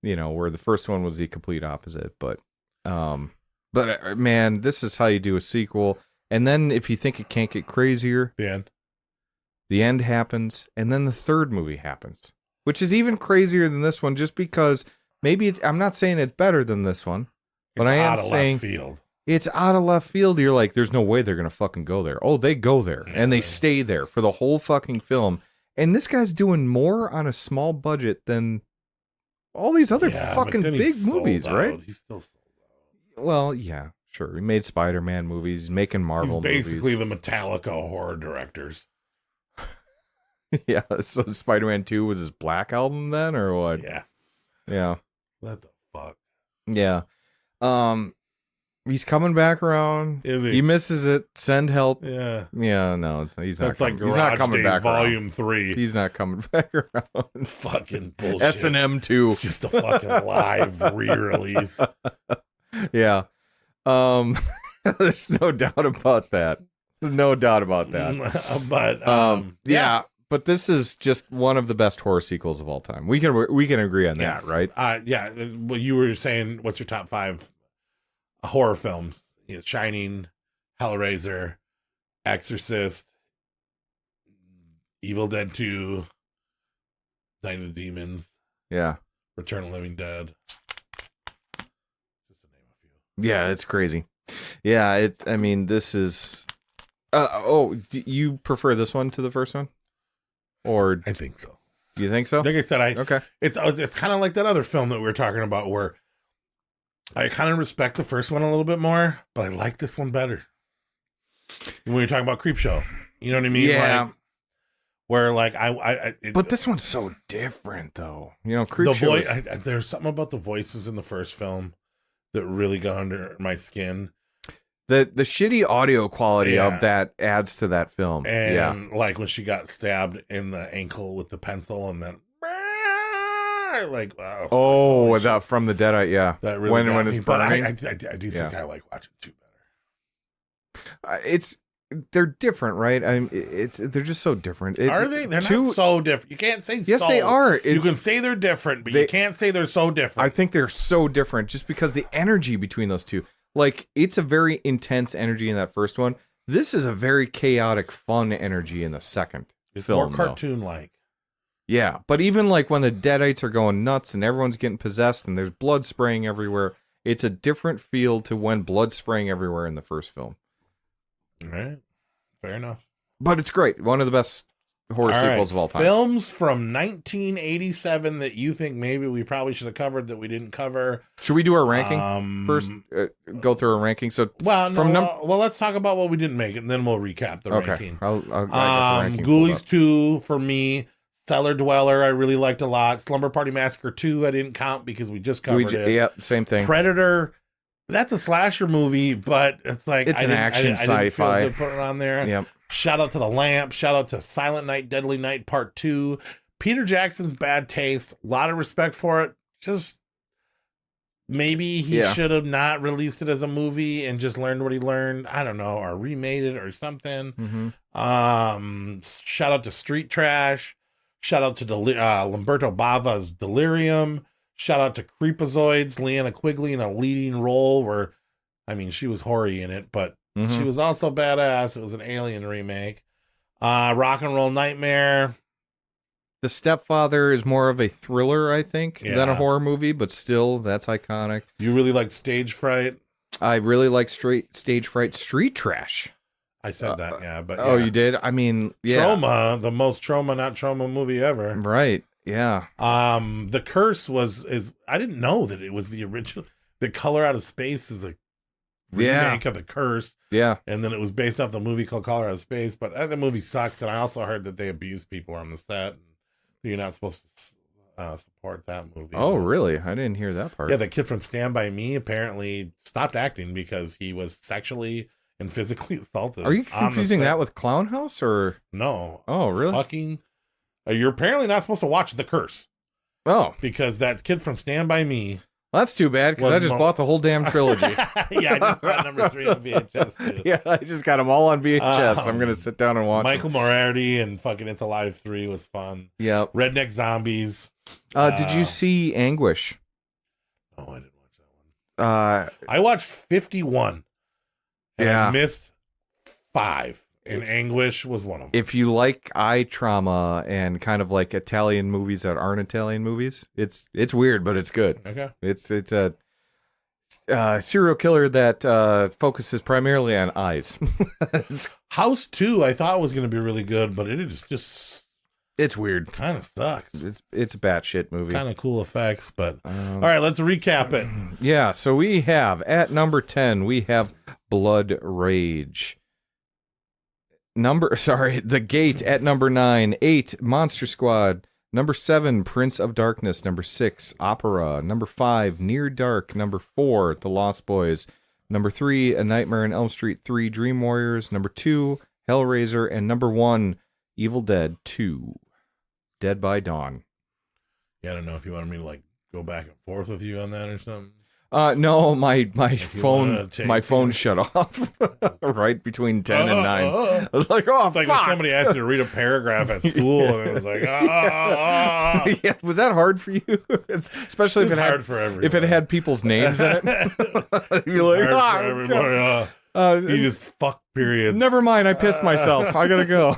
Where the first one was the complete opposite. But man, this is how you do a sequel. And then if you think it can't get crazier, the end happens, and then the third movie happens, which is even crazier than this one, just because I'm not saying it's better than this one, but I am saying it's out of left field. You're like, there's no way they're going to fucking go there. Oh, they go there, and they stay there for the whole fucking film. And this guy's doing more on a small budget than all these other fucking big movies, right? He's still sold out. Well, yeah, sure. He made Spider-Man movies, he's making Marvel movies. He's basically the Metallica horror directors. Yeah, so Spider-Man 2 was his Black album then, or what? Yeah. Yeah. What the fuck? Yeah. He's coming back around. Is he? He misses it. Send help. Yeah. Yeah, no, he's not. That's like he's not Garage coming Days back Volume around. 3. He's not coming back around. Fucking bullshit. S&M 2. It's just a fucking live re-release. Yeah. There's no doubt about that. No doubt about that. But yeah. But this is just one of the best horror sequels of all time. We can agree on that, right? Yeah. Well, you were saying, what's your top 5 horror films? Shining, Hellraiser, Exorcist, Evil Dead 2, Night of the Demons. Yeah. Return of the Living Dead. Just to name a few. Yeah, it's crazy. Yeah, this is. Do you prefer this one to the first one? Or I think so. You think so? Like I said, okay. It's kind of like that other film that we were talking about, where I kind of respect the first one a little bit more, but I like this one better. When you're talking about Creepshow, you know what I mean? Yeah. But this one's so different, though. Creepshow. There's something about the voices in the first film that really got under my skin. The shitty audio quality of that adds to that film. And like when she got stabbed in the ankle with the pencil, and then like, wow. That from the Deadite, yeah. That really when it's burning. I do think I like watching 2 better. They're different, right? They're just so different. Are they? They're not so different. You can't say yes, they are. You can say they're different, but you can't say they're so different. I think they're so different just because the energy between those two. Like, it's a very intense energy in that first one. This is a very chaotic, fun energy in the second film. More cartoon-like. Yeah, but even like when the Deadites are going nuts and everyone's getting possessed and there's blood spraying everywhere, it's a different feel to when blood spraying everywhere in the first film. All right. Fair enough. But it's great. One of the best horror sequels of all time. Films from 1987 that you think maybe we probably should have covered that we didn't cover. Should we do our ranking first? Go through our ranking. So, let's talk about what we didn't make, and then we'll recap the ranking. I'll get the ranking Ghoulies 2 for me. Cellar Dweller I really liked a lot. Slumber Party Massacre 2 I didn't count because we just covered it. Yeah, same thing. Predator. That's a slasher movie, but it's like it's an action sci-fi. I didn't feel good putting it on there. Yep. Shout out to The Lamp. Shout out to Silent Night, Deadly Night Part 2. Peter Jackson's Bad Taste. A lot of respect for it. Just maybe he should have not released it as a movie and just learned what he learned. I don't know, or remade it or something. Mm-hmm. Shout out to Street Trash. Shout out to Lamberto Bava's Delirium. Shout out to Creepazoids, Leanna Quigley in a leading role where, she was hoary in it, but she was also badass. It was an Alien remake. Rock and Roll Nightmare. The Stepfather is more of a thriller, I think, than a horror movie, but still, that's iconic. You really like Stage Fright? I really like Stage Fright. Street Trash. I said that, but Oh, you did? Trauma, the most not trauma movie ever. Right. Yeah. The Curse is I didn't know that it was the original. The Color Out of Space is a remake of The Curse. Yeah. And then it was based off the movie called Color Out of Space. But the movie sucks. And I also heard that they abuse people on the set. And you're not supposed to support that movie. Oh, really? I didn't hear that part. Yeah, the kid from Stand By Me apparently stopped acting because he was sexually and physically assaulted. Are you confusing that with Clown House or? No. Oh, really? Fucking. You're apparently not supposed to watch The Curse. Oh. Because that kid from Stand By Me. Well, that's too bad because I just bought the whole damn trilogy. Yeah, I just bought number 3 on VHS too. Yeah, I just got them all on VHS. I'm going to sit down and watch Michael Moriarty and fucking It's Alive 3 was fun. Yep. Redneck Zombies. Did you see Anguish? No, I didn't watch that one. I watched 51. And I missed 5. And Anguish was one of them. If you like eye trauma and kind of like Italian movies that aren't Italian movies, it's weird, but it's good. Okay. It's a serial killer that focuses primarily on eyes. House 2 I thought was going to be really good, but it is just... It's weird. Kind of sucks. It's a batshit movie. Kind of cool effects, but... all right, let's recap it. Yeah, so we have, at number 10, we have Blood Rage. The Gate at number 9. 8, Monster Squad. Number 7, Prince of Darkness. Number 6, Opera. Number 5, Near Dark. Number 4, The Lost Boys. Number 3, A Nightmare on Elm Street 3, Dream Warriors. Number 2, Hellraiser. And number 1, Evil Dead 2, Dead by Dawn. Yeah, I don't know if you wanted me to like go back and forth with you on that or something. No, my phone shut off right between 10 and 9. I was like, oh, it's like fuck. if somebody asked you to read a paragraph at school, and it was like, Yeah, was that hard for you? Especially if it had, hard for everybody. if it had people's names in it. You're like, hard for everybody. You just fuck periods. Never mind, I pissed myself. I gotta go.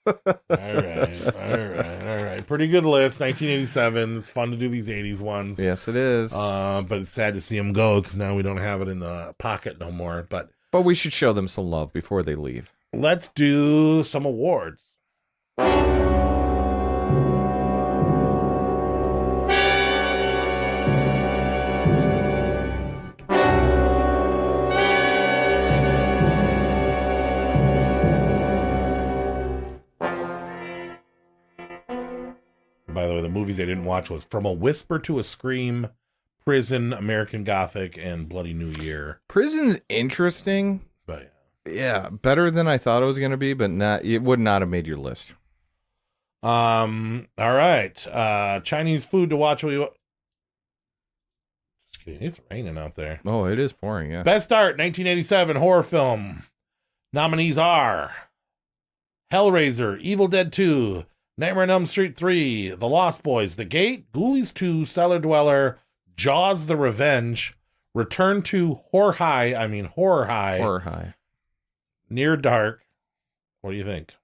All right. Pretty good list. 1987. It's fun to do these 80s ones. Yes, it is. But it's sad to see them go because now we don't have it in the pocket no more. But we should show them some love before they leave. Let's do some awards. By the way, the movies I didn't watch was From a Whisper to a Scream, Prison, American Gothic, and Bloody New Year. Prison's interesting. But yeah, better than I thought it was going to be, but it would not have made your list. All right. Chinese food to watch. Just kidding. It's raining out there. Oh, it is pouring, yeah. Best Art, 1987 horror film. Nominees are Hellraiser, Evil Dead 2, Nightmare on Elm Street 3, The Lost Boys, The Gate, Ghoulies 2, Cellar Dweller, Jaws the Revenge, Return to Horror High, Near Dark. What do you think?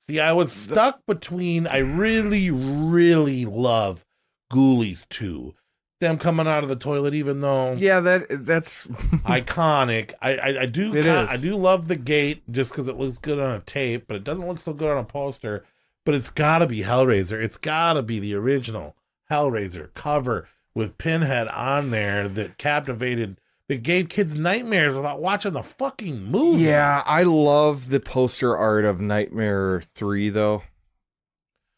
See, I was stuck between, I really, really love Ghoulies 2. Them coming out of the toilet, even though that's iconic. I do love The Gate just because it looks good on a tape, but it doesn't look so good on a poster. But it's got to be Hellraiser. It's got to be the original Hellraiser cover with Pinhead on there that captivated, that gave kids nightmares without watching the fucking movie. Yeah, I love the poster art of Nightmare 3 though,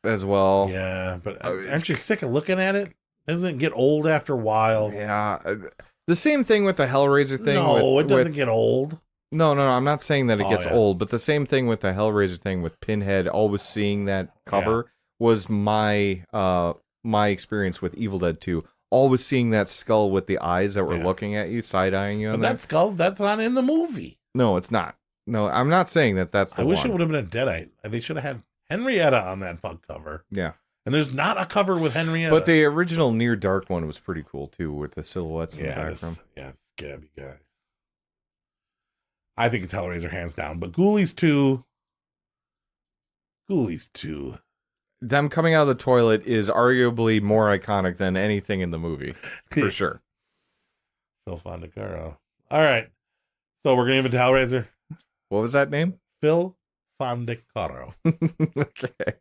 as well. Yeah, but aren't you sick of looking at it? Doesn't it get old after a while? Yeah. The same thing with the Hellraiser thing. No, it doesn't get old. No, I'm not saying that it gets old, but the same thing with the Hellraiser thing with Pinhead, always seeing that cover was my experience with Evil Dead 2. Always seeing that skull with the eyes that were looking at you, side-eyeing you. But that skull, that's not in the movie. No, it's not. No, I'm not saying that that's the one. I wish it would have been a Deadite. They should have had Henrietta on that fuck cover. Yeah. And there's not a cover with Henrietta. But the original Near Dark one was pretty cool, too, with the silhouettes in the background. It's Gabby guy. I think it's Hellraiser, hands down. But Ghoulies 2. Them coming out of the toilet is arguably more iconic than anything in the movie, for sure. Phil Fondacaro. All right. So we're going to give it to Hellraiser. What was that name? Phil Fondacaro. Okay.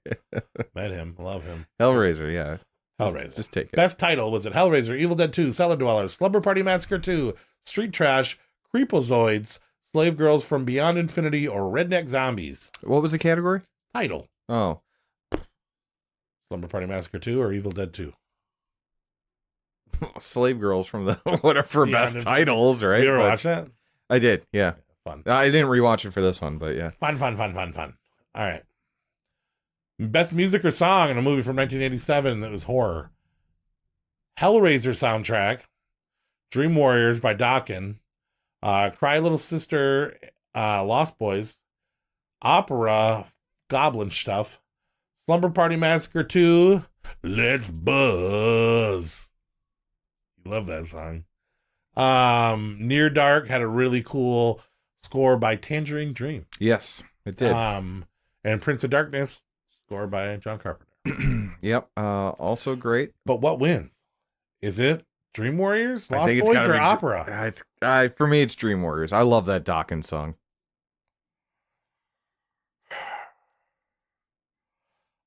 Met him. Love him. Hellraiser, yeah. Hellraiser. Just take it. Best title was it Hellraiser, Evil Dead 2, Cellar Dwellers, Slumber Party Massacre 2, Street Trash, Creepozoids, Slave Girls from Beyond Infinity, or Redneck Zombies? What was the category? Title. Oh. Slumber Party Massacre 2 or Evil Dead 2? Slave Girls from the whatever Beyond best Infinity. titles, right? You ever But watch that? I did, yeah. Fun. I didn't rewatch it for this one, but yeah. Fun. All right. Best music or song in a movie from 1987 that was horror. Hellraiser soundtrack. Dream Warriors by Dokken. Cry Little Sister, Lost Boys. Opera, Goblin Stuff. Slumber Party Massacre 2. Let's Buzz. You love that song. Near Dark had a really cool score by Tangerine Dream. Yes, it did. And Prince of Darkness, score by John Carpenter. Yep. Also great. But what wins? Is it Dream Warriors, I Lost think it's Boys, gotta or be Opera? It's for me, it's Dream Warriors. I love that Dokken song.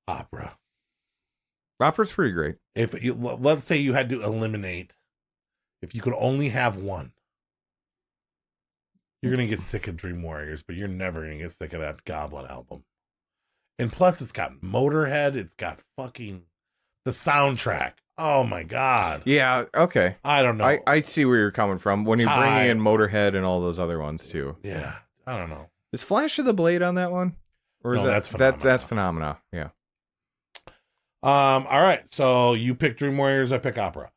Opera. Opera's pretty great. If you, let's say you had to eliminate, if you could only have one, you're gonna get sick of Dream Warriors, but you're never gonna get sick of that Goblin album. And plus, it's got Motorhead. It's got fucking the soundtrack. Oh my god. Yeah. Okay. I don't know. I see where you're coming from when you're bringing in Motorhead and all those other ones too. Yeah. I don't know. Is Flash of the Blade on that one? Or is No, that's Phenomena. that's Phenomena. Yeah. All right. So you pick Dream Warriors. I pick Opera.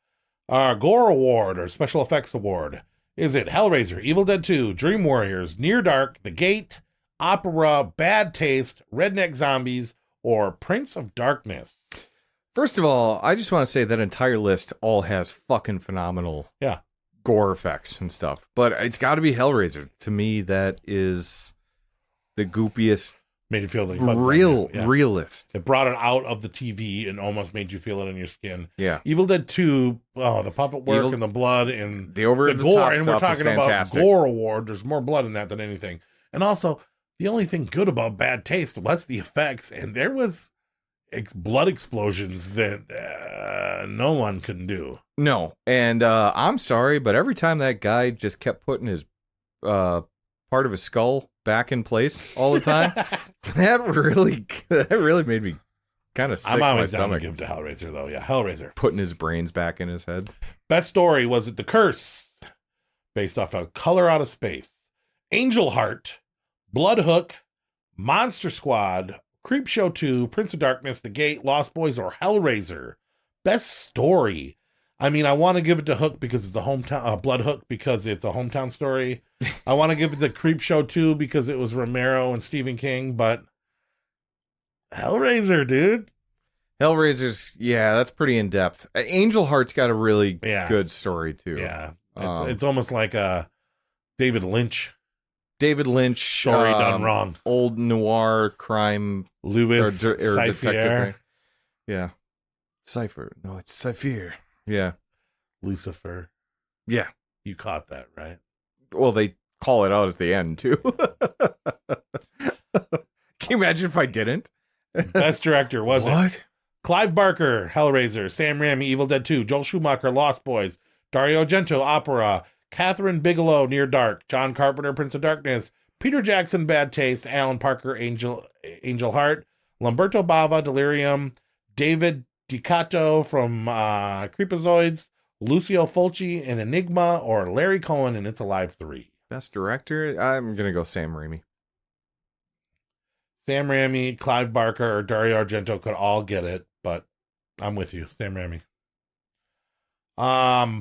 Gore Award or Special Effects Award. Is it Hellraiser, Evil Dead 2, Dream Warriors, Near Dark, The Gate, Opera, Bad Taste, Redneck Zombies, or Prince of Darkness? First of all, I just want to say that entire list all has fucking phenomenal gore effects and stuff. But it's got to be Hellraiser. To me, that is the goopiest. Made it feel like realist. It brought it out of the TV and almost made you feel it in your skin. Yeah. Evil Dead 2, the puppet work and the blood and the over the gore. top And we're stuff is talking about fantastic. Gore Award. There's more blood in that than anything. And also, the only thing good about Bad Taste was the effects. And there was blood explosions that no one can do. No. And I'm sorry, but every time that guy just kept putting his part of his skull back in place all the time, that really made me kind of sick. I'm to my always down to stomach. give to Hellraiser, though. Yeah, Hellraiser. Putting his brains back in his head. Best story, was it The Curse, based off of Color Out of Space, Angel Heart, Blood Hook, Monster Squad, Creepshow 2, Prince of Darkness, The Gate, Lost Boys, or Hellraiser? Best story. I mean, I want to give it to Hook because it's a hometown, Blood Hook because it's a hometown story. I want to give it to Creepshow 2 because it was Romero and Stephen King, but Hellraiser, dude. Hellraiser's, that's pretty in depth. Angel Heart's got a really good story too. Yeah, it's almost like a David Lynch story done wrong. Old noir crime, Louis or detective Cypher. thing. Yeah, Cypher. No, it's Cypher. Yeah, Lucifer. Yeah, you caught that, right? Well, they call it out at the end too. Can you imagine if I didn't? Best director was it Clive Barker, Hellraiser, Sam Raimi, Evil Dead 2, Joel Schumacher, Lost Boys, Dario Argento, Opera, Catherine Bigelow, Near Dark, John Carpenter, Prince of Darkness, Peter Jackson, Bad Taste, Alan Parker, Angel Heart, Lamberto Bava, Delirium, David DiCato from Creepozoids, Lucio Fulci in Enigma, or Larry Cohen in It's Alive 3. Best director? I'm going to go Sam Raimi. Sam Raimi, Clive Barker, or Dario Argento could all get it, but I'm with you. Sam Raimi.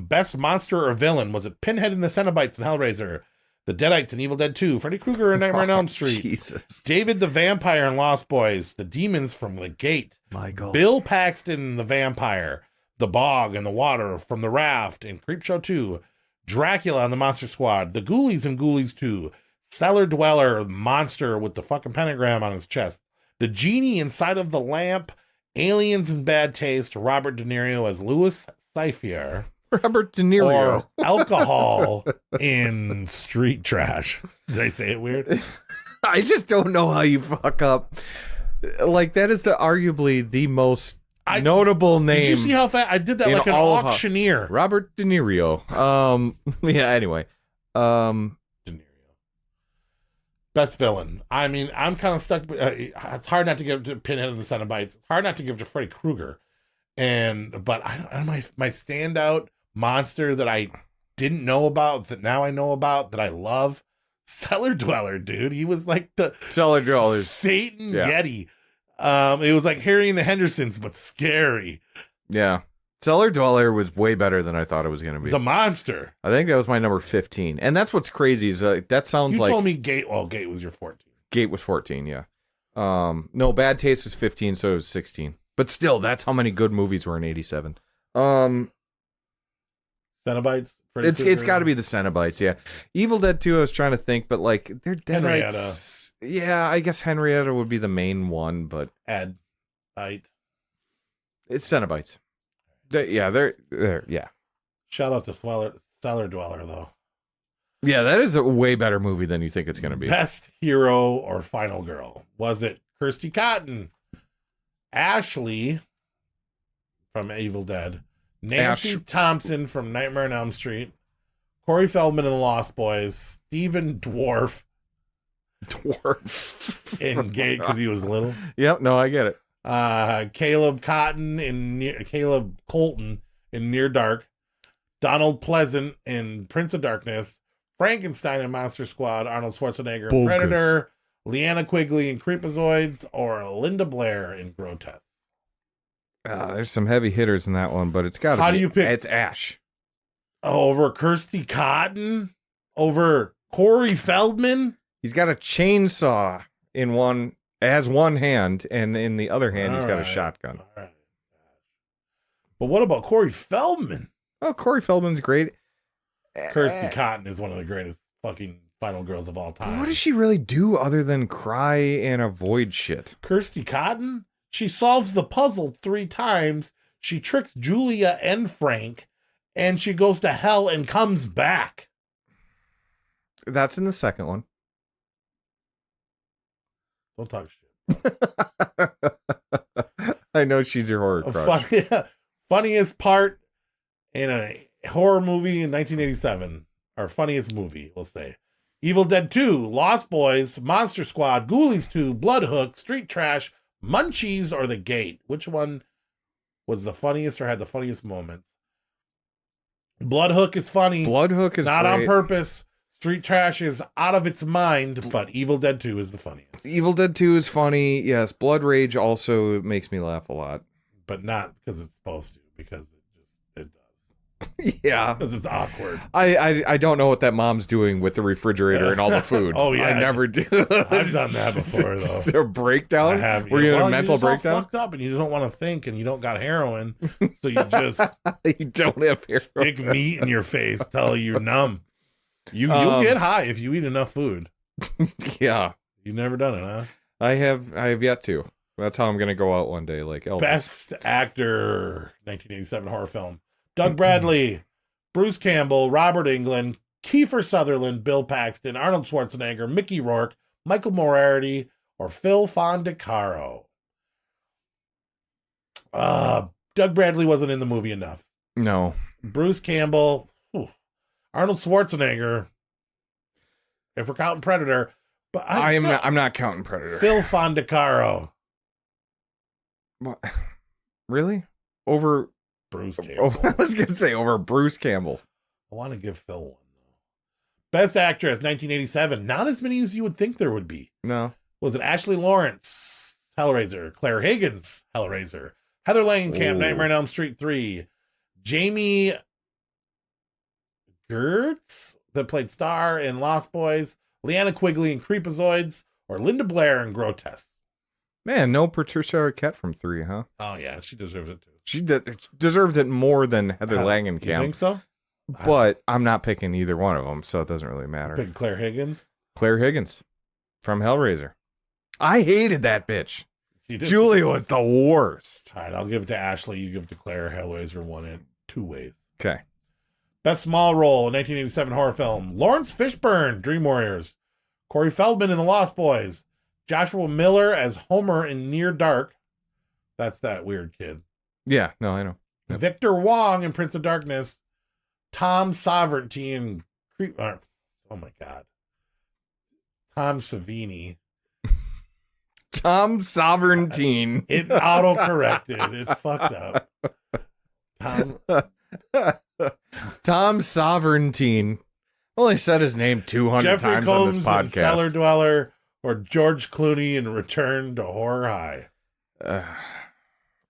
Best monster or villain. Was it Pinhead and the Cenobites in Hellraiser, the Deadites in Evil Dead 2, Freddy Krueger in Nightmare on Elm Street, Jesus. David the Vampire in Lost Boys, the Demons from The Gate, Michael. Bill Paxton the Vampire, the Bog and the Water from The Raft in Creepshow 2, Dracula and the Monster Squad, the Ghoulies in Ghoulies 2, Cellar Dweller, monster with the fucking pentagram on his chest, the Genie inside of the lamp, Aliens in Bad Taste, Robert De Niro as Louis Cypher, Robert De Niro, or alcohol in Street Trash. Did I say it weird? I just don't know how you fuck up. Like, that is arguably the most Notable name. Did you see how fast I did that in like an all of auctioneer? Robert De Niro. Yeah, anyway. De Niro. Best villain. I mean, I'm kind of stuck. It's hard not to give to Pinhead and the Cenobites. It's hard not to give to Freddy Krueger. But my standout monster that I didn't know about, that now I know about, that I love, Cellar Dweller, dude. He was like the Cellar Dwellers. Satan Yeti. It was like Harry and the Hendersons, but scary. Yeah. Cellar Dweller was way better than I thought it was going to be. The monster. I think that was my number 15. And that's what's crazy is that sounds You like... told me Gate. Well, Gate was your 14. Gate was 14, yeah. No, Bad Taste was 15, so it was 16. But still, that's how many good movies were in 87. Cenobites? It's got to be the Cenobites, yeah. Evil Dead 2, I was trying to think, but like, they're dead. Henrietta. Yeah, I guess Henrietta would be the main one, but... It's Cenobites. They're yeah. Shout out to Cellar Dweller, though. Yeah, that is a way better movie than you think it's going to be. Best hero or final girl? Was it Kirsty Cotton, Ashley from Evil Dead, Nancy Thompson from Nightmare on Elm Street, Corey Feldman in The Lost Boys, Stephen Dwarf in Gate because he was little. Yep, no, I get it. Caleb Colton in Near Dark, Donald Pleasant in Prince of Darkness, Frankenstein in Monster Squad, Arnold Schwarzenegger in Predator, Leanna Quigley in Creepazoids, or Linda Blair in Grotesque. There's some heavy hitters in that one, but it's got to be. How do you pick? It's Ash. Over Kirsty Cotton? Over Corey Feldman? He's got a chainsaw in one hand, and in the other hand, he's got a shotgun. All right. But what about Corey Feldman? Oh, Corey Feldman's great. Kirsty Cotton is one of the greatest fucking final girls of all time. What does she really do other than cry and avoid shit? Kirsty Cotton? She solves the puzzle 3 times. She tricks Julia and Frank, and she goes to hell and comes back. That's in the second one. Don't talk shit. I know she's your horror crush. Funniest part in a horror movie in 1987, or funniest movie, we'll say. Evil Dead 2, Lost Boys, Monster Squad, Ghoulies 2, Bloodhook, Street Trash, Munchies, or The Gate. Which one was the funniest or had the funniest moments? Bloodhook is funny. Bloodhook is not great. On purpose. Street Trash is out of its mind, but Evil Dead 2 is the funniest. Evil Dead 2 is funny. Yes, Blood Rage also makes me laugh a lot. But not because it's supposed to, because it does. Yeah. Because it's awkward. I don't know what that mom's doing with the refrigerator and all the food. Oh, yeah. I never do. I've done that before, though. Is there a breakdown? I have. Were you in a mental you're breakdown? All fucked up and you don't want to think and you don't got heroin. So you just you don't have heroin. Stick meat in your face till you're numb. You'll get high if you eat enough food. Yeah. You've never done it, huh? I have yet to. That's how I'm going to go out one day, like Elvis. Best actor, 1987 horror film. Doug Bradley, Bruce Campbell, Robert Englund, Kiefer Sutherland, Bill Paxton, Arnold Schwarzenegger, Mickey Rourke, Michael Moriarty, or Phil Fondacaro. Doug Bradley wasn't in the movie enough. No. Bruce Campbell, Arnold Schwarzenegger, if we're counting Predator. But I'm not counting Predator. Phil Fondacaro. What? Really? Over Bruce Campbell. I was going to say over Bruce Campbell. I want to give Phil one, though. Best Actress, 1987. Not as many as you would think there would be. No. Was it Ashley Lawrence, Hellraiser, Claire Higgins, Hellraiser, Heather Langenkamp, Nightmare on Elm Street 3, Jamie Gertz, that played Star in Lost Boys, Leanna Quigley in Creepazoids, or Linda Blair in Grotesque? Man, no Patricia Arquette from 3, huh? Oh, yeah, she deserves it, too. She deserves it more than Heather Langenkamp. You think so? But I'm not picking either one of them, so it doesn't really matter. Picking Claire Higgins? Claire Higgins from Hellraiser. I hated that bitch. Julie was the worst. All right, I'll give it to Ashley. You give it to Claire. Hellraiser won it 2 ways. Okay. Best small role in 1987 horror film. Lawrence Fishburne, Dream Warriors. Corey Feldman in The Lost Boys. Joshua Miller as Homer in Near Dark. That's that weird kid. Yeah, no, I know. Yep. Victor Wong in Prince of Darkness. Tom Sovereignty in oh my God. Tom Savini. Tom Sovereignteen. It auto-corrected. It fucked up. Tom Sovereignteen. Only said his name 200 Jeffrey times Combs on this in Cellar podcast. Dweller, or George Clooney in Return to Horror High. It's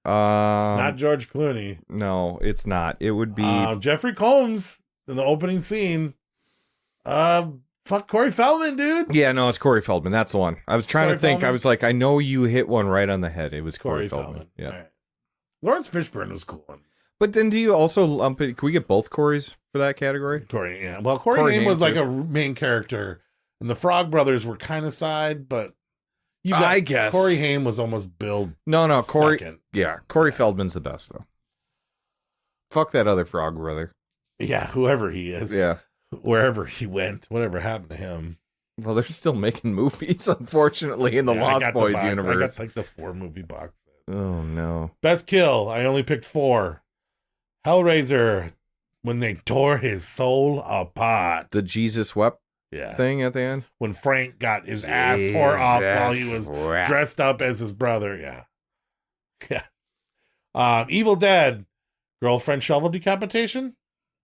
not George Clooney. No, it's not. It would be Jeffrey Combs in the opening scene. Fuck Corey Feldman, dude. Yeah, no, it's Corey Feldman. That's the one. I was trying Corey to think. Feldman? I was like, I know you hit one right on the head. It was Corey Feldman. Yeah. All right. Lawrence Fishburne was cool one. But then do you also lump it? Can we get both Corys for that category? Corey, yeah. Well, Corey Haim was like a main character, and the Frog Brothers were kind of side, but I guess Corey Haim was almost billed. No, Corey. second. Yeah, Corey Feldman's the best though. Fuck that other Frog Brother. Yeah, whoever he is. Yeah, wherever he went, whatever happened to him. Well, they're still making movies, unfortunately, in the Lost Boys universe. I got like the 4-movie box set. Oh no! Best kill. I only picked 4. Hellraiser, when they tore his soul apart. The Jesus wept thing at the end. When Frank got his ass tore off while he was dressed up as his brother. Yeah. Evil Dead, girlfriend shovel decapitation.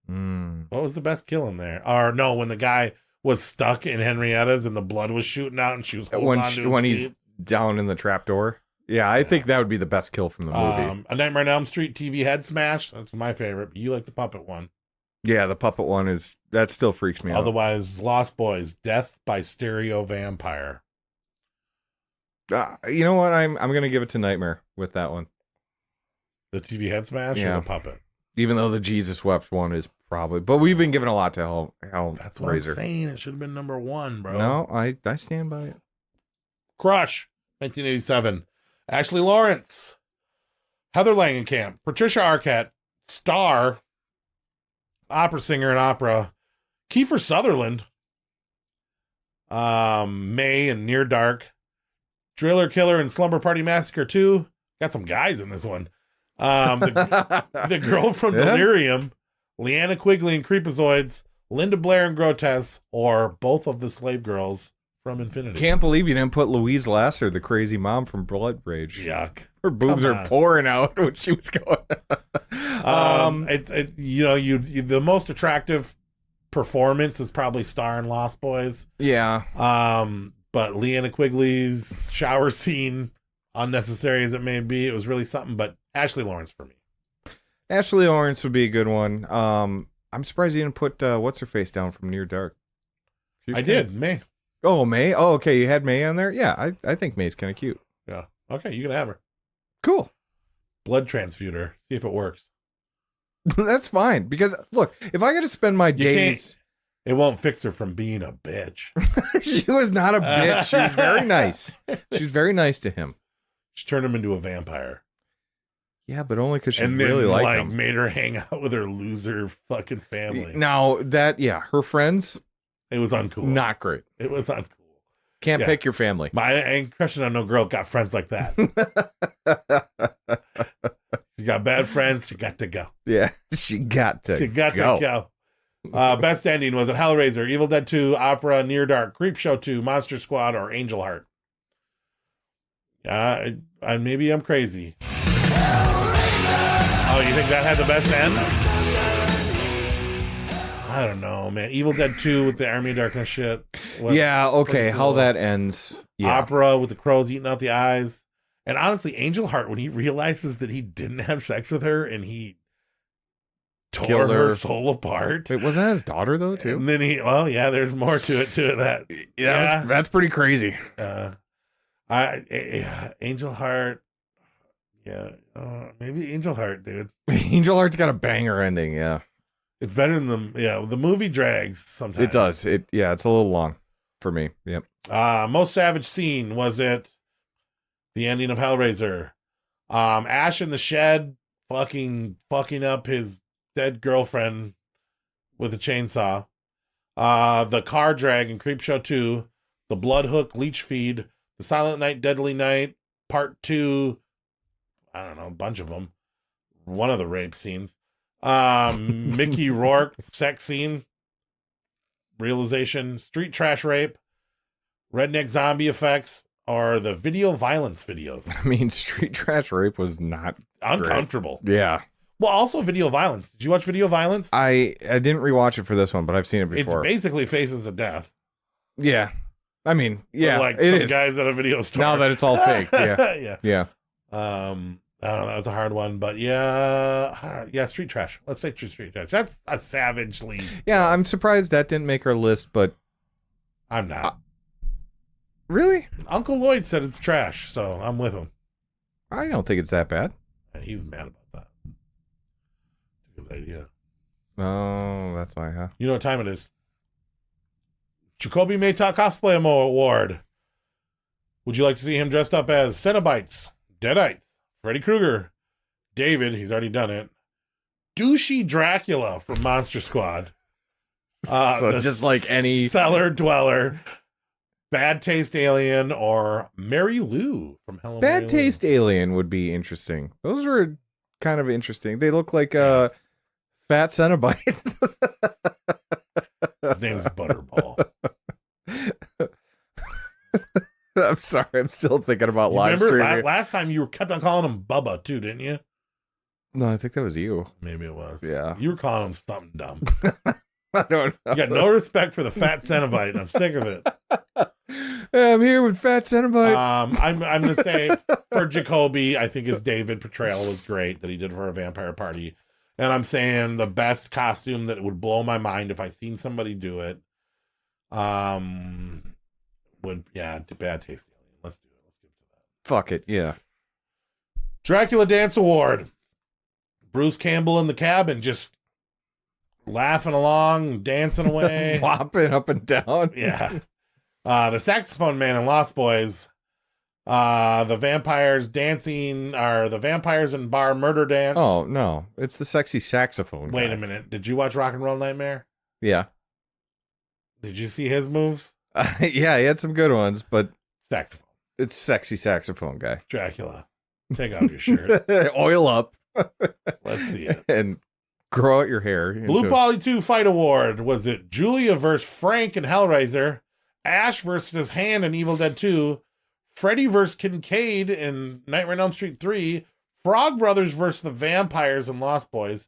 What was the best kill in there? Or no, when the guy was stuck in Henrietta's and the blood was shooting out and she was holding on to his when feet. he's down in the trapdoor. Yeah, I think that would be the best kill from the movie. A Nightmare on Elm Street TV head smash. That's my favorite. But you like the puppet one. Yeah, the puppet one that still freaks me out. Otherwise, Lost Boys, Death by Stereo Vampire. You know what? I'm gonna give it to Nightmare with that one. The TV head smash or the puppet? Even though the Jesus Wept one is probably, but we've been giving a lot to Hellraiser. That's what I'm saying. It should have been number 1, bro. No, I stand by it. Crush, 1987. Ashley Lawrence, Heather Langenkamp, Patricia Arquette, Star, opera singer in opera, Kiefer Sutherland, May and Near Dark, Driller Killer and Slumber Party Massacre 2. Got some guys in this one. The girl from Delirium, Leanna Quigley and Creepazoids, Linda Blair and Grotesque, or both of the slave girls from Infinity. Can't believe you didn't put Louise Lasser, the crazy mom from Blood Rage. Yuck. Her boobs are pouring out when she was going. The most attractive performance is probably Star in Lost Boys. Yeah. But Leanna Quigley's shower scene, unnecessary as it may be, it was really something. But Ashley Lawrence for me. Ashley Lawrence would be a good one. I'm surprised you didn't put what's her face down from Near Dark. I did, May. Oh, May. Oh, okay. You had May on there. Yeah, I think May's kind of cute. Yeah. Okay, you can have her. Cool. Blood transfuter. See if it works. That's fine. Because look, if I got to spend my days, it won't fix her from being a bitch. She was not a bitch. She was very nice. She was very nice to him. She turned him into a vampire. Yeah, but only because she and really then, liked him. Made her hang out with her loser fucking family. Now her friends. It was uncool. Not great. It was uncool. Can't pick your family. I ain't crushing on no girl got friends like that. She got bad friends. She got to go. Yeah, she got to go. Best ending was it Hellraiser, Evil Dead 2, Opera, Near Dark, Creepshow 2, Monster Squad, or Angel Heart. Maybe I'm crazy. Oh, you think that had the best end? I don't know, man. Evil Dead 2 with the Army of Darkness shit. Yeah, okay. Cool. How that ends. Yeah. Opera with the crows eating out the eyes. And honestly, Angel Heart, when he realizes that he didn't have sex with her and he tore her soul apart. Wait, wasn't that his daughter, though, too? And then there's more to it, that. Yeah. That's pretty crazy. Angel Heart. Yeah. Maybe Angel Heart, dude. Angel Heart's got a banger ending, yeah. It's better than the movie drags sometimes. It does. It's a little long for me. Yep. Most savage scene, was it the ending of Hellraiser? Ash in the shed fucking up his dead girlfriend with a chainsaw. The car drag in Creepshow 2, the blood hook leech feed, the Silent Night, Deadly Night, Part 2, I don't know, a bunch of them. one of the rape scenes. Mickey Rourke sex scene. Realization. Street trash rape. Redneck zombie effects. Or the video violence videos. I mean, street trash rape was not uncomfortable. Great. Yeah. Well, also video violence. Did you watch video violence? I didn't rewatch it for this one, but I've seen it before. It's basically Faces of Death. Yeah. I mean, yeah. Like it some is. guys at a video store. Now that it's all fake. Yeah. Yeah. I don't know. That was a hard one, but yeah, street trash. Let's say street trash. That's a savagely. Yeah, I'm surprised that didn't make our list, but I'm not. Really? Uncle Lloyd said it's trash, so I'm with him. I don't think it's that bad. He's mad about that. His idea. Oh, that's why, huh? You know what time it is? Jacoby Maytaw Cosplay Award. Would you like to see him dressed up as Cenobites, Deadites, Freddy Krueger, David, he's already done it, douchey Dracula from Monster Squad, so just like any cellar dweller, Bad Taste Alien, or Mary Lou from Hello Bad Mary Taste Lou. Alien would be interesting. Those were kind of interesting. They look like fat Cenobite. His name's Butterball. I'm sorry. I'm still thinking about You live remember streaming. last time you kept on calling him Bubba too, didn't you? No, I think that was you. Maybe it was. Yeah. You were calling him something dumb. I don't know. You got no respect for the fat Cenobite, and I'm sick of it. I'm here with fat Cenobite. I'm gonna say for Jacoby, I think his David portrayal was great that he did for a vampire party. And I'm saying the best costume that would blow my mind if I seen somebody do it. Bad Taste Alien. Let's do it. Let's give it to that. Fuck it, yeah. Dracula Dance Award. Bruce Campbell in the cabin just laughing along, dancing away. Flopping up and down. Yeah. The Saxophone Man in Lost Boys. The vampires dancing, or the vampires in bar murder dance. Oh, no. It's the sexy saxophone Wait guy. a minute. Did you watch Rock and Roll Nightmare? Yeah. Did you see his moves? Yeah, he had some good ones, but Saxophone. it's sexy saxophone guy. Dracula. Take off your shirt. Oil up. Let's see it. And grow out your hair. Blue Poly 2 Fight Award. Was it Julia versus Frank in Hellraiser? Ash versus his hand in Evil Dead 2? Freddy versus Kincaid in Nightmare on Elm Street 3? Frog Brothers versus the vampires in Lost Boys?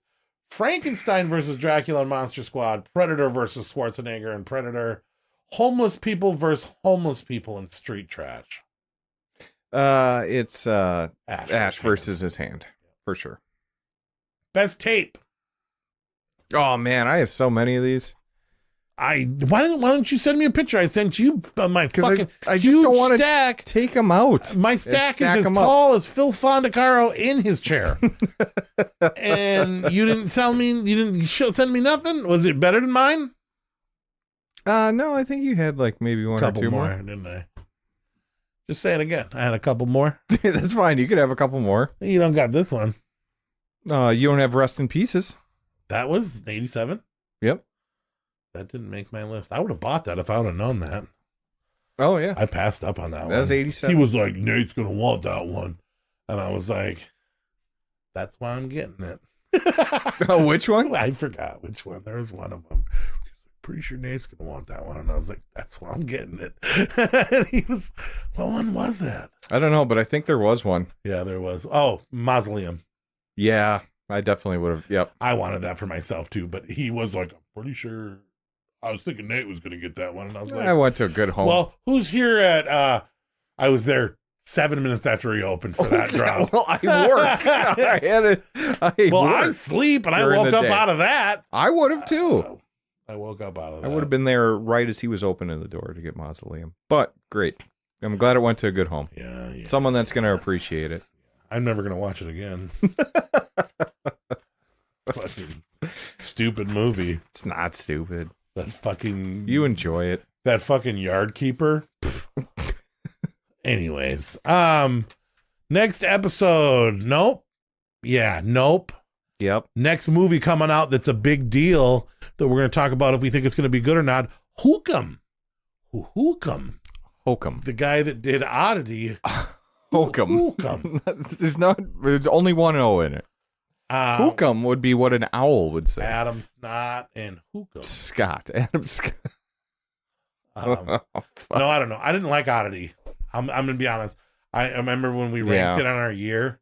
Frankenstein versus Dracula in Monster Squad? Predator versus Schwarzenegger in Predator? Homeless people versus homeless people in Street Trash? It's Ash versus his hand, for sure. Best tape. Oh man, I have so many of these. Why don't you send me a picture? I sent you my fucking I just don't want to take them out. My stack is as tall as Phil Fondacaro in his chair. And you didn't send me nothing? Was it better than mine? No, I think you had like maybe one Couple or two more. didn't I? Just say it again. I had a couple more. That's fine. You could have a couple more. You don't got this one. You don't have Rust in Pieces. That was 87. Yep. That didn't make my list. I would have bought that if I would have known that. Oh, yeah. I passed up on that one. That was 87. He was like, Nate's going to want that one. And I was like, that's why I'm getting it. Oh, which one? I forgot which one. There was one of them. Pretty sure Nate's going to want that one. And I was like, that's why I'm getting it. And he was, what one was that? I don't know, but I think there was one. Yeah, there was. Oh, Mausoleum. Yeah, I definitely would have. Yep. I wanted that for myself too, but he was like, I'm pretty sure. I was thinking Nate was going to get that one. And I was like, I went to a good home. Well, who's here at, I was there 7 minutes after he opened for that drop. Well, I work. I sleep and I woke up out of that. I would have too. I woke up out of that. I would have been there right as he was opening the door to get Mausoleum. But great. I'm glad it went to a good home. Yeah. Someone that's going to appreciate it. I'm never going to watch it again. Fucking stupid movie. It's not stupid. That fucking... You enjoy it. That fucking yard keeper. Anyways. Next episode. Nope. Yeah, nope. Yep. Next movie coming out that's a big deal that we're going to talk about if we think it's going to be good or not. Hookum. The guy that did Oddity. Hookum. There's only one O in it. Hookum would be what an owl would say. Adam Snot and Hookum. Scott. Adam Scott. No, I don't know. I didn't like Oddity. I'm gonna be honest. I remember when we ranked it on our year.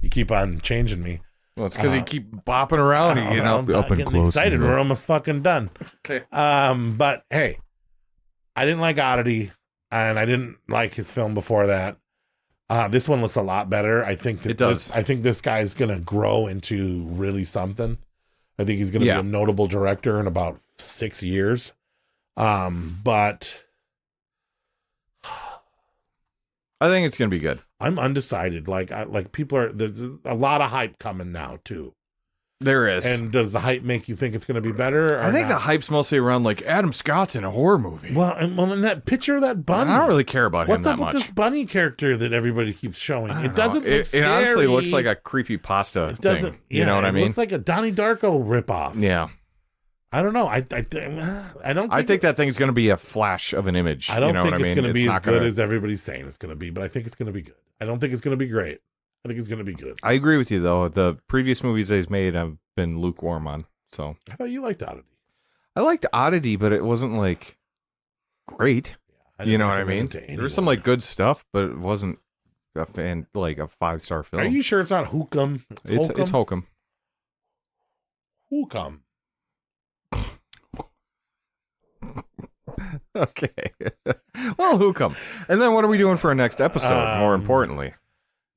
You keep on changing me. Well, it's because you keep bopping around. I'm getting excited. We're almost fucking done. Okay. But hey, I didn't like Oddity, and I didn't like his film before that. This one looks a lot better. I think that it does. I think this guy's gonna grow into really something. I think he's gonna be a notable director in about 6 years. But I think it's gonna be good. I'm undecided. Like people are. There's a lot of hype coming now too. There is. And does the hype make you think it's going to be better? Or I think not? the hype's mostly around like Adam Scott's in a horror movie. Well, in that picture of that bunny, I don't really care about what's him up that with much. this bunny character that everybody keeps showing? It doesn't look It scary. honestly looks like a creepy pasta thing. You know what I mean? It looks like a Donnie Darko ripoff. Yeah. I don't know. I don't. I think that thing's going to be a flash of an image. I don't think it's going to be as good gonna... as everybody's saying it's going to be, but I think it's going to be good. I don't think it's going to be great. I think it's going to be good. I agree with you, though. The previous movies he's made, I've been lukewarm on. So I thought you liked Oddity. I liked Oddity, but it wasn't like great. Yeah, you know what I mean? There was some like good stuff, but it wasn't a 5-star film. Are you sure it's not Hookum? It's Hookum. Hookum. Okay. Well, Hookum. And then what are we doing for our next episode? More importantly,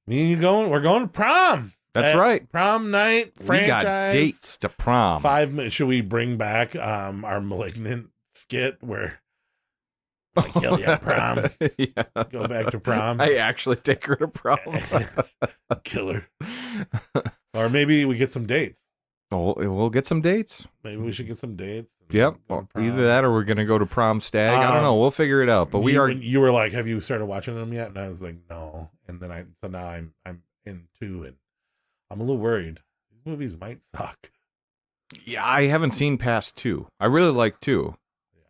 me and you going? We're going to prom. That's right. Prom night franchise. We got dates to prom. 5 minutes. Should we bring back our Malignant skit where I kill you at prom? Yeah. Go back to prom. I actually take her to prom. Kill her. Or maybe we get some dates. Oh, we'll get some dates. Maybe we should get some dates. Yep. Either that or we're going to go to prom stag. I don't know. We'll figure it out. But you were like, have you started watching them yet? And I was like, no. And then now I'm in 2 and I'm a little worried. These movies might suck. Yeah, I haven't seen past 2. I really like 2,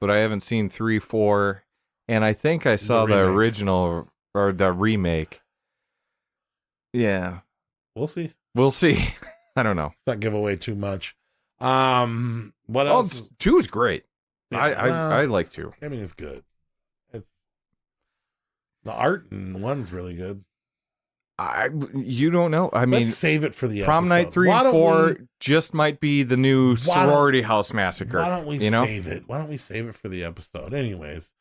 but I haven't seen 3, 4, and I think I saw the original or the remake. Yeah. We'll see. We'll see. I don't know. Let's not give away too much. What else? 2 is great. Yeah, I like 2. I mean, it's good. It's the art in 1's really good. You don't know. I mean, let's save it for the prom episode. night 3 and 4 just might be the new sorority house massacre. Why don't we save it? Why don't we save it for the episode? Anyways,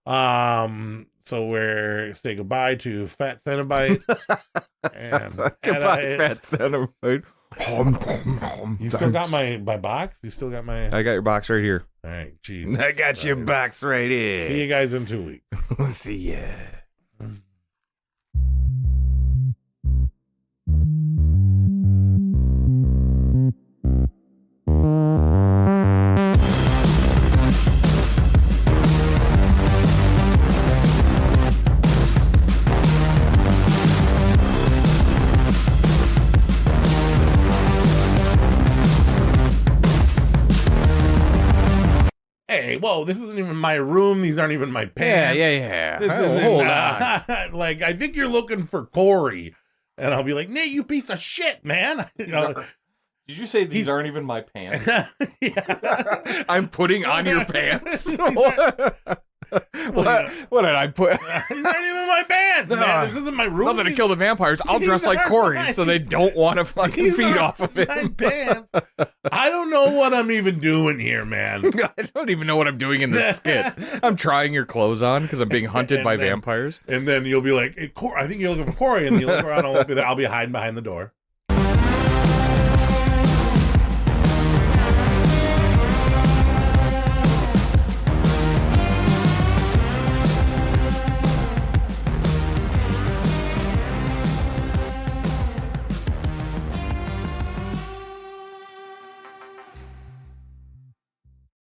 so we're say goodbye to Fat Cenobite and goodbye, Fat Cenobite. You still got my box? You still got my? I got your box right here. All right, jeez. I got your box right here. See you guys in 2 weeks. See ya. Hey, whoa, this isn't even my room. These aren't even my pants. Yeah. This isn't, hold on. Like, I think you're looking for Cory. And I'll be like, Nate, you piece of shit, man. You know, did you say these aren't even my pants? Yeah. I'm putting on your pants. What did I put? These aren't even my pants, man. This isn't my room. Nothing to kill the vampires. I'll dress like Cory so they don't want to fucking feed off of him. My pants. I don't know what I'm even doing here, man. I don't even know what I'm doing in this skit. I'm trying your clothes on because I'm being hunted by vampires. And then you'll be like, hey, I think you're looking for Cory. And you look around, I'll be hiding behind the door.